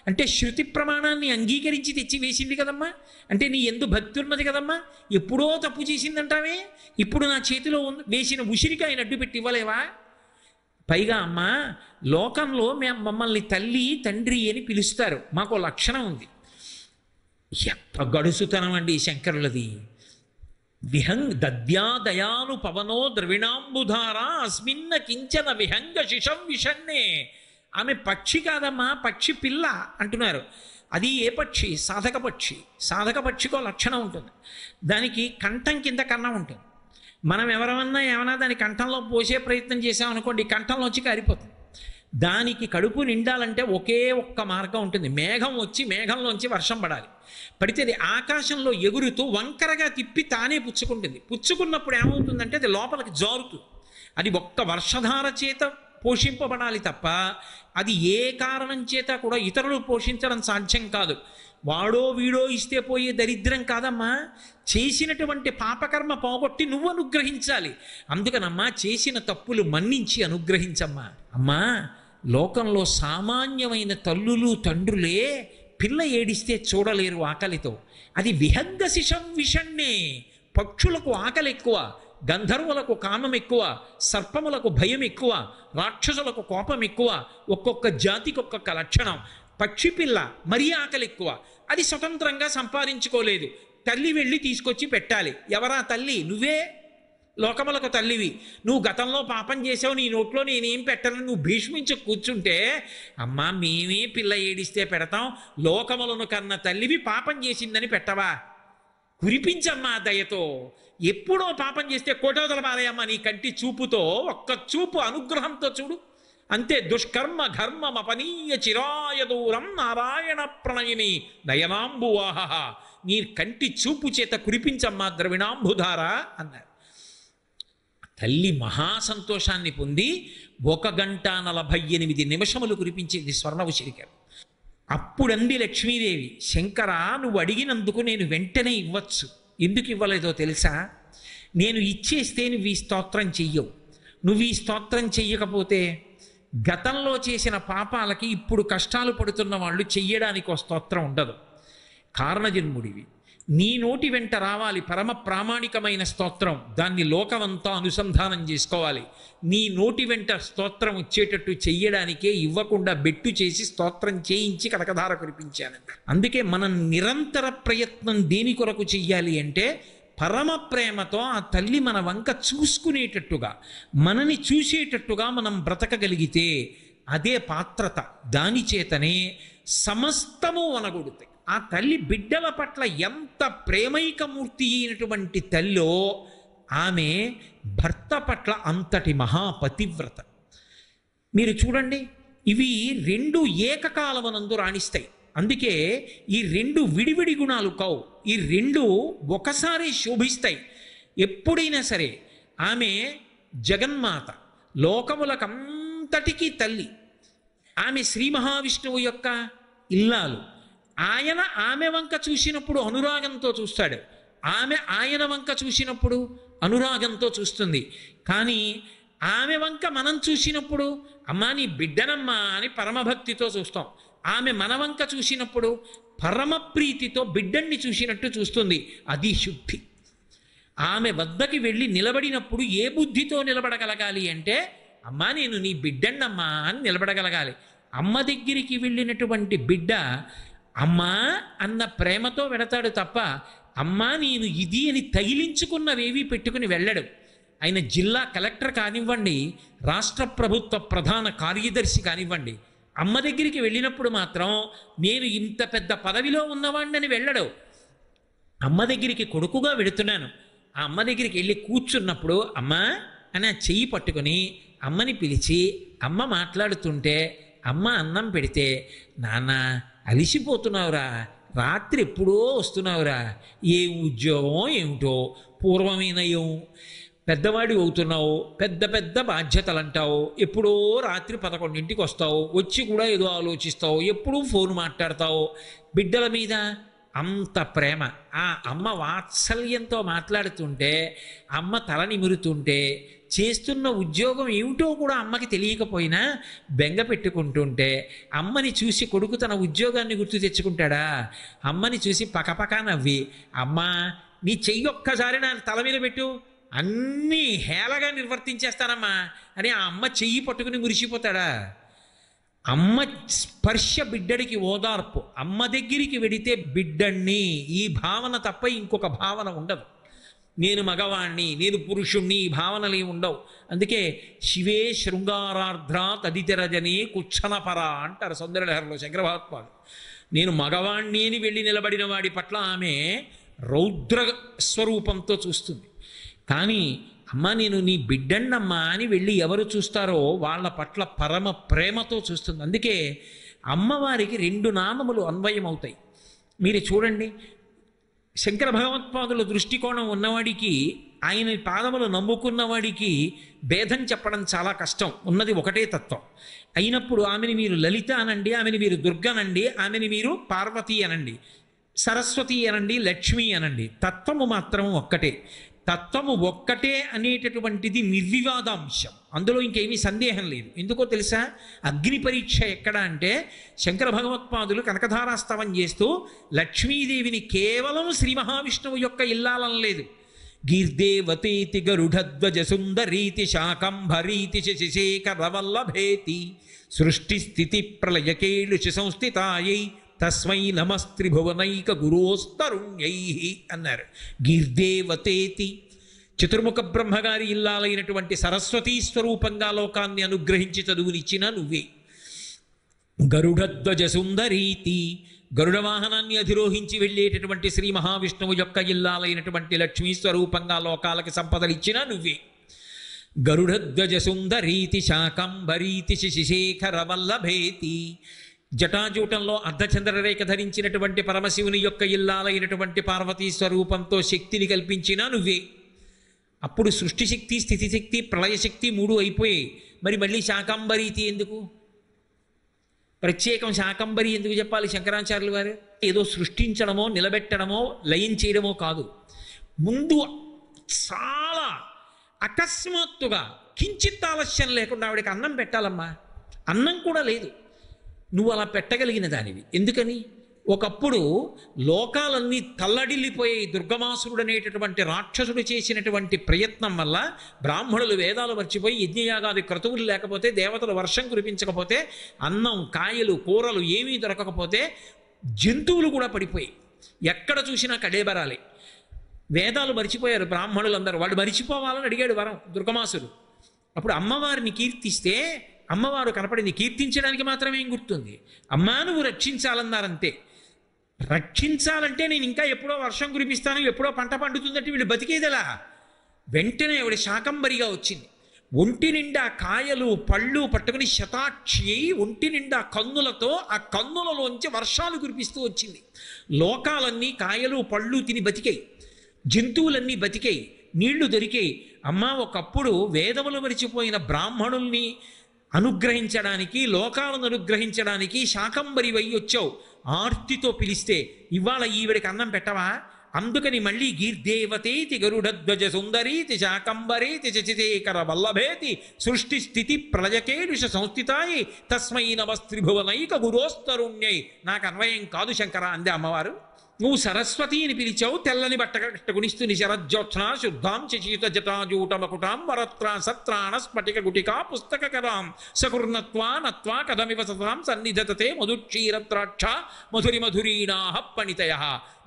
అంటే శృతి ప్రమాణాన్ని అంగీకరించి తెచ్చి వేసింది కదమ్మా. అంటే నీ ఎందు భక్తి ఉన్నది కదమ్మా. ఎప్పుడో తప్పు చేసిందంటావే, ఇప్పుడు నా చేతిలో వేసిన ఉసిరికాయని అడ్డు పెట్టి ఇవ్వలేవా? పైగా అమ్మా, లోకంలో మమ్మల్ని తల్లి తండ్రి అని పిలుస్తారు. మాకు లక్షణం ఉంది. ఎంత గడుసుతనం అండి శంకరులది. దద్యా దయాను పవనో ద్రవిణాంబుధార అస్మిన్న కించన విహంగ శిశం విషణ్ణే. ఆమె పక్షి కాదమ్మా, పక్షి పిల్ల అంటున్నారు. అది ఏ పక్షి? సాధక పక్షి. సాధక పక్షికో లక్షణం ఉంటుంది, దానికి కంఠం కింద కన్నం ఉంటుంది. మనం ఏమన్నా దాని కంఠంలో పోసే ప్రయత్నం చేసామనుకోండి, కంఠంలోంచి కారిపోతుంది. దానికి కడుపు నిండాలంటే ఒకే ఒక్క మార్గం ఉంటుంది. మేఘం వచ్చి మేఘంలోంచి వర్షం పడాలి. పడితే అది ఆకాశంలో ఎగురుతూ వంకరగా తిప్పి తానే పుచ్చుకుంటుంది. పుచ్చుకున్నప్పుడు ఏమవుతుందంటే అది లోపలికి జారుతుంది. అది ఒక్క వర్షధార చేత పోషింపబడాలి తప్ప అది ఏ కారణం చేత కూడా ఇతరులు పోషించడం సాధ్యం కాదు. వాడో వీడో ఇస్తే పోయే దరిద్రం కాదమ్మా. చేసినటువంటి పాపకర్మ పోగొట్టి నువ్వు అనుగ్రహించాలి. అందుకనమ్మా, చేసిన తప్పులు మన్నించి అనుగ్రహించమ్మా. అమ్మా, లోకంలో సామాన్యమైన తల్లులు తండ్రులే పిల్ల ఏడిస్తే చూడలేరు ఆకలితో. అది విహంగ శిశం విషణ్ణే. పక్షులకు ఆకలి ఎక్కువ, గంధర్వులకు కామం ఎక్కువ, సర్పములకు భయం ఎక్కువ, రాక్షసులకు కోపం ఎక్కువ. ఒక్కొక్క జాతికి ఒక్కొక్క లక్షణం. పక్షి పిల్ల మరీ ఆకలి ఎక్కువ, అది స్వతంత్రంగా సంపాదించుకోలేదు. తల్లి వెళ్ళి తీసుకొచ్చి పెట్టాలి. ఎవరా తల్లి? నువ్వే. లోకములకు తల్లివి. నువ్వు గతంలో పాపం చేసావు, నీ నోట్లో నేనేం పెట్టను నువ్వు భీష్మించి కూర్చుంటే, అమ్మా మేమే పిల్ల ఏడిస్తే పెడతాం, లోకములను కన్న తల్లివి పాపం చేసిందని పెట్టవా? కురిపించమ్మా దయతో. ఎప్పుడో పాపం చేస్తే కోటోదల పారేయమ్మా నీ కంటి చూపుతో. ఒక్క చూపు అనుగ్రహంతో చూడు, అంతే. దుష్కర్మ ఘర్మమపనీయ చిరాయ దూరం నారాయణ ప్రణయిని నయనాంబువాహ. నీ కంటి చూపు చేత కురిపించమ్మా ద్రవిణాంబుధార అన్నారు. తల్లి మహాసంతోషాన్ని పొంది 1 గంట 48 నిమిషములు కురిపించేది స్వర్ణ ఉసిరికాయలు. అప్పుడంది లక్ష్మీదేవి, శంకర నువ్వు అడిగినందుకు నేను వెంటనే ఇవ్వచ్చు. ఎందుకు ఇవ్వలేదో తెలుసా? నేను ఇచ్చేస్తే నువ్వు ఈ స్తోత్రం చెయ్యవు. నువ్వు ఈ స్తోత్రం చెయ్యకపోతే గతంలో చేసిన పాపాలకి ఇప్పుడు కష్టాలు పడుతున్న వాళ్ళు చెయ్యడానికి ఒక స్తోత్రం ఉండదు. కారణజన్ముడివి, నీ నోటి వెంట రావాలి పరమ ప్రామాణికమైన స్తోత్రం. దాన్ని లోకమంతా అనుసంధానం చేసుకోవాలి. నీ నోటి వెంట స్తోత్రం వచ్చేటట్టు చెయ్యడానికే ఇవ్వకుండా బెట్టు చేసి స్తోత్రం చేయించి కనకధార కురిపించాను. అందుకే మనం నిరంతర ప్రయత్నం దేని కొరకు చెయ్యాలి అంటే, పరమ ప్రేమతో ఆ తల్లి మన వంక చూసుకునేటట్టుగా, మనని చూసేటట్టుగా మనం బ్రతకగలిగితే అదే పాత్రత. దాని చేతనే సమస్తము వనగొడుతాయి. ఆ తల్లి బిడ్డల పట్ల ఎంత ప్రేమైకమూర్తి అయినటువంటి తల్లో, ఆమె భర్త పట్ల అంతటి మహాపతివ్రత. మీరు చూడండి, ఇవి 2 ఏకకాలమనందు రాణిస్తాయి. అందుకే ఈ 2 విడివిడి గుణాలు కావు, ఈ 2 ఒకసారి శోభిస్తాయి. ఎప్పుడైనా సరే ఆమె జగన్మాత, లోకములకంతటికీ తల్లి. ఆమె శ్రీ మహావిష్ణువు యొక్క ఇల్లాలు. ఆయన ఆమె వంక చూసినప్పుడు అనురాగంతో చూస్తాడు, ఆమె ఆయన వంక చూసినప్పుడు అనురాగంతో చూస్తుంది. కానీ ఆమె వంక మనం చూసినప్పుడు అమ్మా నీ బిడ్డనమ్మా అని పరమభక్తితో చూస్తాం. ఆమె మన వంక చూసినప్పుడు పరమప్రీతితో బిడ్డన్ని చూసినట్టు చూస్తుంది. అది శుద్ధి. ఆమె వద్దకి వెళ్ళి నిలబడినప్పుడు ఏ బుద్ధితో నిలబడగలగాలి అంటే అమ్మా నేను నీ బిడ్డన్నమ్మా అని నిలబడగలగాలి. అమ్మ దగ్గరికి వెళ్ళినటువంటి బిడ్డ అమ్మా అన్న ప్రేమతో వెడతాడు తప్ప అమ్మా నేను ఇది అని తగిలించుకున్నవేవి పెట్టుకుని వెళ్ళడు. ఆయన జిల్లా కలెక్టర్ కానివ్వండి, రాష్ట్ర ప్రభుత్వ ప్రధాన కార్యదర్శి కానివ్వండి, అమ్మ దగ్గరికి వెళ్ళినప్పుడు మాత్రం నేను ఇంత పెద్ద పదవిలో ఉన్నవాడిని వెళ్ళడు. అమ్మ దగ్గరికి కొడుకుగా వెడుతున్నాను. ఆ అమ్మ దగ్గరికి వెళ్ళి కూర్చున్నప్పుడు అమ్మా అని ఆ చెయ్యి పట్టుకొని అమ్మని పిలిచి అమ్మ మాట్లాడుతుంటే అమ్మ అన్నం పెడితే నాన్న అలిసిపోతున్నావురా, రాత్రి ఎప్పుడో వస్తున్నావురా, ఏ ఉద్యోగమో ఏమిటో, పూర్వమైనయం పెద్దవాడి అవుతున్నావు, పెద్ద పెద్ద బాధ్యతలు అంటావు, ఎప్పుడో రాత్రి 11ంటికి వస్తావు, వచ్చి కూడా ఏదో ఆలోచిస్తావు, ఎప్పుడూ ఫోన్ మాట్లాడతావు. బిడ్డల మీద అంత ప్రేమ. ఆ అమ్మ వాత్సల్యంతో మాట్లాడుతుంటే, అమ్మ తల నిమురుతుంటే, చేస్తున్న ఉద్యోగం ఏమిటో కూడా అమ్మకి తెలియకపోయినా బెంగ పెట్టుకుంటుంటే, అమ్మని చూసి కొడుకు తన ఉద్యోగాన్ని గుర్తు తెచ్చుకుంటాడా? అమ్మని చూసి పకపకా నవ్వి అమ్మా నీ చెయ్యి ఒక్కసారి నా తల మీద పెట్టు, అన్నీ హేళగా నిర్వర్తించేస్తానమ్మా అని ఆ అమ్మ చెయ్యి పట్టుకుని మురిసిపోతాడా? అమ్మ స్పర్శ బిడ్డడికి ఓదార్పు. అమ్మ దగ్గరికి వెడితే బిడ్డణ్ణి ఈ భావన తప్ప ఇంకొక భావన ఉండదు. నేను మగవాణ్ణి, నేను పురుషుణ్ణి, ఈ భావనలు ఏమి ఉండవు. అందుకే శివే శృంగారార్ధ్ర తదితరజనే కుచ్చనపర అంటారు సౌందర్యలహరిలో శంకర భగవత్పాదులు. నేను మగవాణ్ణి అని వెళ్ళి నిలబడిన వాడి పట్ల ఆమె రౌద్ర స్వరూపంతో చూస్తుంది. కానీ అమ్మ నేను నీ బిడ్డన్నమ్మా అని వెళ్ళి ఎవరు చూస్తారో వాళ్ళ పట్ల పరమ ప్రేమతో చూస్తుంది. అందుకే అమ్మవారికి 2 నామములు అన్వయం అవుతాయి. మీరు చూడండి, శంకర భగవత్పాదుల దృష్టికోణం ఉన్నవాడికి, ఆయన పాదములు నమ్ముకున్నవాడికి భేదం చెప్పడం చాలా కష్టం. ఉన్నది ఒకటే తత్వం అయినప్పుడు ఆమెని మీరు లలిత అనండి, ఆమెని మీరు దుర్గనండి, ఆమెని మీరు పార్వతి అనండి, సరస్వతి అనండి, లక్ష్మి అనండి, తత్వము మాత్రం ఒక్కటే. తత్వము ఒక్కటే అనేటటువంటిది నిర్వివాదాంశం. అందులో ఇంకేమీ సందేహం లేదు. ఎందుకో తెలుసా? అగ్ని పరీక్ష ఎక్కడ అంటే శంకర భగవత్పాదులు కనకధారాస్తవం చేస్తూ లక్ష్మీదేవిని కేవలం శ్రీ మహావిష్ణువు యొక్క ఇల్లాలనలేదు. గీర్దేవతేతి గరుడధ్వజ సుందరీతి శాకంభరీతి శశిశేఖరవల్లభేతి సృష్టి స్థితి ప్రళయకేళుష సంస్థితాయై తస్మై నమస్త్రిభువనైక గురోస్తరుణ్యై అన్నారు. గీర్దేవతేతి చతుర్ముఖ బ్రహ్మగారి ఇల్లాలైనటువంటి సరస్వతీ స్వరూపంగా లోకాన్ని అనుగ్రహించి చదువునిచ్చిన నువ్వే. గరుడధ్వజ సుందరీతి గరుడ వాహనాన్ని అధిరోహించి వెళ్ళేటటువంటి శ్రీ మహావిష్ణువు యొక్క ఇల్లాలైనటువంటి లక్ష్మీ స్వరూపంగా లోకాలకి సంపదలిచ్చిన నువ్వే. గరుడధ్వజ సుందరీతి శాకంభరీతి శశిశేఖర వల్లభేతి జటాజూటంలో అర్ధచంద్రరేఖ ధరించినటువంటి పరమశివుని యొక్క ఇల్లాలైనటువంటి పార్వతీ స్వరూపంతో శక్తిని కల్పించిన నువ్వే. అప్పుడు సృష్టిశక్తి, స్థితిశక్తి, ప్రళయశక్తి 3 అయిపోయాయి. మరి మళ్ళీ శాకంబరీతి ఎందుకు? ప్రత్యేకం శాకంబరి ఎందుకు చెప్పాలి శంకరాచార్యులు వారు? ఏదో సృష్టించడమో, నిలబెట్టడమో, లయం చేయడమో కాదు. ముందు చాలా అకస్మాత్తుగా కించిత్ ఆలస్యం లేకుండా ఆవిడకి అన్నం పెట్టాలమ్మా. అన్నం కూడా లేదు. నువ్వు అలా పెట్టగలిగిన దానివి. ఎందుకని? ఒకప్పుడు లోకాలన్నీ తల్లడిల్లిపోయే దుర్గమాసురుడు అనేటటువంటి రాక్షసుడు చేసినటువంటి ప్రయత్నం వల్ల బ్రాహ్మణులు వేదాలు మర్చిపోయి యజ్ఞయాగాది క్రతువులు లేకపోతే, దేవతలు వర్షం కురిపించకపోతే, అన్నం, కాయలు, కూరలు ఏమీ దొరకకపోతే జంతువులు కూడా పడిపోయి ఎక్కడ చూసినా కడేబరాలే. వేదాలు మర్చిపోయారు బ్రాహ్మణులందరూ. వాళ్ళు మరిచిపోవాలని అడిగాడు వరం దుర్గమాసుడు. అప్పుడు అమ్మవారిని కీర్తిస్తే అమ్మవారు కనపడింది. కీర్తించడానికి మాత్రమే ఏం గుర్తుంది? అమ్మా నువ్వు రక్షించాలన్నారంతే. రక్షించాలంటే నేను ఇంకా ఎప్పుడో వర్షం కురిపిస్తాను, ఎప్పుడో పంట పండుతుందంటే వీళ్ళు బతికేదలా. వెంటనే ఆవిడ శాకంబరిగా వచ్చింది. ఒంటి నిండా కాయలు, పళ్ళు పట్టుకుని శతాక్షి అయి ఒంటి నిండా కన్నులతో ఆ కన్నులలోంచి వర్షాలు కురిపిస్తూ వచ్చింది. లోకాలన్నీ కాయలు, పళ్ళు తిని బతికాయి, జంతువులన్నీ బతికాయి, నీళ్లు దొరికాయి. అమ్మ ఒకప్పుడు వేదములు మరిచిపోయిన బ్రాహ్మణుల్ని అనుగ్రహించడానికి, లోకాలను అనుగ్రహించడానికి శాకంబరి వై వచ్చావు. ఆర్తితో పిలిస్తే ఇవాళ ఈవిడికి అన్నం పెట్టవా అందుకని మళ్ళీ గీర్దేవతేతి గరుడధ్వజ సుందరీతి శాకంబరేతి చచితేకర వల్లభేతి సృష్టి స్థితి ప్రళయకేడుష సంస్థితాయి తస్మై నమస్త్రిభువనైక గురోస్తరుణ్యై. నాకు అన్వయం కాదు శంకర అందే అమ్మవారు. నువ్వు సరస్వతి అని పిలిచావు, తెల్లని బట్ట కట్టుకునిస్తుని శరజ్యోత్స్న శుద్ధాం శశీత జటాజూటమకుటాం వరత్రా సత్రాణ స్ఫటిక గుటికా పుస్తకరాం సకుర్ణత్వా నత్వా కథమివ సతాం సన్నిధతతే మధుక్షీరద్రాక్ష మధురి మధురీణాహ పణితయ.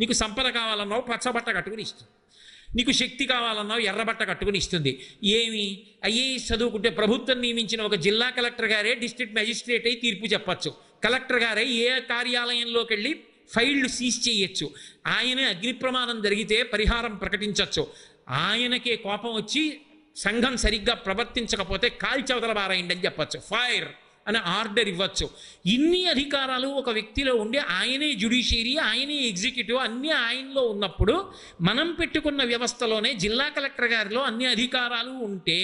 నీకు సంపద కావాలన్నావు పచ్చబట్ట కట్టుకుని ఇస్తుంది, నీకు శక్తి కావాలన్నావు ఎర్రబట్ట కట్టుకుని ఇస్తుంది. ఏమి ఐఏఎస్ చదువుకుంటే ప్రభుత్వం నియమించిన ఒక జిల్లా కలెక్టర్ గారే డిస్ట్రిక్ట్ మెజిస్ట్రేట్ అయి తీర్పు చెప్పచ్చు, కలెక్టర్ గారే ఏ కార్యాలయంలోకి వెళ్ళి ఫైళ్లు సీజ్ చేయొచ్చు, ఆయనే అగ్ని ప్రమాదం జరిగితే పరిహారం ప్రకటించవచ్చు, ఆయనకే కోపం వచ్చి సంఘం సరిగ్గా ప్రవర్తించకపోతే కాల్చవతల బారాయండి అని చెప్పచ్చు, ఫైర్ అని ఆర్డర్ ఇవ్వచ్చు. ఇన్ని అధికారాలు ఒక వ్యక్తిలో ఉండి ఆయనే జ్యుడిషియరీ, ఆయనే ఎగ్జిక్యూటివ్, అన్నీ ఆయనలో ఉన్నప్పుడు మనం పెట్టుకున్న వ్యవస్థలోనే జిల్లా కలెక్టర్ గారిలో అన్ని అధికారాలు ఉంటే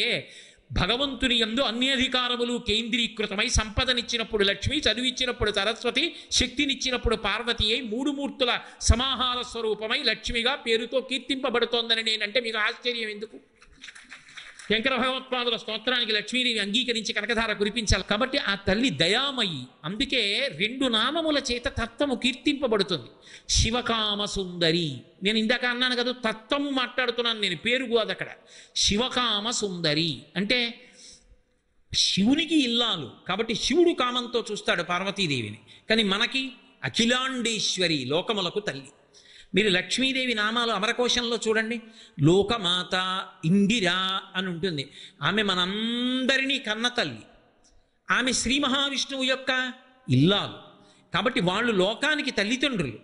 భగవంతుని యందు అన్ని అధికారములు కేంద్రీకృతమై సంపదనిచ్చినప్పుడు లక్ష్మి, చదువిచ్చినప్పుడు సరస్వతి, శక్తినిచ్చినప్పుడు పార్వతి అయి మూడు మూర్తుల సమాహార స్వరూపమై లక్ష్మిగా పేరుతో కీర్తింపబడుతోందని నేనంటే మీకు ఆశ్చర్యం ఎందుకు? శంకర భగవత్పాదుల స్తోత్రానికి లక్ష్మీదేవి అంగీకరించి కనకధార కురిపించాలి. కాబట్టి ఆ తల్లి దయామయి. అందుకే 2 నామముల చేత తత్వము కీర్తింపబడుతుంది. శివకామ సుందరి, నేను ఇందాక అన్నాను కదా, తత్వము మాట్లాడుతున్నాను నేను, పేరు కాదు అక్కడ. శివకామ సుందరి అంటే శివునికి ఇల్లాలు కాబట్టి శివుడు కామంతో చూస్తాడు పార్వతీదేవిని. కానీ మనకి అఖిలాండేశ్వరి, లోకములకు తల్లి. మీరు లక్ష్మీదేవి నామాలు అమరకోశంలో చూడండి, లోకమాత, ఇందిరా అని ఉంటుంది. ఆమె మనందరినీ కన్న తల్లి, ఆమె శ్రీ మహావిష్ణువు యొక్క ఇల్లాలు కాబట్టి వాళ్ళు లోకానికి తల్లిదండ్రులు.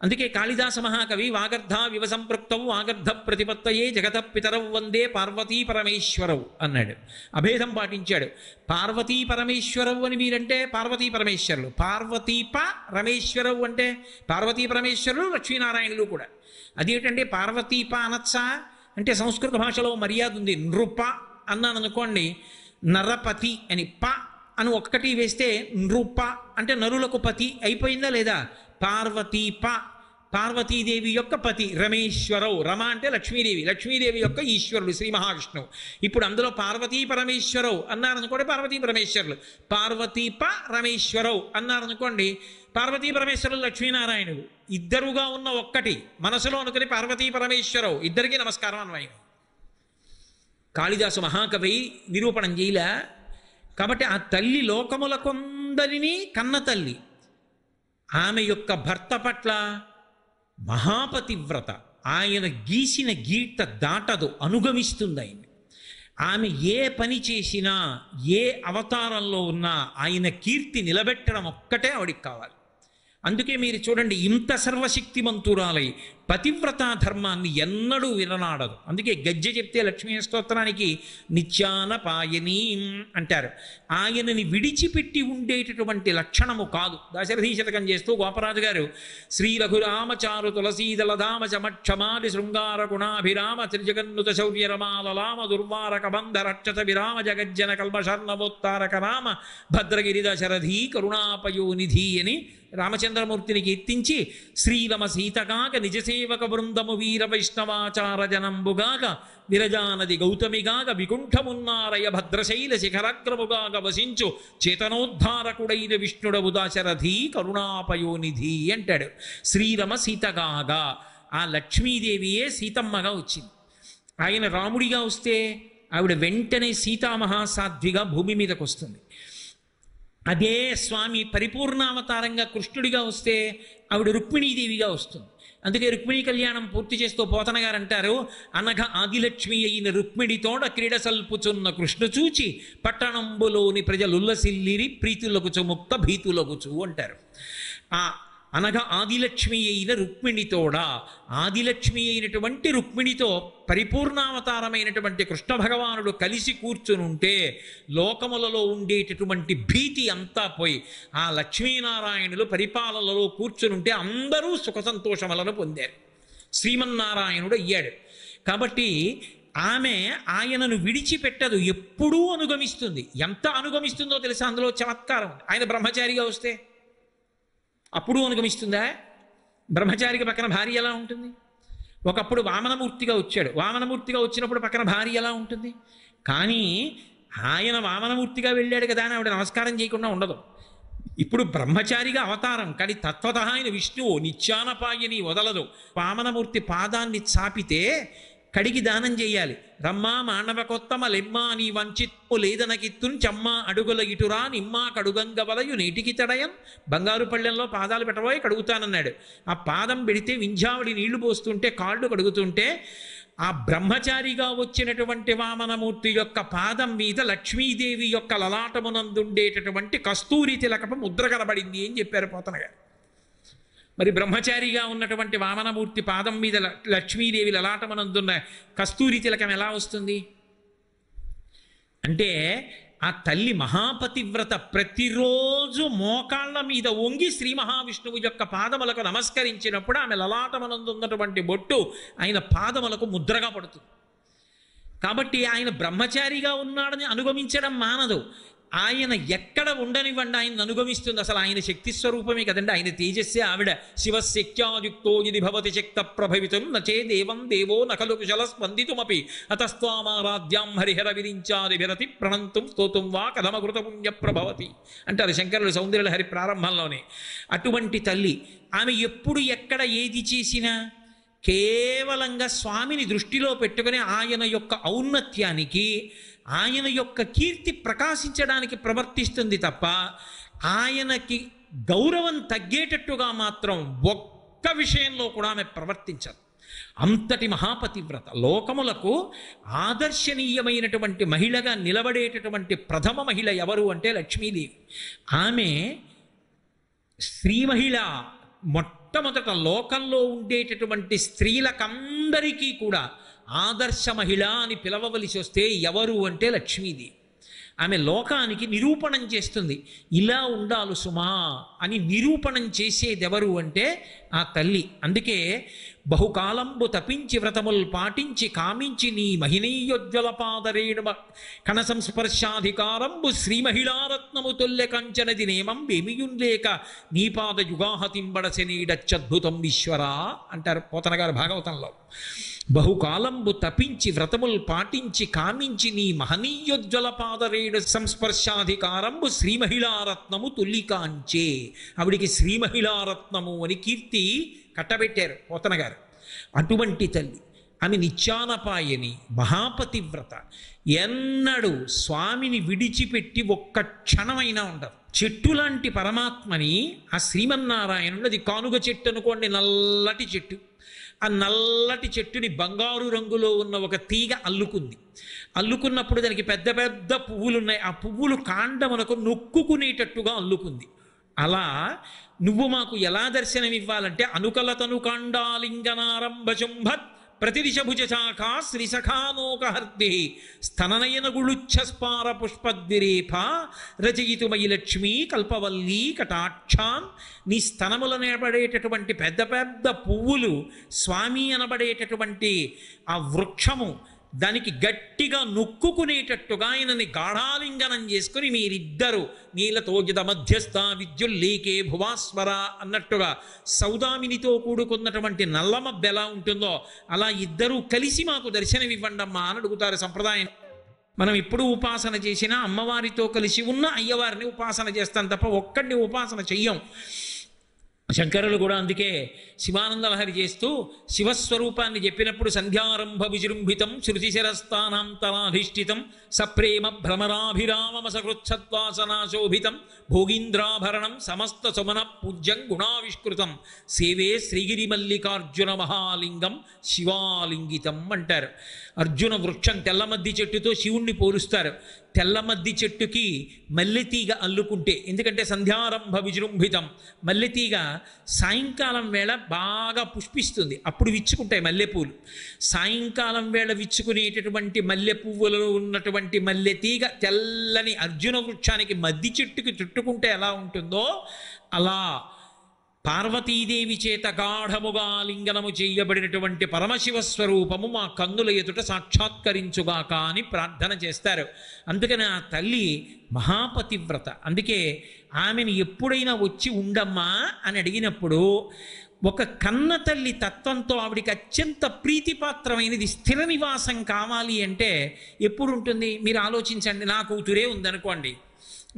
అందుకే కాళిదాస మహాకవి వాగర్ధ వివ సంపృక్తవు వాగర్ధ ప్రతిపత్తయే జగత పితరవు వందే పార్వతీ పరమేశ్వరవు అన్నాడు. అభేదం పాటించాడు. పార్వతీ పరమేశ్వరవు అని మీరంటే పార్వతీ పరమేశ్వరులు, పార్వతీప రమేశ్వరవు అంటే పార్వతీ పరమేశ్వరులు లక్ష్మీనారాయణులు కూడా. అదేంటంటే పార్వతీప అనొచ్చా అంటే సంస్కృత భాషలో మర్యాద ఉంది. నృప అన్నాను అనుకోండి, నరపతి అని ప అని ఒక్కటి వేస్తే నృప అంటే నరులకు పతి అయిపోయిందా లేదా? పార్వతీప, పార్వతీదేవి యొక్క పతి రమేశ్వరవు, రమ అంటే లక్ష్మీదేవి, లక్ష్మీదేవి యొక్క ఈశ్వరుడు శ్రీ మహావిష్ణువు. ఇప్పుడు అందులో పార్వతీ పరమేశ్వరవు అన్నారనుకోండి పార్వతీ పరమేశ్వరులు, పార్వతీప రమేశ్వరవు అన్నారనుకోండి పార్వతీ పరమేశ్వరులు లక్ష్మీనారాయణుడు. ఇద్దరుగా ఉన్న ఒక్కటి మనసులో అనుకుని పార్వతీ పరమేశ్వరవు, ఇద్దరికీ నమస్కారం అన్వయం. కాళిదాసు మహాకవి నిరూపణం చేయలే. కాబట్టి ఆ తల్లి లోకములకొందరినీ కన్న తల్లి. ఆమె యొక్క భర్త పట్ల మహాపతివ్రత, ఆయన గీసిన గీత దాటదు, అనుగమిస్తుంది ఆయన. ఆమె ఏ పని చేసినా ఏ అవతారంలో ఉన్నా ఆయన కీర్తి నిలబెట్టడం ఒక్కటే ఆవిడికి కావాలి. అందుకే మీరు చూడండి, ఇంత సర్వశక్తిమంతురాలై పతివ్రతా ధర్మాన్ని ఎన్నడూ విననాడదు. అందుకే గజ్జె చెప్తే లక్ష్మీ స్తోత్రానికి నిత్యాన పాయనీ అంటారు. ఆయనని విడిచిపెట్టి ఉండేటటువంటి లక్షణము కాదు. దాశరథీ శతకం చేస్తూ గోపరాజు గారు శ్రీ రఘురామచారు తులసీదలధామ చమక్షమాది శృంగార గుణాభిరామ త్రిజగన్నుత శౌర్య రమాలలామ దుర్వారక బంధ రక్షత విరామ జగజ్జన కల్మషర్ణవోత్తారక రామ భద్రగిరి దశరథీ కరుణాపయోనిధి అని రామచంద్రమూర్తిని కీర్తించి శ్రీరమ సీతగాక నిజసేవక బృందము వీర వైష్ణవాచార జనంబుగాక విరజానది గౌతమిగాక వికుంఠమున్నారయ భద్రశైల శిఖరాగ్రముగాక వసించు చేతనోద్ధారకుడైన విష్ణుడవు దాశరథీ కరుణాపయోనిధి అంటాడు. శ్రీరమ సీతగాగా ఆ లక్ష్మీదేవియే సీతమ్మగా వచ్చింది. ఆయన రాముడిగా వస్తే ఆవిడ వెంటనే సీతామహాసాధ్విగా భూమి మీదకు వస్తుంది. అదే స్వామి పరిపూర్ణావతారంగా కృష్ణుడిగా వస్తే ఆవిడ రుక్మిణీదేవిగా వస్తుంది. అందుకే రుక్మిణీ కళ్యాణం పూర్తి చేస్తూ పోతన గారు అంటారు, అనఘ ఆదిలక్ష్మి అయిన రుక్మిణితోడ క్రీడ సల్పుచున్న కృష్ణ చూచి పట్టణంబులోని ప్రజలుల్లసిల్లిరి ప్రీతులగుచు ముక్త భీతులగుచు అంటారు. ఆ అనగా ఆదిలక్ష్మి అయిన రుక్మిణితోడ, ఆదిలక్ష్మి అయినటువంటి రుక్మిణితో పరిపూర్ణావతారమైనటువంటి కృష్ణ భగవానుడు కలిసి కూర్చునుంటే లోకములలో ఉండేటటువంటి భీతి అంతా పోయి ఆ లక్ష్మీనారాయణులు పరిపాలనలో కూర్చునుంటే అందరూ సుఖ సంతోషములను పొందారు. శ్రీమన్నారాయణుడు అయ్యాడు. కాబట్టి ఆమె ఆయనను విడిచిపెట్టదు, ఎప్పుడూ అనుగమిస్తుంది. ఎంత అనుగమిస్తుందో తెలుసా? అందులో చమత్కారం. ఆయన బ్రహ్మచారిగా వస్తే అప్పుడు అనుగమిస్తుందా? బ్రహ్మచారికి పక్కన భార్య ఎలా ఉంటుంది? ఒకప్పుడు వామనమూర్తిగా వచ్చాడు. వామనమూర్తిగా వచ్చినప్పుడు పక్కన భార్య ఎలా ఉంటుంది? కానీ ఆయన వామనమూర్తిగా వెళ్ళాడు కదా అని ఆవిడ నమస్కారం చేయకుండా ఉండదు. ఇప్పుడు బ్రహ్మచారిగా అవతారం, కానీ తత్వత ఆయన విష్ణువు నిత్యానపాయని వదలదు. వామనమూర్తి పాదాన్ని చాపితే కడిగి దానం చేయాలి. రమ్మా మానవ కొత్తమ లెమ్మా నీ వంచిత్తు లేదనకిత్తున్ చమ్మా అడుగుల ఇటురా నిమ్మా కడుగంగవలయు నీటికి తడయం. బంగారు పళ్ళెంలో పాదాలు పెట్టబోయి కడుగుతానన్నాడు. ఆ పాదం పెడితే వింధ్యావళి నీళ్లు పోస్తుంటే కాళ్ళు కడుగుతుంటే ఆ బ్రహ్మచారిగా వచ్చినటువంటి వామనమూర్తి యొక్క పాదం మీద లక్ష్మీదేవి యొక్క లలాటమునందుండేటటువంటి కస్తూరి తిలకపు ముద్ర కనబడింది అని చెప్పారు పోతన గారు. మరి బ్రహ్మచారిగా ఉన్నటువంటి వామనమూర్తి పాదం మీద లక్ష్మీదేవి లలాటమునందున్న కస్తూరి తిలకం ఎలా వస్తుంది అంటే, ఆ తల్లి మహాపతివ్రత ప్రతిరోజు మోకాళ్ళ మీద వంగి శ్రీ మహావిష్ణువు యొక్క పాదములకు నమస్కరించినప్పుడు ఆమె లలాటమనందున్నటువంటి బొట్టు ఆయన పాదములకు ముద్రగా పడుతుంది. కాబట్టి ఆయన బ్రహ్మచారిగా ఉన్నాడని అనుగమించడం మానదు. ఆయన ఎక్కడ ఉండనివ్వండి ఆయన అనుగమిస్తుంది. అసలు ఆయన శక్తి స్వరూపమే కదండి, ఆయన తేజస్సే ఆవిడ. శివశక్త్యాయుక్తో ఇది భవతి శక్త ప్రభవితం నచే దేవం దేవో నకలు కుశల స్పందితుమపి అతస్త్వామారాధ్యాం హరిహర విరించాది విరతి ప్రణంతుం స్తోతుం వా కథమకృత పుణ్య ప్రభవతి అంటారు శంకరులు సౌందర్యలహరి ప్రారంభంలోనే. అటువంటి తల్లి ఆమె ఎప్పుడు ఎక్కడ ఏది చేసినా కేవలంగా స్వామిని దృష్టిలో పెట్టుకుని ఆయన యొక్క ఔన్నత్యానికి ఆయన యొక్క కీర్తి ప్రకాశించడానికి ప్రవర్తిస్తుంది తప్ప ఆయనకి గౌరవం తగ్గేటట్టుగా మాత్రం ఒక్క విషయంలో కూడా ఆమె ప్రవర్తించదు. అంతటి మహాపతివ్రత. లోకములకు ఆదర్శనీయమైనటువంటి మహిళగా నిలబడేటటువంటి ప్రథమ మహిళ ఎవరు అంటే లక్ష్మీదేవి. ఆమె స్త్రీ మహిళ. మొట్టమొదట లోకంలో ఉండేటటువంటి స్త్రీలకందరికీ కూడా ఆదర్శ మహిళ అని పిలవవలసి వస్తే ఎవరు అంటే లక్ష్మీదేవి. ఆమె లోకానికి నిరూపణం చేస్తుంది. ఇలా ఉండాలి సుమా అని నిరూపణం చేసేది ఎవరు అంటే ఆ తల్లి. అందుకే బహుకాలంబు తపించి వ్రతములు పాటించి కామించి నీ మహినీయోజ్వల పాదరేణుమ కణ సంస్పర్శాధికారంబు శ్రీ మహిళారత్నము తొల్లె కంచనది నేమం బేమియుంలేక నీ పాద యుగాహతింబడసి నీడచ్చద్భుతం ఈశ్వరా అంటారు పోతన గారు భాగవతంలో. బహుకాలంబు తపించి వ్రతములు పాటించి కామించి నీ మహనీయోజ్వల పాదరేణు సంస్పర్శాధికారంబు శ్రీ మహిళారత్నము తొల్లికాంచే. ఆవిడికి శ్రీ మహిళారత్నము అని కీర్తి కట్టబెట్టారు పోతన గారు. అటువంటి తల్లి ఆమె నిత్యానపాయని మహాపతివ్రత. ఎన్నడూ స్వామిని విడిచిపెట్టి ఒక్క క్షణమైనా ఉండదు. చెట్టు లాంటి పరమాత్మని ఆ శ్రీమన్నారాయణుడు, అది కానుగ చెట్టు అనుకోండి, నల్లటి చెట్టు. ఆ నల్లటి చెట్టుని బంగారు రంగులో ఉన్న ఒక తీగ అల్లుకుంది. అల్లుకున్నప్పుడు దానికి పెద్ద పెద్ద పువ్వులు ఉన్నాయి. ఆ పువ్వులు కాండమునకు నొక్కుకునేటట్టుగా అల్లుకుంది. అలా నువ్వు మాకు ఎలా దర్శనమివ్వాలంటే అనుకలతను కాండాలింగనారంభశుంభత్ ప్రతిదిశ భుజశాఖా శ్రీసఖానోకహర్ది స్తననయన గుళుచ్ఛస్పార పుష్పద్విరేఫ రచయితుమయి లక్ష్మీ కల్పవల్లీ కటాక్షాన్. నీ స్తనములు అనబడేటటువంటి పెద్ద పెద్ద పువ్వులు, స్వామి అనబడేటటువంటి ఆ వృక్షము దానికి గట్టిగా నొక్కుకునేటట్టుగా ఆయనని గాఢాలింగనం చేసుకుని మీరిద్దరూ నీలతోజిత మధ్యస్థ విద్యుల్లీకే భువాస్వర అన్నట్టుగా సౌదామినితో కూడుకున్నటువంటి నల్లమబ్బ ఎలా ఉంటుందో అలా ఇద్దరూ కలిసి మాకు దర్శనమివ్వండమ్మా అని అడుగుతారు సంప్రదాయం. మనం ఎప్పుడు ఉపాసన చేసినా అమ్మవారితో కలిసి ఉన్న అయ్యవారిని ఉపాసన చేస్తాం తప్ప ఒక్కడిని ఉపాసన చెయ్యం. శంకరులు కూడా అందుకే శివానందలహరి చేస్తూ శివస్వరూపాన్ని చెప్పినప్పుడు సంధ్యారంభ విజృంభితం శృతిశిరస్థానాంతరాధిష్ఠితం సప్రేమ భ్రమరాభిరామమసకృచ్ఛద్వాసనాశోభితం భోగీంద్రాభరణం సమస్త సుమన పూజ్యం గుణావిష్కృతం సేవే శ్రీగిరి మల్లికార్జున మహాలింగం శివాలింగితం అంటారు. అర్జున వృక్షం తెల్లమద్ది చెట్టుతో శివుణ్ణి పోలుస్తారు. తెల్లమద్ది చెట్టుకి మల్లెతీగ అల్లుకుంటే, ఎందుకంటే సంధ్యారంభ విజృంభితం, మల్లెతీగ సాయంకాలం వేళ బాగా పుష్పిస్తుంది, అప్పుడు విచ్చుకుంటాయి మల్లెపూలు. సాయంకాలం వేళ విచ్చుకునేటటువంటి మల్లె పువ్వులలో ఉన్నటువంటి మల్లెతీగ తెల్లని అర్జున వృక్షానికి మద్ది చెట్టుకి చుట్టుకుంటే ఎలా ఉంటుందో అలా పార్వతీదేవి చేత గాఢముగా లింగనము చేయబడినటువంటి పరమశివస్వరూపము మా కన్నుల ఎదుట సాక్షాత్కరించుగాక అని ప్రార్థన చేస్తారు. అందుకని ఆ తల్లి మహాపతివ్రత. అందుకే ఆమెను ఎప్పుడైనా వచ్చి ఉండమ్మా అని అడిగినప్పుడు ఒక కన్న తల్లి తత్వంతో ఆవిడికి అత్యంత ప్రీతిపాత్రమైనది స్థిర నివాసం కావాలి అంటే ఎప్పుడు ఉంటుంది? మీరు ఆలోచించండి. నా కూతురే ఉందనుకోండి,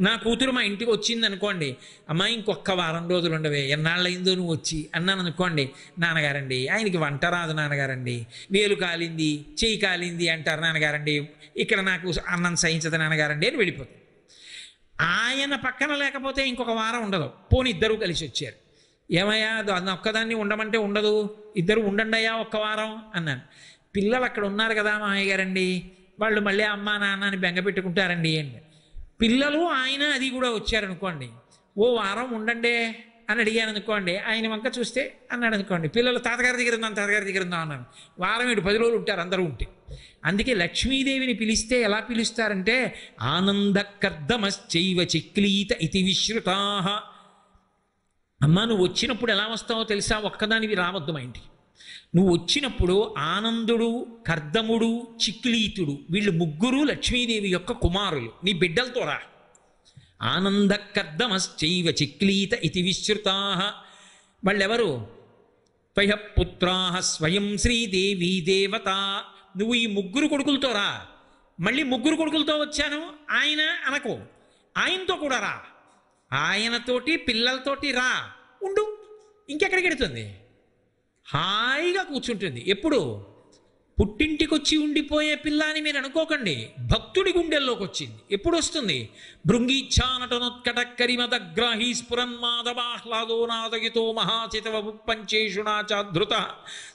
నా కూతురు మా ఇంటికి వచ్చింది అనుకోండి, అమ్మ ఇంకొక వారం రోజులు ఉండవే, ఎన్నాళ్ళైందో నువ్వు వచ్చి అన్నాను అనుకోండి, నాన్నగారండి ఆయనకి వంట రాదు నాన్నగారండి, వేలు కాలింది చెయ్యి కాలింది అంటారు నాన్నగారండి, ఇక్కడ నాకు అన్నం సహించదు నాన్నగారండి అని వెళ్ళిపోతుంది. ఆయన పక్కన లేకపోతే ఇంకొక వారం ఉండదు. పోనీ ఇద్దరూ కలిసి వచ్చారు, ఏమయ్యా ఒక్కదాన్ని ఉండమంటే ఉండదు, ఇద్దరు ఉండండి అయ్యా ఒక్క వారం అన్నాను. పిల్లలు అక్కడ ఉన్నారు కదా మామయ్య గారండి, వాళ్ళు మళ్ళీ అమ్మ నాన్న అని బెంగ పెట్టుకుంటారండి అండి. పిల్లలు ఆయన అది కూడా వచ్చారనుకోండి, ఓ వారం ఉండండి అని అడిగాను అనుకోండి, ఆయన వంక చూస్తే అన్నాడు అనుకోండి, పిల్లలు తాతగారి దగ్గర ఉందాం తాతగారి దగ్గర ఉందాం అన్నాను. వారం 10 రోజులు ఉంటారు అందరూ ఉంటే. అందుకే లక్ష్మీదేవిని పిలిస్తే ఎలా పిలుస్తారంటే ఆనందకర్దమశ్చైవ చిక్లీత ఇతి విశ్రుతా. అమ్మ నువ్వు వచ్చినప్పుడు ఎలా వస్తావో తెలుసా? ఒక్కదానివి రావద్దు మా ఇంటికి. నువ్వు వచ్చినప్పుడు ఆనందుడు, కర్దముడు, చిక్లీతుడు వీళ్ళు ముగ్గురు లక్ష్మీదేవి యొక్క కుమారులు, నీ బిడ్డలతో రా. ఆనందకర్దమశ్చైవ చిక్లీత ఇతి విశ్రుతా. వాళ్ళెవరు? త్వయ పుత్రాః స్వయం శ్రీదేవి దేవత. నువ్వు ఈ ముగ్గురు కొడుకులతో రా. మళ్ళీ ముగ్గురు కొడుకులతో వచ్చాను ఆయన అనకు, ఆయనతో కూడా రా. ఆయనతోటి పిల్లలతోటి రా, ఉండు. ఇంకెక్కడికి వెడుతుంది? హాయిగా కూర్చుంటుంది. ఎప్పుడు? పుట్టింటికి వచ్చి ఉండిపోయే పిల్ల అని మీరు అనుకోకండి, భక్తుడి గుండెల్లోకి వచ్చింది. ఎప్పుడు వస్తుంది? భృంగీచ్ఛానటనోత్కటక్కరిమదగ్రాహీ స్ఫురన్మాధవాహ్లాదో నాదగితో మహాచితవ పంచేషుణా చాధృత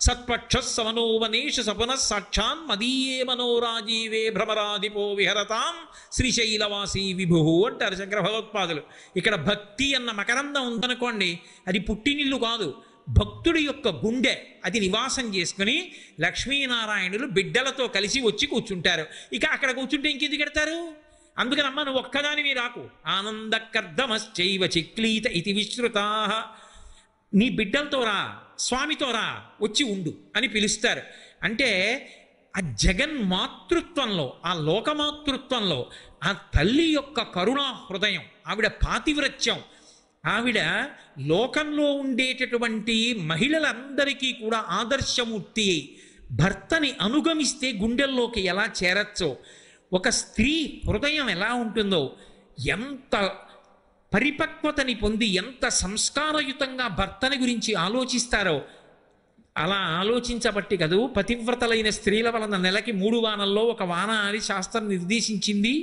సత్పక్ష సమనోవనేష సపున సాక్షాన్ మదీయే మనోరాజీవే భ్రమరాధిపో విహరతాం శ్రీశైలవాసీ విభు అంటారు శంకర భగవత్పాదులు. ఇక్కడ భక్తి అన్న మకరందం ఉందనుకోండి, అది పుట్టినిల్లు కాదు, భక్తుడి యొక్క గుండె. అది నివాసం చేసుకుని లక్ష్మీనారాయణులు బిడ్డలతో కలిసి వచ్చి కూర్చుంటారు. ఇక అక్కడ కూర్చుంటే ఇంకెందుకు పెడతారు? అందుకని అమ్మ నువ్వు ఒక్కదానివి రాకు. ఆనందకర్దమశ్చైవ చిక్లీత ఇతి విశ్రుతా. నీ బిడ్డలతో రా, స్వామితో రా, వచ్చి ఉండు అని పిలుస్తారు. అంటే ఆ జగన్మాతృత్వంలో, ఆ లోకమాతృత్వంలో ఆ తల్లి యొక్క కరుణా హృదయం, ఆవిడ పాతివ్రత్యం, ఆవిడ లోకంలో ఉండేటటువంటి మహిళలందరికీ కూడా ఆదర్శమూర్తి అయి భర్తని అనుగమిస్తే గుండెల్లోకి ఎలా చేరచ్చో, ఒక స్త్రీ హృదయం ఎలా ఉంటుందో, ఎంత పరిపక్వతని పొంది ఎంత సంస్కారయుతంగా భర్తని గురించి ఆలోచిస్తారో, అలా ఆలోచించబట్టి కదూ పతివ్రతలైన స్త్రీల వలన నెలకి 3 వానల్లో 1 వాన అని శాస్త్రం నిర్దేశించింది.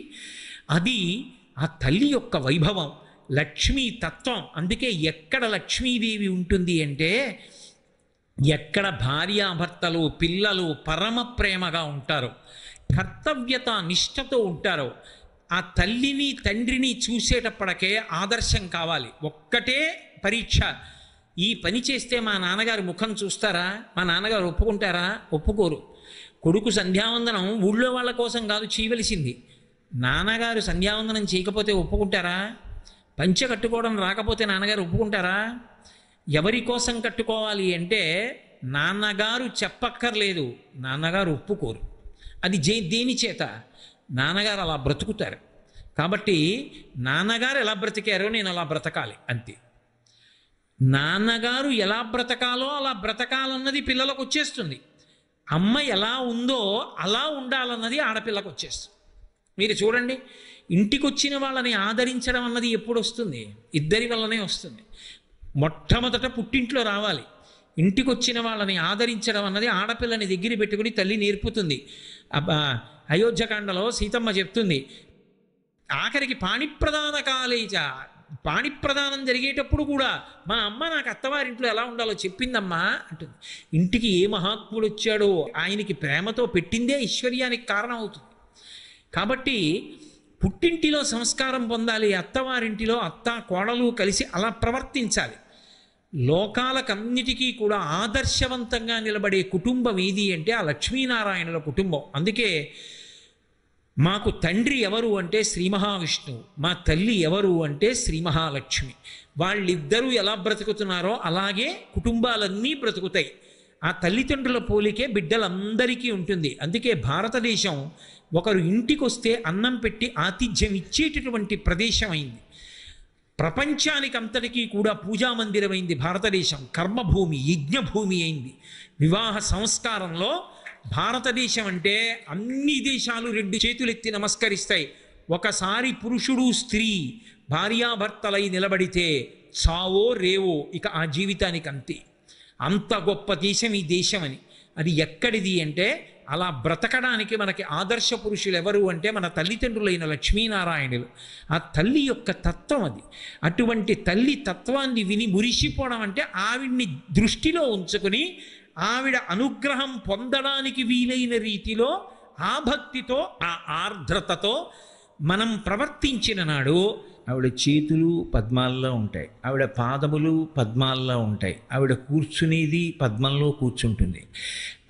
అది ఆ తల్లి యొక్క వైభవం, లక్ష్మీ తత్వం. అందుకే ఎక్కడ లక్ష్మీదేవి ఉంటుంది అంటే ఎక్కడ భార్యాభర్తలు పిల్లలు పరమ ప్రేమగా ఉంటారో, కర్తవ్యత నిష్ఠతో ఉంటారో, ఆ తల్లిని తండ్రిని చూసేటప్పటికే ఆదర్శం కావాలి. ఒక్కటే పరీక్ష, ఈ పని చేస్తే మా నాన్నగారు ముఖం చూస్తారా, మా నాన్నగారు ఒప్పుకుంటారా? ఒప్పుకోరు. కొడుకు సంధ్యావందనం ఊళ్ళో వాళ్ళ కోసం కాదు చేయవలసింది, నాన్నగారు సంధ్యావందనం చేయకపోతే ఒప్పుకుంటారా? పంచె కట్టుకోవడం రాకపోతే నాన్నగారు ఒప్పుకుంటారా? ఎవరి కోసం కట్టుకోవాలి అంటే నాన్నగారు చెప్పక్కర్లేదు, నాన్నగారు ఒప్పుకోరు. అది దేని చేత? నాన్నగారు అలా బ్రతుకుతారు కాబట్టి నాన్నగారు ఎలా బ్రతికారో నేను అలా బ్రతకాలి అంతే. నాన్నగారు ఎలా బ్రతకాలో అలా బ్రతకాలన్నది పిల్లలకు వచ్చేస్తుంది. అమ్మ ఎలా ఉందో అలా ఉండాలన్నది ఆడపిల్లకు వచ్చేస్తుంది. మీరు చూడండి, ఇంటికి వచ్చిన వాళ్ళని ఆదరించడం అన్నది ఎప్పుడు వస్తుంది? ఇద్దరి వల్లనే వస్తుంది. మొట్టమొదట పుట్టింట్లో రావాలి. ఇంటికి వచ్చిన వాళ్ళని ఆదరించడం అన్నది ఆడపిల్లని దగ్గర పెట్టుకుని తల్లి నేర్పుతుంది. అయోధ్యకాండలో సీతమ్మ చెప్తుంది, ఆఖరికి పాణిప్రదాన కాలేజ, పాణిప్రదానం జరిగేటప్పుడు కూడా మా అమ్మ నాకు అత్తవారింట్లో ఎలా ఉండాలో చెప్పిందమ్మా అంటుంది. ఇంటికి ఏ మహాత్ముడు వచ్చాడో ఆయనకి ప్రేమతో పెట్టిందే ఐశ్వర్యానికి కారణం అవుతుంది. కాబట్టి పుట్టింటిలో సంస్కారం పొందాలి, అత్తవారింటిలో అత్త కోడలు కలిసి అలా ప్రవర్తించాలి. లోకాలకన్నిటికీ కూడా ఆదర్శవంతంగా నిలబడే కుటుంబం ఏది అంటే ఆ లక్ష్మీనారాయణుల కుటుంబం. అందుకే మాకు తండ్రి ఎవరు అంటే శ్రీ మహావిష్ణువు, మా తల్లి ఎవరు అంటే శ్రీ మహాలక్ష్మి. వాళ్ళిద్దరూ ఎలా బ్రతుకుతున్నారో అలాగే కుటుంబాలన్నీ బ్రతుకుతాయి. ఆ తల్లిదండ్రుల పోలికే బిడ్డలందరికీ ఉంటుంది. అందుకే భారతదేశం ఒకరు ఇంటికి వస్తే అన్నం పెట్టి ఆతిథ్యం ఇచ్చేటటువంటి ప్రదేశం అయింది. ప్రపంచానికి అంతటికీ కూడా పూజామందిరమైంది భారతదేశం. కర్మభూమి, యజ్ఞభూమి అయింది. వివాహ సంస్కారంలో భారతదేశం అంటే అన్ని దేశాలు రెండు చేతులెత్తి నమస్కరిస్తాయి. ఒకసారి పురుషుడు స్త్రీ భార్యాభర్తలై నిలబడితే చావో రేవో ఇక ఆ జీవితానికి అంతే. అంత గొప్ప దేశం ఈ దేశం అని. అది ఎక్కడిది అంటే, అలా బ్రతకడానికి మనకి ఆదర్శ పురుషులు ఎవరు అంటే మన తల్లిదండ్రులైన లక్ష్మీనారాయణులు. ఆ తల్లి యొక్క తత్వం అది. అటువంటి తల్లి తత్వాన్ని విని మురిసిపోవడం అంటే ఆవిడ్ని దృష్టిలో ఉంచుకుని ఆవిడ అనుగ్రహం పొందడానికి వీలైన రీతిలో ఆ భక్తితో ఆ ఆర్ద్రతతో మనం ప్రవర్తించిన నాడు ఆవిడ చేతులు పద్మాల్లో ఉంటాయి, ఆవిడ పాదములు పద్మాల్లో ఉంటాయి, ఆవిడ కూర్చునేది పద్మంలో కూర్చుంటుంది,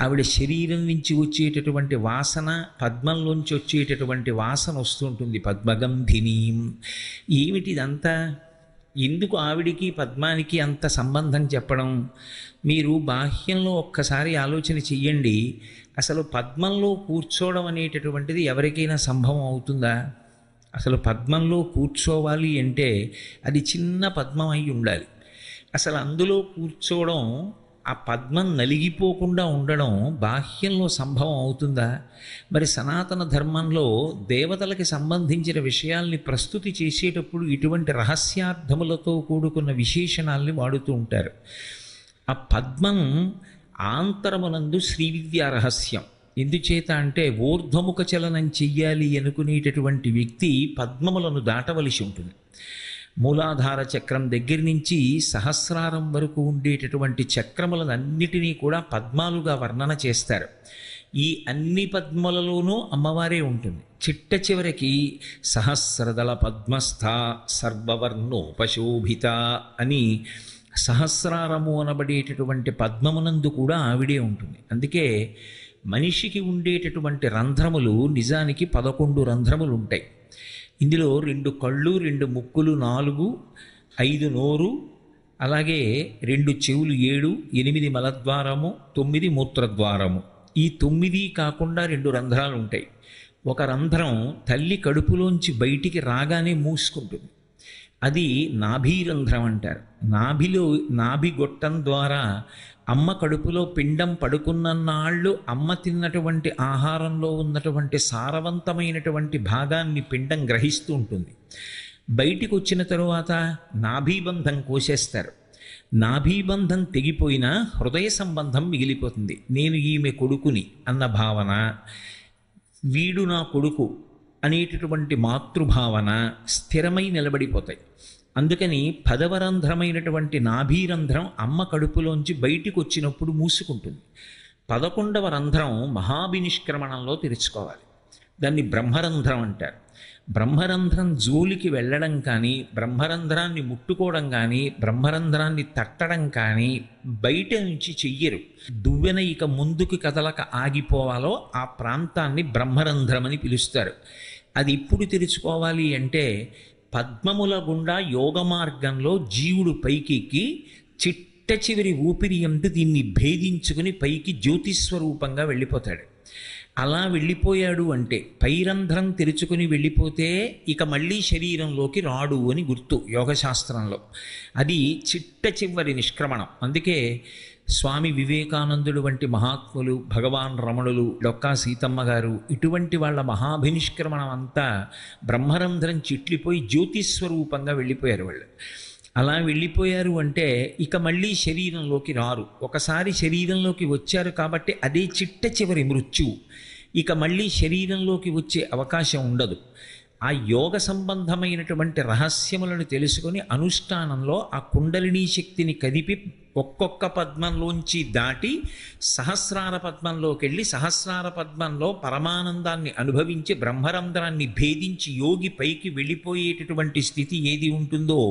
ఆవిడ శరీరం నుంచి వచ్చేటటువంటి వాసన పద్మంలోంచి వచ్చేటటువంటి వాసన వస్తుంటుంది, పద్మగంధినీం. ఏమిటిదంతా? ఎందుకు ఆవిడికి పద్మానికి అంత సంబంధం చెప్పడం? మీరు బాహ్యంలో ఒక్కసారి ఆలోచన చెయ్యండి. అసలు పద్మంలో కూర్చోవడం అనేటటువంటిది ఎవరికైనా సంభవం అవుతుందా? అసలు పద్మంలో కూర్చోవాలి అంటే అది చిన్న పద్మం అయి ఉండాలి. అసలు అందులో కూర్చోవడం, ఆ పద్మం నలిగిపోకుండా ఉండడం బాహ్యంలో సంభవం అవుతుందా? మరి సనాతన ధర్మంలో దేవతలకి సంబంధించిన విషయాల్ని ప్రస్తుతి చేసేటప్పుడు ఇటువంటి రహస్యార్థములతో కూడుకున్న విశేషణాల్ని వాడుతూ ఉంటారు. ఆ పద్మం ఆంతరమునందు శ్రీవిద్యా రహస్యం. ఎందుచేత అంటే ఊర్ధ్వముఖ చలనం చెయ్యాలి అనుకునేటటువంటి వ్యక్తి పద్మములను దాటవలసి ఉంటుంది. మూలాధార చక్రం దగ్గర నుంచి సహస్రారం వరకు ఉండేటటువంటి చక్రములను అన్నిటినీ కూడా పద్మాలుగా వర్ణన చేస్తారు. ఈ అన్ని పద్మలలోనూ అమ్మవారే ఉంటుంది. చిట్ట చివరికి సహస్రదళ పద్మస్థ సర్వవర్ణోపశోభిత అని సహస్రారము అనబడేటటువంటి పద్మమునందు కూడా ఆవిడే ఉంటుంది. అందుకే మనిషికి ఉండేటటువంటి రంధ్రములు నిజానికి 11 రంధ్రములు ఉంటాయి. ఇందులో 2 కళ్ళు, 2 ముక్కులు 4, 5 నోరు, అలాగే 2 చెవులు 7, 8 మలద్వారము, 9 మూత్రద్వారము. ఈ 9 కాకుండా 2 రంధ్రాలు ఉంటాయి. ఒక రంధ్రం తల్లి కడుపులోంచి బయటికి రాగానే మూసుకుంటుంది. అది నాభీరంధ్రం అంటారు. నాభి గొట్టం ద్వారా అమ్మ కడుపులో పిండం పడుకున్నన్నాళ్ళు అమ్మ తిన్నటువంటి ఆహారంలో ఉన్నటువంటి సారవంతమైనటువంటి భాగాన్ని పిండం గ్రహిస్తూ ఉంటుంది. బయటికి వచ్చిన తరువాత నాభీబంధం కోసేస్తారు. నాభీబంధం తెగిపోయినా హృదయ సంబంధం మిగిలిపోతుంది. నేను ఈమె కొడుకుని అన్న భావన, వీడు నా కొడుకు అనేటటువంటి మాతృభావన స్థిరమై నిలబడిపోతాయి. అందుకని 10వ రంధ్రమైనటువంటి నాభీరంధ్రం అమ్మ కడుపులోంచి బయటికి వచ్చినప్పుడు మూసుకుంటుంది. 11వ రంధ్రం మహాభినిష్క్రమణంలో తెరుచుకోవాలి. దాన్ని బ్రహ్మరంధ్రం అంటారు. బ్రహ్మరంధ్రం జోలికి వెళ్ళడం కానీ, బ్రహ్మరంధ్రాన్ని ముట్టుకోవడం కానీ, బ్రహ్మరంధ్రాన్ని తట్టడం కానీ బయట నుంచి చెయ్యరు. దువ్వెన ఇక ముందుకు కదలక ఆగిపోవాలో ఆ ప్రాంతాన్ని బ్రహ్మరంధ్రం అని పిలుస్తారు. అది ఇప్పుడు తెరుచుకోవాలి అంటే పద్మముల గుండా యోగ మార్గంలో జీవుడు పైకి చిట్ట చివరి ఊపిరి ఎందు దీన్ని భేదించుకుని పైకి జ్యోతిస్వరూపంగా వెళ్ళిపోతాడు. అలా వెళ్ళిపోయాడు అంటే పైరంధ్రం తెరుచుకుని వెళ్ళిపోతే ఇక మళ్ళీ శరీరంలోకి రాడు అని గుర్తు యోగశాస్త్రంలో. అది చిట్ట చివరి నిష్క్రమణం. అందుకే స్వామి వివేకానందుడు వంటి మహాత్ములు, భగవాన్ రమణులు, డొక్కా సీతమ్మ గారు, ఇటువంటి వాళ్ళ మహాభినిష్క్రమణం అంతా బ్రహ్మరంధ్రం చిట్లిపోయి జ్యోతిస్వరూపంగా వెళ్ళిపోయారు వాళ్ళు. అలా వెళ్ళిపోయారు అంటే ఇక మళ్ళీ శరీరంలోకి రారు. ఒకసారి శరీరంలోకి వచ్చారు కాబట్టి అదే చిట్ట చివరి మృత్యువు. ఇక మళ్ళీ శరీరంలోకి వచ్చే అవకాశం ఉండదు. ఆ యోగ సంబంధమైనటువంటి రహస్యములను తెలుసుకొని అనుష్ఠానంలో ఆ కుండలినీ శక్తిని కదిపి ఒక్కొక్క పద్మంలోంచి దాటి సహస్రార పద్మంలోకి వెళ్ళి సహస్రార పద్మంలో పరమానందాన్ని అనుభవించి బ్రహ్మరంధ్రాన్ని భేదించి యోగి పైకి వెళ్ళిపోయేటటువంటి స్థితి ఏది ఉంటుందో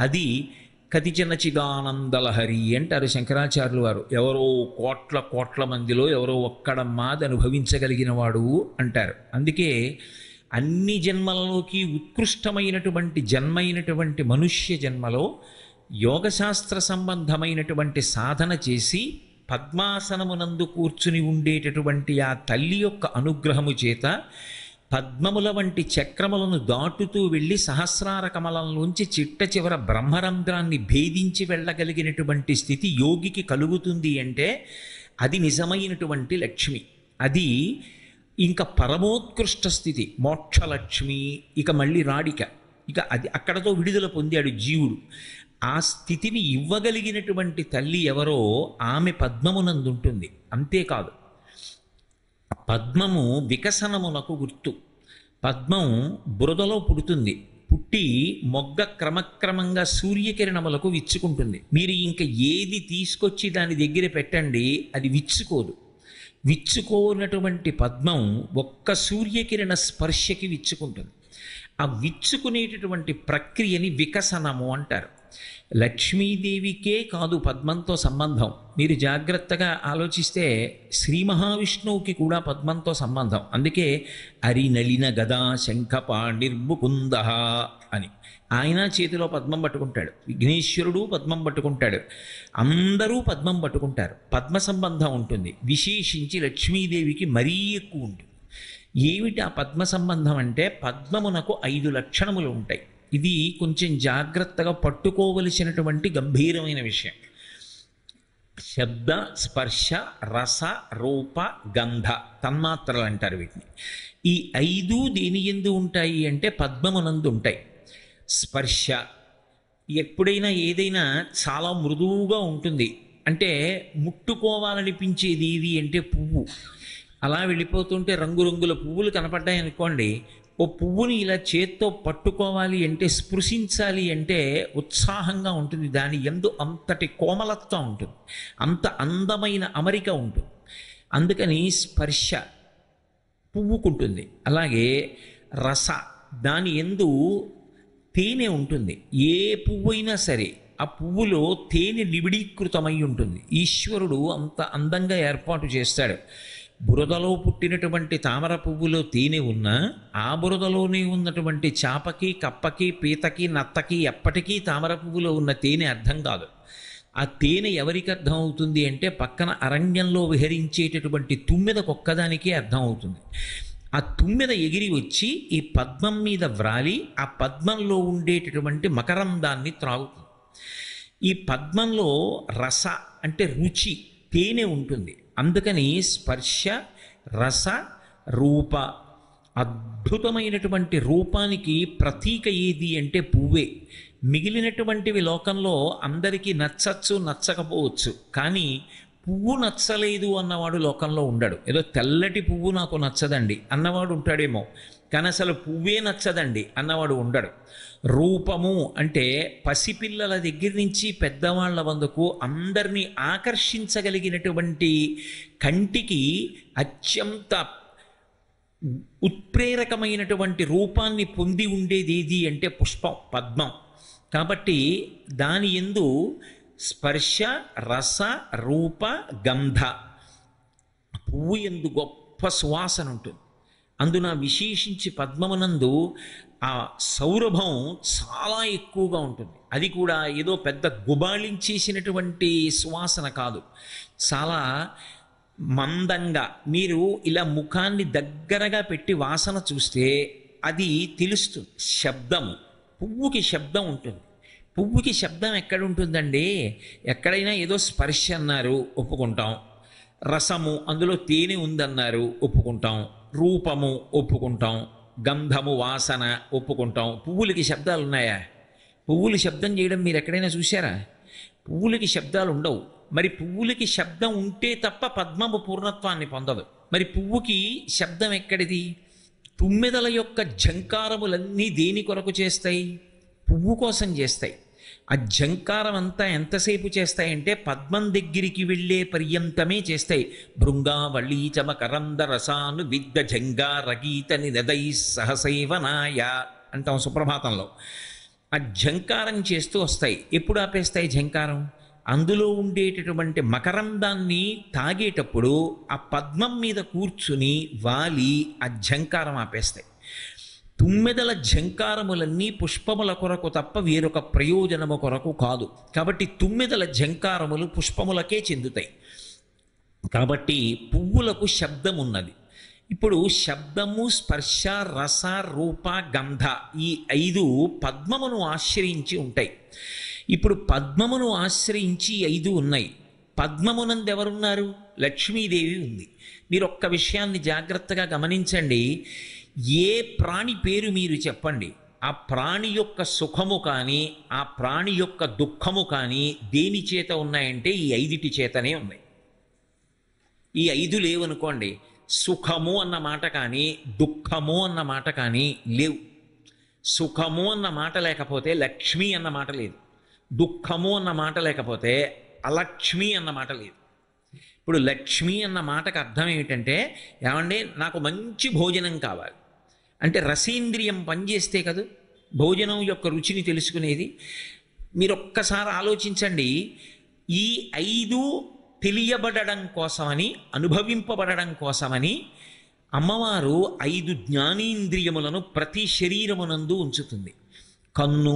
అది కతిచన చిదానందలహరి అంటారు శంకరాచార్యులు వారు. ఎవరో కోట్ల మందిలో ఎవరో ఒక్కడమ్మాది అనుభవించగలిగిన వాడు అంటారు. అందుకే అన్ని జన్మలలోకి ఉత్కృష్టమైనటువంటి జన్మైనటువంటి మనుష్య జన్మలో యోగశాస్త్ర సంబంధమైనటువంటి సాధన చేసి పద్మాసనమునందు కూర్చుని ఉండేటటువంటి ఆ తల్లి యొక్క అనుగ్రహము చేత పద్మముల వంటి చక్రములను దాటుతూ వెళ్ళి సహస్రార కమలంలోంచి చిట్ట చివర బ్రహ్మరంధ్రాన్ని భేదించి వెళ్ళగలిగినటువంటి స్థితి యోగికి కలుగుతుంది అంటే అది నిజమైనటువంటి లక్ష్మి. అది ఇంకా పరమోత్కృష్ట స్థితి, మోక్షలక్ష్మి. ఇక మళ్ళీ రాడిక, ఇక అది అక్కడతో విడుదల పొందాడు జీవుడు. ఆ స్థితిని ఇవ్వగలిగినటువంటి తల్లి ఎవరో ఆమె పద్మమునందుంటుంది. అంతేకాదు, పద్మము వికసనమునకు గుర్తు. పద్మం బురదలో పుడుతుంది, పుట్టి మొగ్గ క్రమక్రమంగా సూర్యకిరణములకు విచ్చుకుంటుంది. మీరు ఇంకా ఏది తీసుకొచ్చి దాని దగ్గర పెట్టండి, అది విచ్చుకోదు. విచ్చుకోనటువంటి పద్మం ఒక్క సూర్యకిరణ స్పర్శకి విచ్చుకుంటుంది. ఆ విచ్చుకునేటటువంటి ప్రక్రియని వికసనము అంటారు. లక్ష్మీదేవికే కాదు పద్మంతో సంబంధం. మీరు జాగ్రత్తగా ఆలోచిస్తే శ్రీ మహావిష్ణువుకి కూడా పద్మంతో సంబంధం. అందుకే అరినలిన గదా శంఖపాణిర్ముకుంద అని ఆయన చేతిలో పద్మం పట్టుకుంటాడు. విఘ్నేశ్వరుడు పద్మం పట్టుకుంటాడు. అందరూ పద్మం పట్టుకుంటారు. పద్మ సంబంధం ఉంటుంది. విశేషించి లక్ష్మీదేవికి మరీ ఎక్కువ ఉంటుంది. ఏమిటి ఆ పద్మ సంబంధం అంటే, పద్మమునకు 5 లక్షణములు ఉంటాయి. ఇది కొంచెం జాగ్రత్తగా పట్టుకోవలసినటువంటి గంభీరమైన విషయం. శబ్ద, స్పర్శ, రస, రూప, గంధ తన్మాత్రలు అంటారు వీటిని. ఈ 5 దేని యందు ఉంటాయి అంటే పద్మమునందు ఉంటాయి. స్పర్శ, ఎప్పుడైనా ఏదైనా చాలా మృదువుగా ఉంటుంది అంటే ముట్టుకోవాలనిపించేది ఏది అంటే పువ్వు. అలా వెళ్ళిపోతుంటే రంగురంగుల పువ్వులు కనపడ్డాయి అనుకోండి, ఓ పువ్వుని ఇలా చేత్తో పట్టుకోవాలి అంటే, స్పృశించాలి అంటే ఉత్సాహంగా ఉంటుంది. దాని యందు అంతటి కోమలత్వం ఉంటుంది, అంత అందమైన అమరిక ఉంటుంది. అందుకని స్పర్శ పువ్వుకుంటుంది. అలాగే రస, దాని యందు తేనె ఉంటుంది. ఏ పువ్వు అయినా సరే ఆ పువ్వులో తేనె నిబిడీకృతమై ఉంటుంది. ఈశ్వరుడు అంత అందంగా ఏర్పాటు చేస్తాడు. బురదలో పుట్టినటువంటి తామర పువ్వులో తేనె ఉన్నా, ఆ బురదలోనే ఉన్నటువంటి చాపకి, కప్పకి, పీతకి, నత్తకి ఎప్పటికీ తామర పువ్వులో ఉన్న తేనె అర్థం కాదు. ఆ తేనె ఎవరికి అర్థం అవుతుంది అంటే పక్కన అరణ్యంలో విహరించేటటువంటి తుమ్మెదకొక్కదానికి అర్థం అవుతుంది. ఆ తుమ్మెద ఎగిరి వచ్చి ఈ పద్మం మీద వ్రాలి ఆ పద్మంలో ఉండేటటువంటి మకరందాన్ని త్రాగుతుంది. ఈ పద్మంలో రస అంటే రుచి, తేనె ఉంటుంది. అందుకని స్పర్శ, రస, రూప, అద్భుతమైనటువంటి రూపానికి ప్రతీక ఏది అంటే పువ్వే. మిగిలినటువంటివి లోకంలో అందరికీ నచ్చచ్చు, నచ్చకపోవచ్చు. కానీ పువ్వు నచ్చలేదు అన్నవాడు లోకంలో ఉండడు. ఏదో తెల్లటి పువ్వు నాకు నచ్చదండి అన్నవాడు ఉంటాడేమో, కానీ అసలు పువ్వే నచ్చదండి అన్నవాడు ఉండడు. రూపము అంటే పసిపిల్లల దగ్గర నుంచి పెద్దవాళ్ల వందకు అందరినీ ఆకర్షించగలిగినటువంటి కంటికి అత్యంత ఉత్ప్రేరకమైనటువంటి రూపాన్ని పొంది ఉండేది ఏది అంటే పుష్పం, పద్మం. కాబట్టి దాని యందు స్పర్శ, రస, రూప, గంధ, పువ్వు యందు గొప్ప సువాసన ఉంటుంది. అందున విశేషించి పద్మమునందు ఆ సౌరభం చాలా ఎక్కువగా ఉంటుంది. అది కూడా ఏదో పెద్ద గుబాళించేసినటువంటి సువాసన కాదు, చాలా మందంగా. మీరు ఇలా ముఖాన్ని దగ్గరగా పెట్టి వాసన చూస్తే అది తెలుస్తుంది. శబ్దము, పువ్వుకి శబ్దం ఉంటుంది. పువ్వుకి శబ్దం ఎక్కడ ఉంటుందండి? ఎక్కడైనా ఏదో స్పర్శ అన్నారు, ఒప్పుకుంటాం. రసము, అందులో తేనె ఉందన్నారు, ఒప్పుకుంటాం. రూపము ఒప్పుకుంటాం. గంధము, వాసన ఒప్పుకుంటాం. పువ్వులకి శబ్దాలు ఉన్నాయా? పువ్వులు శబ్దం చేయడం మీరు ఎక్కడైనా చూశారా? పువ్వులకి శబ్దాలు ఉండవు. మరి పువ్వులకి శబ్దం ఉంటే తప్ప పద్మము పూర్ణత్వాన్ని పొందదు. మరి పువ్వుకి శబ్దం ఎక్కడిది? తుమ్మెదల యొక్క ఝంకారములన్నీ దేని కొరకు చేస్తాయి? పువ్వు కోసం చేస్తాయి. ఆ ఝంకారం అంతా ఎంతసేపు చేస్తాయంటే పద్మం దగ్గరికి వెళ్ళే పర్యంతమే చేస్తాయి. భృంగావళీ చమకరంద రసాను విద్ద జంగారగీత నినదై సహసైవనాయ అంటాం సుప్రభాతంలో. ఆ ఝంకారం చేస్తూ వస్తాయి. ఎప్పుడు ఆపేస్తాయి ఝంకారం? అందులో ఉండేటటువంటి మకరందాన్ని తాగేటప్పుడు ఆ పద్మం మీద కూర్చుని వాలి ఆ ఝంకారం ఆపేస్తాయి. తుమ్మెదల ఝంకారములన్నీ పుష్పముల కొరకు తప్ప వేరొక ప్రయోజనము కొరకు కాదు. కాబట్టి తుమ్మెదల ఝంకారములు పుష్పములకే చెందుతాయి. కాబట్టి పువ్వులకు శబ్దం ఉన్నది. ఇప్పుడు శబ్దము, స్పర్శ, రస, రూప, గంధ ఈ 5 పద్మమును ఆశ్రయించి ఉంటాయి. ఇప్పుడు పద్మమును ఆశ్రయించి 5 ఉన్నాయి. పద్మమునందు ఎవరున్నారు? లక్ష్మీదేవి ఉంది. మీరు ఒక్క విషయాన్ని జాగ్రత్తగా గమనించండి. ఏ ప్రాణి పేరు మీరు చెప్పండి, ఆ ప్రాణి యొక్క సుఖము కానీ ఆ ప్రాణి యొక్క దుఃఖము కానీ దేని చేత ఉన్నాయంటే ఈ 5 చేతనే ఉన్నాయి. ఈ 5 లేవనుకోండి, సుఖము అన్న మాట కానీ దుఃఖము అన్న మాట కానీ లేవు. సుఖము అన్న మాట లేకపోతే లక్ష్మి అన్న మాట లేదు. దుఃఖము అన్న మాట లేకపోతే అలక్ష్మి అన్న మాట లేదు. ఇప్పుడు లక్ష్మి అన్న మాటకు అర్థం ఏమిటంటే, ఏమండి నాకు మంచి భోజనం కావాలి అంటే రసేంద్రియం పనిచేస్తే కదా భోజనం యొక్క రుచిని తెలుసుకునేది. మీరు ఒక్కసారి ఆలోచించండి. ఈ 5 తెలియబడడం కోసమని, అనుభవింపబడడం కోసమని అమ్మవారు 5 జ్ఞానేంద్రియములను ప్రతి శరీరమునందు ఉంచుతుంది. కన్ను,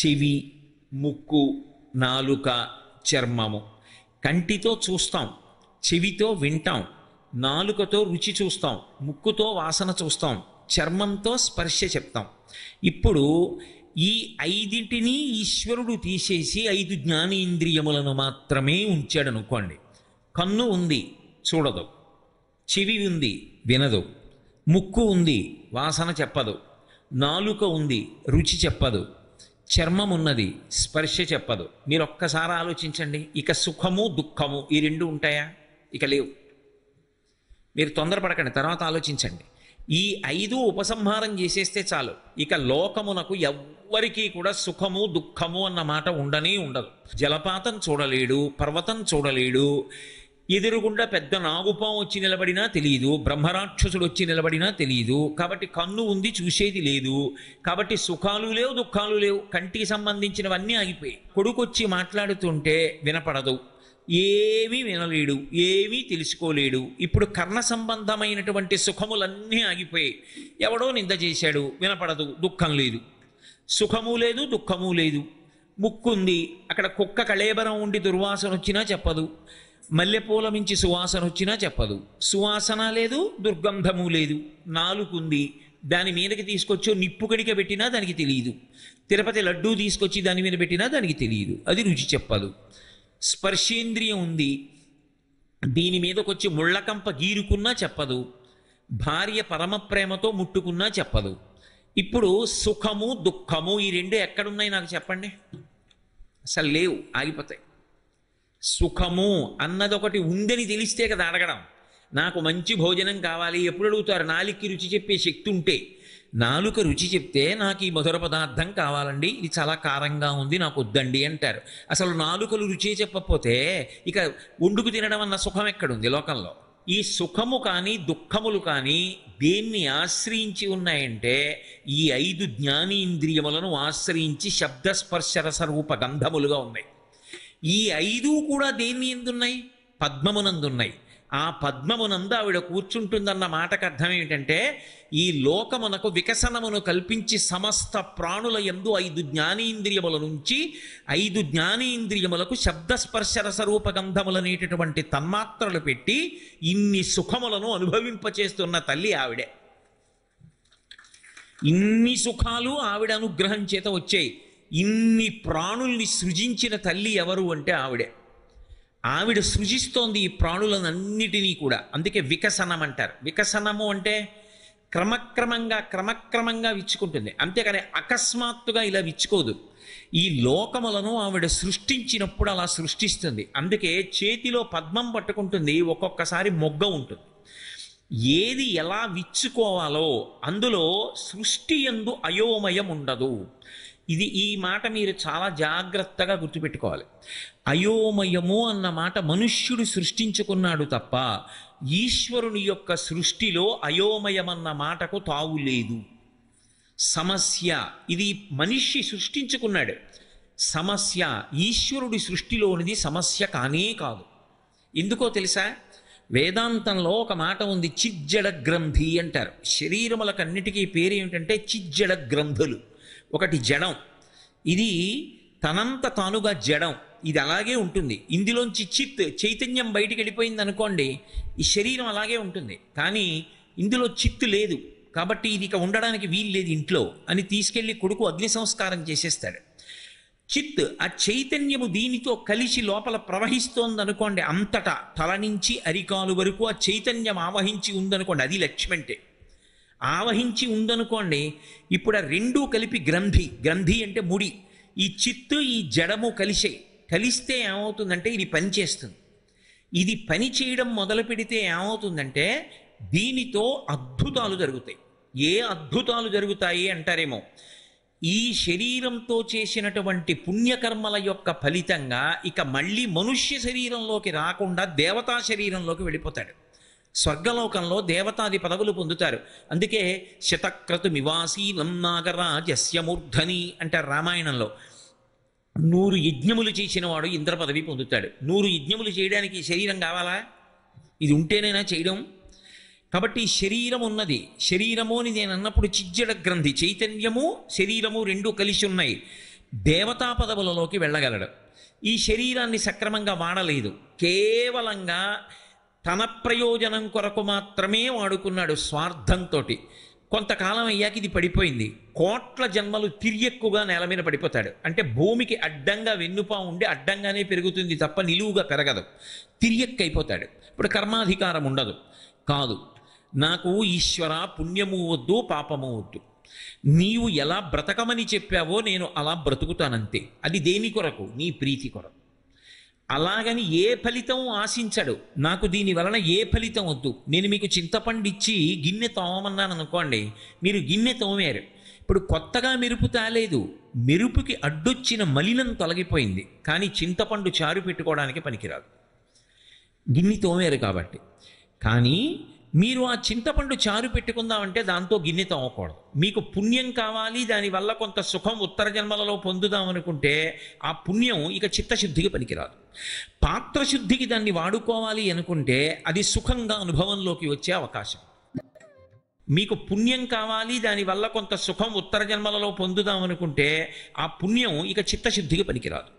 చెవి, ముక్కు, నాలుక, చర్మము. కంటితో చూస్తాం, చెవితో వింటాం, నాలుకతో రుచి చూస్తాం, ముక్కుతో వాసన చూస్తాం, చర్మంతో స్పర్శ చెప్తాం. ఇప్పుడు ఈ 5 ఈశ్వరుడు తీసేసి 5 జ్ఞానేంద్రియములను మాత్రమే ఉంచాడు అనుకోండి. కన్ను ఉంది, చూడదు. చెవి ఉంది, వినదు. ముక్కు ఉంది, వాసన చెప్పదు. నాలుక ఉంది, రుచి చెప్పదు. చర్మం ఉన్నది, స్పర్శ చెప్పదు. మీరు ఒక్కసారి ఆలోచించండి. ఇక సుఖము, దుఃఖము ఈ 2 ఉంటాయా? ఇక లేవు. మీరు తొందరపడకండి, తర్వాత ఆలోచించండి. ఈ 5 ఉపసంహారం చేసేస్తే చాలు. ఇక లోకమునకు ఎవ్వరికీ కూడా సుఖము, దుఃఖము అన్న మాట ఉండనే ఉండదు. జలపాతం చూడలేడు, పర్వతం చూడలేడు, ఎదురుగుండా పెద్ద నాగుపాము వచ్చి నిలబడినా తెలియదు, బ్రహ్మరాక్షసుడు వచ్చి నిలబడినా తెలియదు. కాబట్టి కన్ను ఉంది, చూసేది లేదు. కాబట్టి సుఖాలు లేవు, దుఃఖాలు లేవు. కంటికి సంబంధించినవన్నీ ఆగిపోయాయి. కొడుకొచ్చి మాట్లాడుతుంటే వినపడదు, ఏమీ వినలేడు, ఏమీ తెలుసుకోలేడు. ఇప్పుడు కర్ణ సంబంధమైనటువంటి సుఖములన్నీ ఆగిపోయాయి. ఎవడో నింద చేశాడు, వినపడదు, దుఃఖం లేదు. సుఖము లేదు, దుఃఖము లేదు. ముక్కుంది, అక్కడ కుక్క కళేబరం ఉండి దుర్వాసన వచ్చినా చెప్పదు. మల్లెపూల మించి సువాసన వచ్చినా చెప్పదు. సువాసన లేదు, దుర్గంధము లేదు. నాలుగుంది, దాని మీదకి తీసుకొచ్చో నిప్పు కడిక పెట్టినా దానికి తెలియదు. తిరుపతి లడ్డూ తీసుకొచ్చి దాని మీద పెట్టినా దానికి తెలియదు, అది రుచి చెప్పదు. స్పర్శేంద్రియం ఉంది, దీని మీదకొచ్చి ముళ్ళకంప గీరుకున్నా చెప్పదు. భార్య పరమ ప్రేమతో ముట్టుకున్నా చెప్పదు. ఇప్పుడు సుఖము, దుఃఖము ఈ 2 ఎక్కడున్నాయి నాకు చెప్పండి? అసలు లేవు, ఆగిపోతాయి. సుఖము అన్నదొకటి ఉందని తెలిస్తే కదా అడగడం. నాకు మంచి భోజనం కావాలి ఎప్పుడు అడుగుతారు? నాలుకకి రుచి చెప్పే శక్తి ఉంటే. నాలుక రుచి చెప్తే నాకు ఈ మధుర పదార్థం కావాలండి, ఇది చాలా కారంగా ఉంది, నాకు వద్దండి అంటారు. అసలు నాలుకలు రుచి చెప్పకపోతే ఇక వండుకు తినడం అన్న సుఖం ఎక్కడుంది లోకంలో? ఈ సుఖము కానీ దుఃఖములు కానీ దేన్ని ఆశ్రయించి ఉన్నాయంటే ఈ 5 జ్ఞానేంద్రియములను ఆశ్రయించి శబ్దస్పర్శ రస రూప గంధములుగా ఉన్నాయి. ఈ 5 కూడా దేన్ని ఎందున్నాయి? పద్మమునందున్నాయి. ఆ పద్మమునందు ఆవిడ కూర్చుంటుందన్న మాటకు అర్థం ఏమిటంటే, ఈ లోకమునకు వికసనమును కల్పించి సమస్త ప్రాణుల యందు 5 జ్ఞానేంద్రియముల నుంచి 5 జ్ఞానేంద్రియములకు శబ్దస్పర్శ రసరూప గంధములనేటటువంటి తన్మాత్రలు పెట్టి ఇన్ని సుఖములను అనుభవింపచేస్తున్న తల్లి ఆవిడే. ఇన్ని సుఖాలు ఆవిడ అనుగ్రహం చేత వచ్చాయి. ఇన్ని ప్రాణుల్ని సృజించిన తల్లి ఎవరు అంటే ఆవిడే. ఆవిడ సృజిస్తోంది ఈ ప్రాణులనన్నిటినీ కూడా. అందుకే వికసనం అంటారు. వికసనము అంటే క్రమక్రమంగా విచ్చుకుంటుంది, అంతేకాని అకస్మాత్తుగా ఇలా విచ్చుకోదు. ఈ లోకములను ఆవిడ సృష్టించినప్పుడు అలా సృష్టిస్తుంది. అందుకే చేతిలో పద్మం పట్టుకుంటుంది, ఒక్కొక్కసారి మొగ్గ ఉంటుంది. ఏది ఎలా విచ్చుకోవాలో అందులో సృష్టి యందు అయోమయం ఉండదు. ఈ మాట మీరు చాలా జాగ్రత్తగా గుర్తుపెట్టుకోవాలి. అయోమయము అన్న మాట మనుష్యుడు సృష్టించుకున్నాడు తప్ప ఈశ్వరుని యొక్క సృష్టిలో అయోమయమన్న మాటకు తావు లేదు. సమస్య ఇది మనిషి సృష్టించుకున్నాడు. సమస్య ఈశ్వరుడి సృష్టిలోనిది సమస్య కానే కాదు. ఎందుకో తెలుసా? వేదాంతంలో ఒక మాట ఉంది, చిజ్జడ గ్రంథి అంటారు. శరీరములకన్నిటికీ పేరు ఏమిటంటే చిజ్జడ గ్రంథులు. ఒకటి జడం, ఇది తనంత తానుగా జడం, ఇది అలాగే ఉంటుంది. ఇందులోంచి చైతన్యం బయటికి వెళ్ళిపోయింది అనుకోండి, ఈ శరీరం అలాగే ఉంటుంది. కానీ ఇందులో చిత్తు లేదు, కాబట్టి ఇది ఇక ఉండడానికి వీలు లేదు ఇంట్లో అని తీసుకెళ్లి కొడుకు అగ్ని సంస్కారం చేసేస్తాడు. చిత్, ఆ చైతన్యము దీనితో కలిసి లోపల ప్రవహిస్తోందనుకోండి, అంతటా తల నుంచి అరికాలు వరకు ఆ చైతన్యం ఆవహించి ఉందనుకోండి, అది లక్ష్మి అంటే. ఆవహించి ఉందనుకోండి, ఇప్పుడు ఆ రెండూ కలిపి గ్రంథి, గ్రంథి అంటే ముడి, ఈ చిత్తు ఈ జడము కలిస్తే ఏమవుతుందంటే ఇది పనిచేస్తుంది. ఇది పని చేయడం మొదలు పెడితే ఏమవుతుందంటే దీనితో అద్భుతాలు జరుగుతాయి. ఏ అద్భుతాలు జరుగుతాయి అంటారేమో, ఈ శరీరంతో చేసినటువంటి పుణ్యకర్మల యొక్క ఫలితంగా ఇక మళ్ళీ మనుష్య శరీరంలోకి రాకుండా దేవతా శరీరంలోకి వెళ్ళిపోతాడు. స్వర్గలోకంలో దేవతాది పదవులు పొందుతారు. అందుకే శతక్రతుమివాసీనం నాగరాజస్య మూర్ధని అంటారు రామాయణంలో. 100 యజ్ఞములు చేసిన వాడు ఇంద్ర పదవి పొందుతాడు. 100 యజ్ఞములు చేయడానికి శరీరం కావాలా? ఇది ఉంటేనైనా చేయడం. కాబట్టి శరీరం ఉన్నది. శరీరము అని నేను అన్నప్పుడు చిజ్జడ గ్రంథి, చైతన్యము శరీరము రెండు కలిసి ఉన్నాయి. దేవతా పదవులలోకి వెళ్ళగలడు. ఈ శరీరాన్ని సక్రమంగా వాడలేదు, కేవలంగా తన ప్రయోజనం కొరకు మాత్రమే వాడుకున్నాడు స్వార్థంతో. కొంతకాలం అయ్యాక ఇది పడిపోయింది. కోట్ల జన్మలు తిరియక్కుగా నేల మీద పడిపోతాడు. అంటే భూమికి అడ్డంగా వెన్నుపా ఉండి అడ్డంగానే పెరుగుతుంది తప్ప నిలువుగా పెరగదు. తిరియక్కైపోతాడు. ఇప్పుడు కర్మాధికారం ఉండదు. కాదు, నాకు ఈశ్వర పుణ్యము వద్దు, పాపము వద్దు, నీవు ఎలా బ్రతకమని చెప్పావో నేను అలా బ్రతుకుతానంతే. అది దేని కొరకు? నీ ప్రీతి కొరకు. అలాగని ఏ ఫలితం ఆశించడు. నాకు దీని వలన ఏ ఫలితం వద్దు. నేను మీకు చింతపండు ఇచ్చి గిన్నె తోమన్నాను అనుకోండి, మీరు గిన్నె తోమారు. ఇప్పుడు కొత్తగా మెరుపు తాలేదు, మెరుపుకి అడ్డొచ్చిన మలినం తొలగిపోయింది. కానీ చింతపండు చారు పెట్టుకోవడానికి పనికిరాదు, గిన్నె తోమారు కాబట్టి. కానీ మీరు ఆ చింతపండు చారు పెట్టుకుందామంటే దాంతో గిన్నె తోమకూడదు. మీకు పుణ్యం కావాలి, దానివల్ల కొంత సుఖం ఉత్తర జన్మలలో పొందుదాం అనుకుంటే ఆ పుణ్యం ఇక చిత్తశుద్ధికి పనికిరాదు. పాత్రశుద్ధికి దాన్ని వాడుకోవాలి అనుకుంటే అది సుఖంగా అనుభవంలోకి వచ్చే అవకాశం. మీకు పుణ్యం కావాలి, దానివల్ల కొంత సుఖం ఉత్తర జన్మలలో పొందుదాం అనుకుంటే ఆ పుణ్యం ఇక చిత్తశుద్ధికి పనికిరాదు.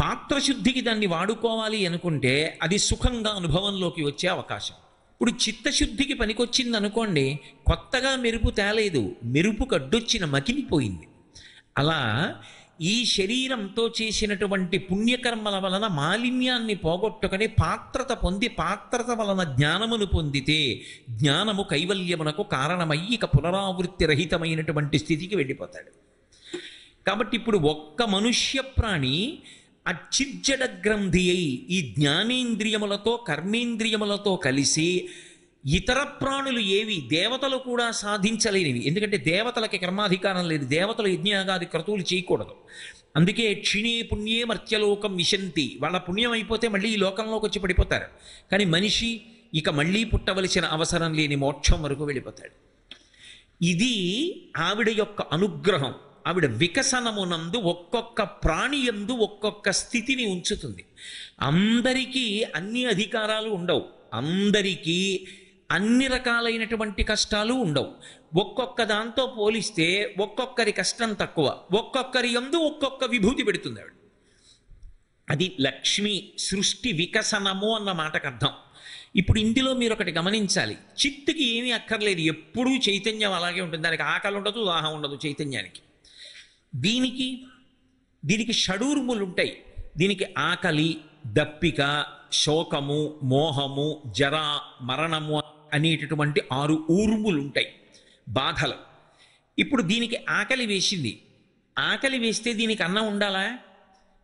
పాత్రశుద్ధికి దాన్ని వాడుకోవాలి అనుకుంటే అది సుఖంగా అనుభవంలోకి వచ్చే అవకాశం. ఇప్పుడు చిత్తశుద్ధికి పనికొచ్చింది అనుకోండి, కొత్తగా మెరుపు తేలేదు, మెరుపుకు అడ్డొచ్చిన మకిలిపోయింది. అలా ఈ శరీరంతో చేసినటువంటి పుణ్యకర్మల వలన మాలిన్యాన్ని పోగొట్టుకొని పాత్రత పొంది, పాత్రత వలన జ్ఞానమును పొందితే జ్ఞానము కైవల్యమునకు కారణమయ్యి ఇక పునరావృత్తి రహితమైనటువంటి స్థితికి వెళ్ళిపోతాడు. కాబట్టి ఇప్పుడు ఒక్క మనుష్య ప్రాణి అచ్చిజ్జడ గ్రంథి అయి ఈ జ్ఞానేంద్రియములతో కర్మేంద్రియములతో కలిసి ఇతర ప్రాణులు ఏవి దేవతలు కూడా సాధించలేనివి. ఎందుకంటే దేవతలకి కర్మాధికారం లేదు, దేవతలు యజ్ఞయాగాది క్రతువులు చేయకూడదు. అందుకే క్షిణే పుణ్యే మర్త్యలోకం విశంతి, వాళ్ళ పుణ్యం అయిపోతే మళ్ళీ ఈ లోకంలోకి వచ్చి పడిపోతారు. కానీ మనిషి ఇక మళ్ళీ పుట్టవలసిన అవసరం లేని మోక్షం వరకు వెళ్ళిపోతాడు. ఇది ఆవిడ యొక్క అనుగ్రహం. ఆవిడ వికసనమునందు ఒక్కొక్క ప్రాణి యందు ఒక్కొక్క స్థితిని ఉంచుతుంది. అందరికీ అన్ని అధికారాలు ఉండవు, అందరికీ అన్ని రకాలైనటువంటి కష్టాలు ఉండవు. ఒక్కొక్క దాంతో పోలిస్తే ఒక్కొక్కరి కష్టం తక్కువ, ఒక్కొక్కరి యందు ఒక్కొక్క విభూతి పెడుతుంది ఆవిడ. అది లక్ష్మి సృష్టి వికసనము అన్న మాటకు అర్థం. ఇప్పుడు ఇందులో మీరు ఒకటి గమనించాలి, చిత్తుకి ఏమీ అక్కర్లేదు, ఎప్పుడూ చైతన్యం అలాగే ఉంటుంది. దానికి ఆకలి ఉండదు, దాహం ఉండదు చైతన్యానికి. దీనికి షడూర్ములు ఉంటాయి. దీనికి ఆకలి, దప్పిక, శోకము, మోహము, జర, మరణము అనేటటువంటి 6 ఊర్ములు ఉంటాయి, బాధలు. ఇప్పుడు దీనికి ఆకలి వేసింది. ఆకలి వేస్తే దీనికి అన్నం ఉండాలా?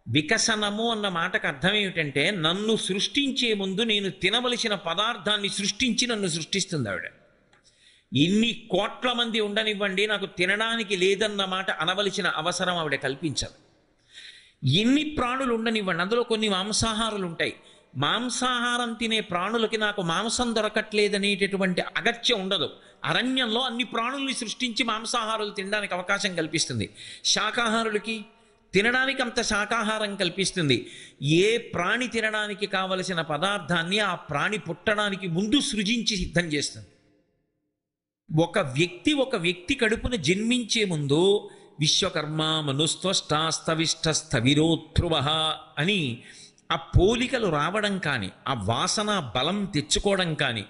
వికసనము అన్న మాటకు అర్థం ఏమిటంటే నన్ను సృష్టించే ముందు నేను తినవలసిన పదార్థాన్ని సృష్టించి నన్ను సృష్టిస్తుంది ఆవిడ. ఇన్ని కోట్ల మంది ఉండనివ్వండి, నాకు తినడానికి లేదన్న మాట అనవలసిన అవసరం ఆవిడ కల్పించదు. ఎన్ని ప్రాణులు ఉండనివ్వండి, అందులో కొన్ని మాంసాహారులు ఉంటాయి, మాంసాహారం తినే ప్రాణులకి నాకు మాంసం దొరకట్లేదనేటటువంటి అగత్యం ఉండదు. అరణ్యంలో అన్ని ప్రాణుల్ని సృష్టించి మాంసాహారులు తినడానికి అవకాశం కల్పిస్తుంది. శాకాహారులకి తినడానికి అంత శాకాహారం కల్పిస్తుంది. ఏ ప్రాణి తినడానికి కావలసిన పదార్థాన్ని ఆ ప్రాణి పుట్టడానికి ముందు సృజించి సిద్ధం చేస్తుంది. ఒక వ్యక్తి కడుపున జన్మించే ముందు విశ్వకర్మ మనుస్త్వష్టాస్తవిష్ట స్థవిరోధ్రువ అని ఆ పోలికలు రావడం కానీ, ఆ వాసన బలం తెచ్చుకోవడం కానీ,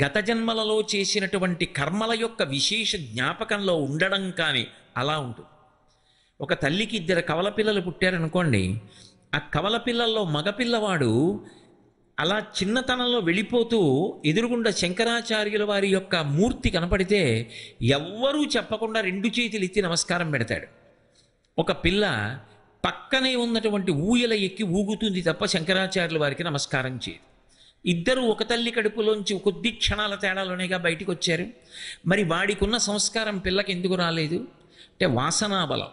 గత జన్మలలో చేసినటువంటి కర్మల యొక్క విశేష జ్ఞాపకంలో ఉండడం కానీ అలా ఉంటుంది. ఒక తల్లికి 2 కవల పిల్లలు పుట్టారనుకోండి, ఆ కవల పిల్లల్లో మగపిల్లవాడు అలా చిన్నతనంలో వెళ్ళిపోతూ ఎదురుగుండా శంకరాచార్యుల వారి యొక్క మూర్తి కనపడితే ఎవ్వరూ చెప్పకుండా 2 చేతులు ఎత్తి నమస్కారం పెడతాడు. ఒక పిల్ల పక్కనే ఉన్నటువంటి ఊయల ఎక్కి ఊగుతుంది తప్ప శంకరాచార్యుల వారికి నమస్కారం చేయదు. ఇద్దరు ఒక తల్లి కడుపులోంచి కొద్ది క్షణాల తేడాలోనేగా బయటికి వచ్చారు. మరి వాడికి ఉన్న సంస్కారం పిల్లకి ఎందుకు రాలేదు అంటే వాసనాబలం.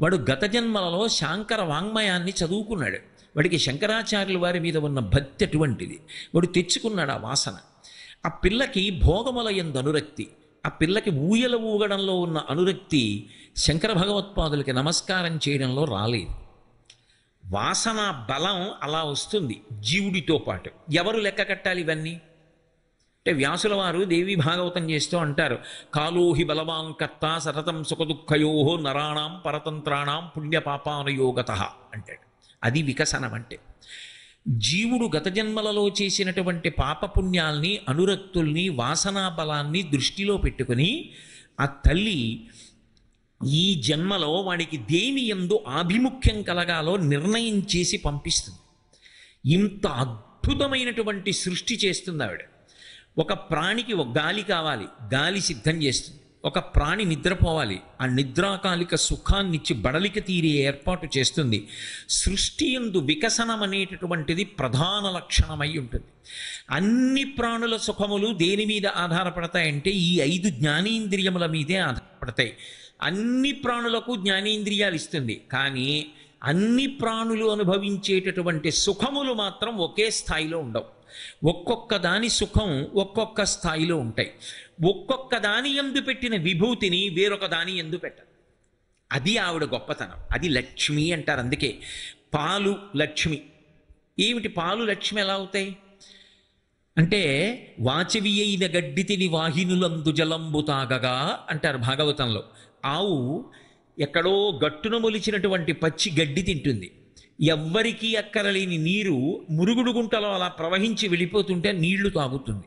వాడు గత జన్మలలో శాంకర వాంగ్మయాన్ని చదువుకున్నాడు. వాడికి శంకరాచార్యుల వారి మీద ఉన్న భక్తి అటువంటిది. వాడు తెచ్చుకున్నాడు ఆ వాసన. ఆ పిల్లకి భోగముల యందు అనురక్తి, ఆ పిల్లకి ఊయల ఊగడంలో ఉన్న అనురక్తి శంకర భగవత్పాదులకి నమస్కారం చేయడంలో రాలేదు. వాసన బలం అలా వస్తుంది జీవుడితో పాటు. ఎవరు లెక్క కట్టాలి ఇవన్నీ అంటే వ్యాసుల వారు దేవి భాగవతం చేస్తూ అంటారు, కాలోహి బలవాన్ కర్త సతతం సుఖదుఃఖయో నరాణం పరతంత్రాణం పుణ్యపాపానుయోగత అంటాడు. అది వికసనం అంటే. జీవుడు గత జన్మలలో చేసినటువంటి పాపపుణ్యాల్ని, అనురక్తుల్ని, వాసనా బలాన్ని దృష్టిలో పెట్టుకుని ఆ తల్లి ఈ జన్మలో వాడికి దేని యందు ఆభిముఖ్యం కలగాలో నిర్ణయం చేసి పంపిస్తుంది. ఇంత అద్భుతమైనటువంటి సృష్టి చేస్తుంది ఆవిడ. ఒక ప్రాణికి ఒక గాలి కావాలి, గాలి సిద్ధం చేస్తుంది. ఒక ప్రాణి నిద్రపోవాలి, ఆ నిద్రాకాలిక సుఖాన్నిచ్చి బడలిక తీరే ఏర్పాటు చేస్తుంది. సృష్టి యందు వికసనం అనేటటువంటిది ప్రధాన లక్షణమై ఉంటుంది. అన్ని ప్రాణుల సుఖములు దేని మీద ఆధారపడతాయంటే ఈ 5 జ్ఞానేంద్రియముల మీదే ఆధారపడతాయి. అన్ని ప్రాణులకు జ్ఞానేంద్రియాలు ఇస్తుంది, కానీ అన్ని ప్రాణులు అనుభవించేటటువంటి సుఖములు మాత్రం ఒకే స్థాయిలో ఉండవు. ఒక్కొక్క దాని సుఖం ఒక్కొక్క స్థాయిలో ఉంటాయి. ఒక్కొక్క దాని యందు పెట్టిన విభూతిని వేరొక దాని యందు పెట్టదు. అది ఆవిడ గొప్పతనం. అది లక్ష్మి అంటారు. అందుకే పాలు లక్ష్మి. ఏమిటి పాలు లక్ష్మి ఎలా అవుతాయి అంటే, వాచవి అయిన గడ్డితిని వాహినులందు జలంబు తాగగా అంటారు భాగవతంలో. ఆవు ఎక్కడో గట్టున మొలిచినటువంటి పచ్చి గడ్డి తింటుంది. ఎవ్వరికీ అక్కరలేని నీరు మురుగుడు గుంటలో అలా ప్రవహించి వెళ్ళిపోతుంటే నీళ్లు తాగుతుంది.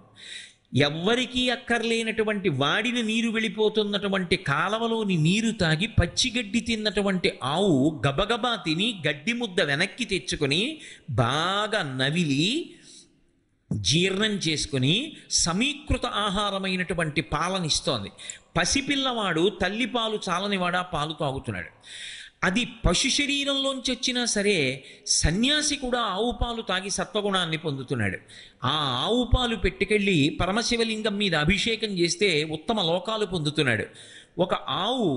ఎవ్వరికీ అక్కర్లేనటువంటి వాడిన నీరు వెళ్ళిపోతున్నటువంటి కాలవలోని నీరు తాగి పచ్చిగడ్డి తిన్నటువంటి ఆవు గబగబా తిని గడ్డి ముద్ద వెనక్కి తెచ్చుకొని బాగా నవిలి జీర్ణం చేసుకుని సమీకృత ఆహారమైనటువంటి పాలనిస్తోంది. పసిపిల్లవాడు తల్లిపాలు చాలనివాడు ఆ పాలు తాగుతున్నాడు. అది పశు శరీరంలోంచి వచ్చినా సరే సన్యాసి కూడా ఆవు పాలు తాగి సత్వగుణాన్ని పొందుతున్నాడు. ఆ ఆవు పాలు పెట్టుకెళ్ళి పరమశివలింగం మీద అభిషేకం చేస్తే ఉత్తమ లోకాలు పొందుతున్నాడు. ఒక ఆవు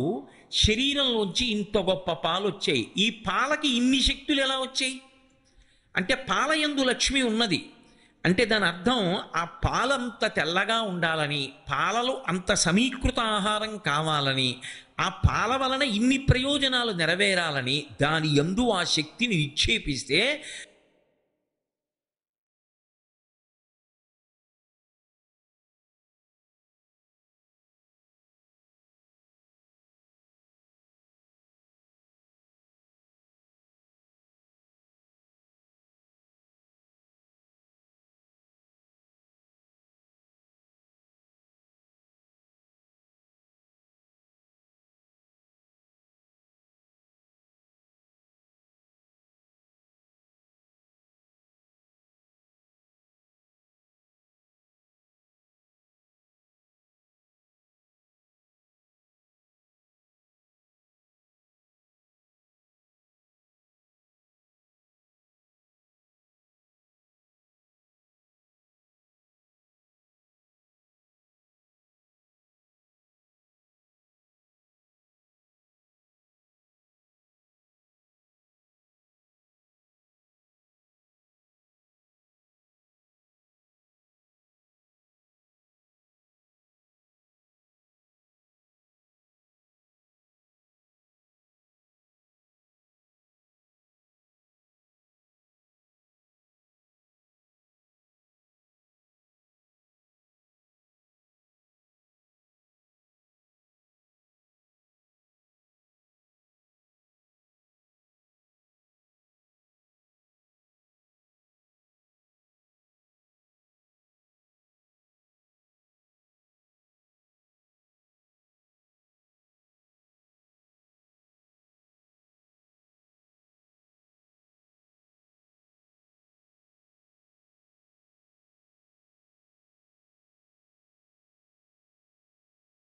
శరీరంలోంచి ఇంత గొప్ప పాలు వచ్చాయి. ఈ పాలకి ఇన్ని శక్తులు ఎలా వచ్చాయి అంటే పాలయందు లక్ష్మి ఉన్నది. అంటే దాని అర్థం ఆ పాలంత తెల్లగా ఉండాలని, పాలలు అంత సమీకృత ఆహారం కావాలని, ఆ పాల వలన ఇన్ని ప్రయోజనాలు నెరవేరాలని దాని యందు ఆ శక్తిని నిక్షేపిస్తే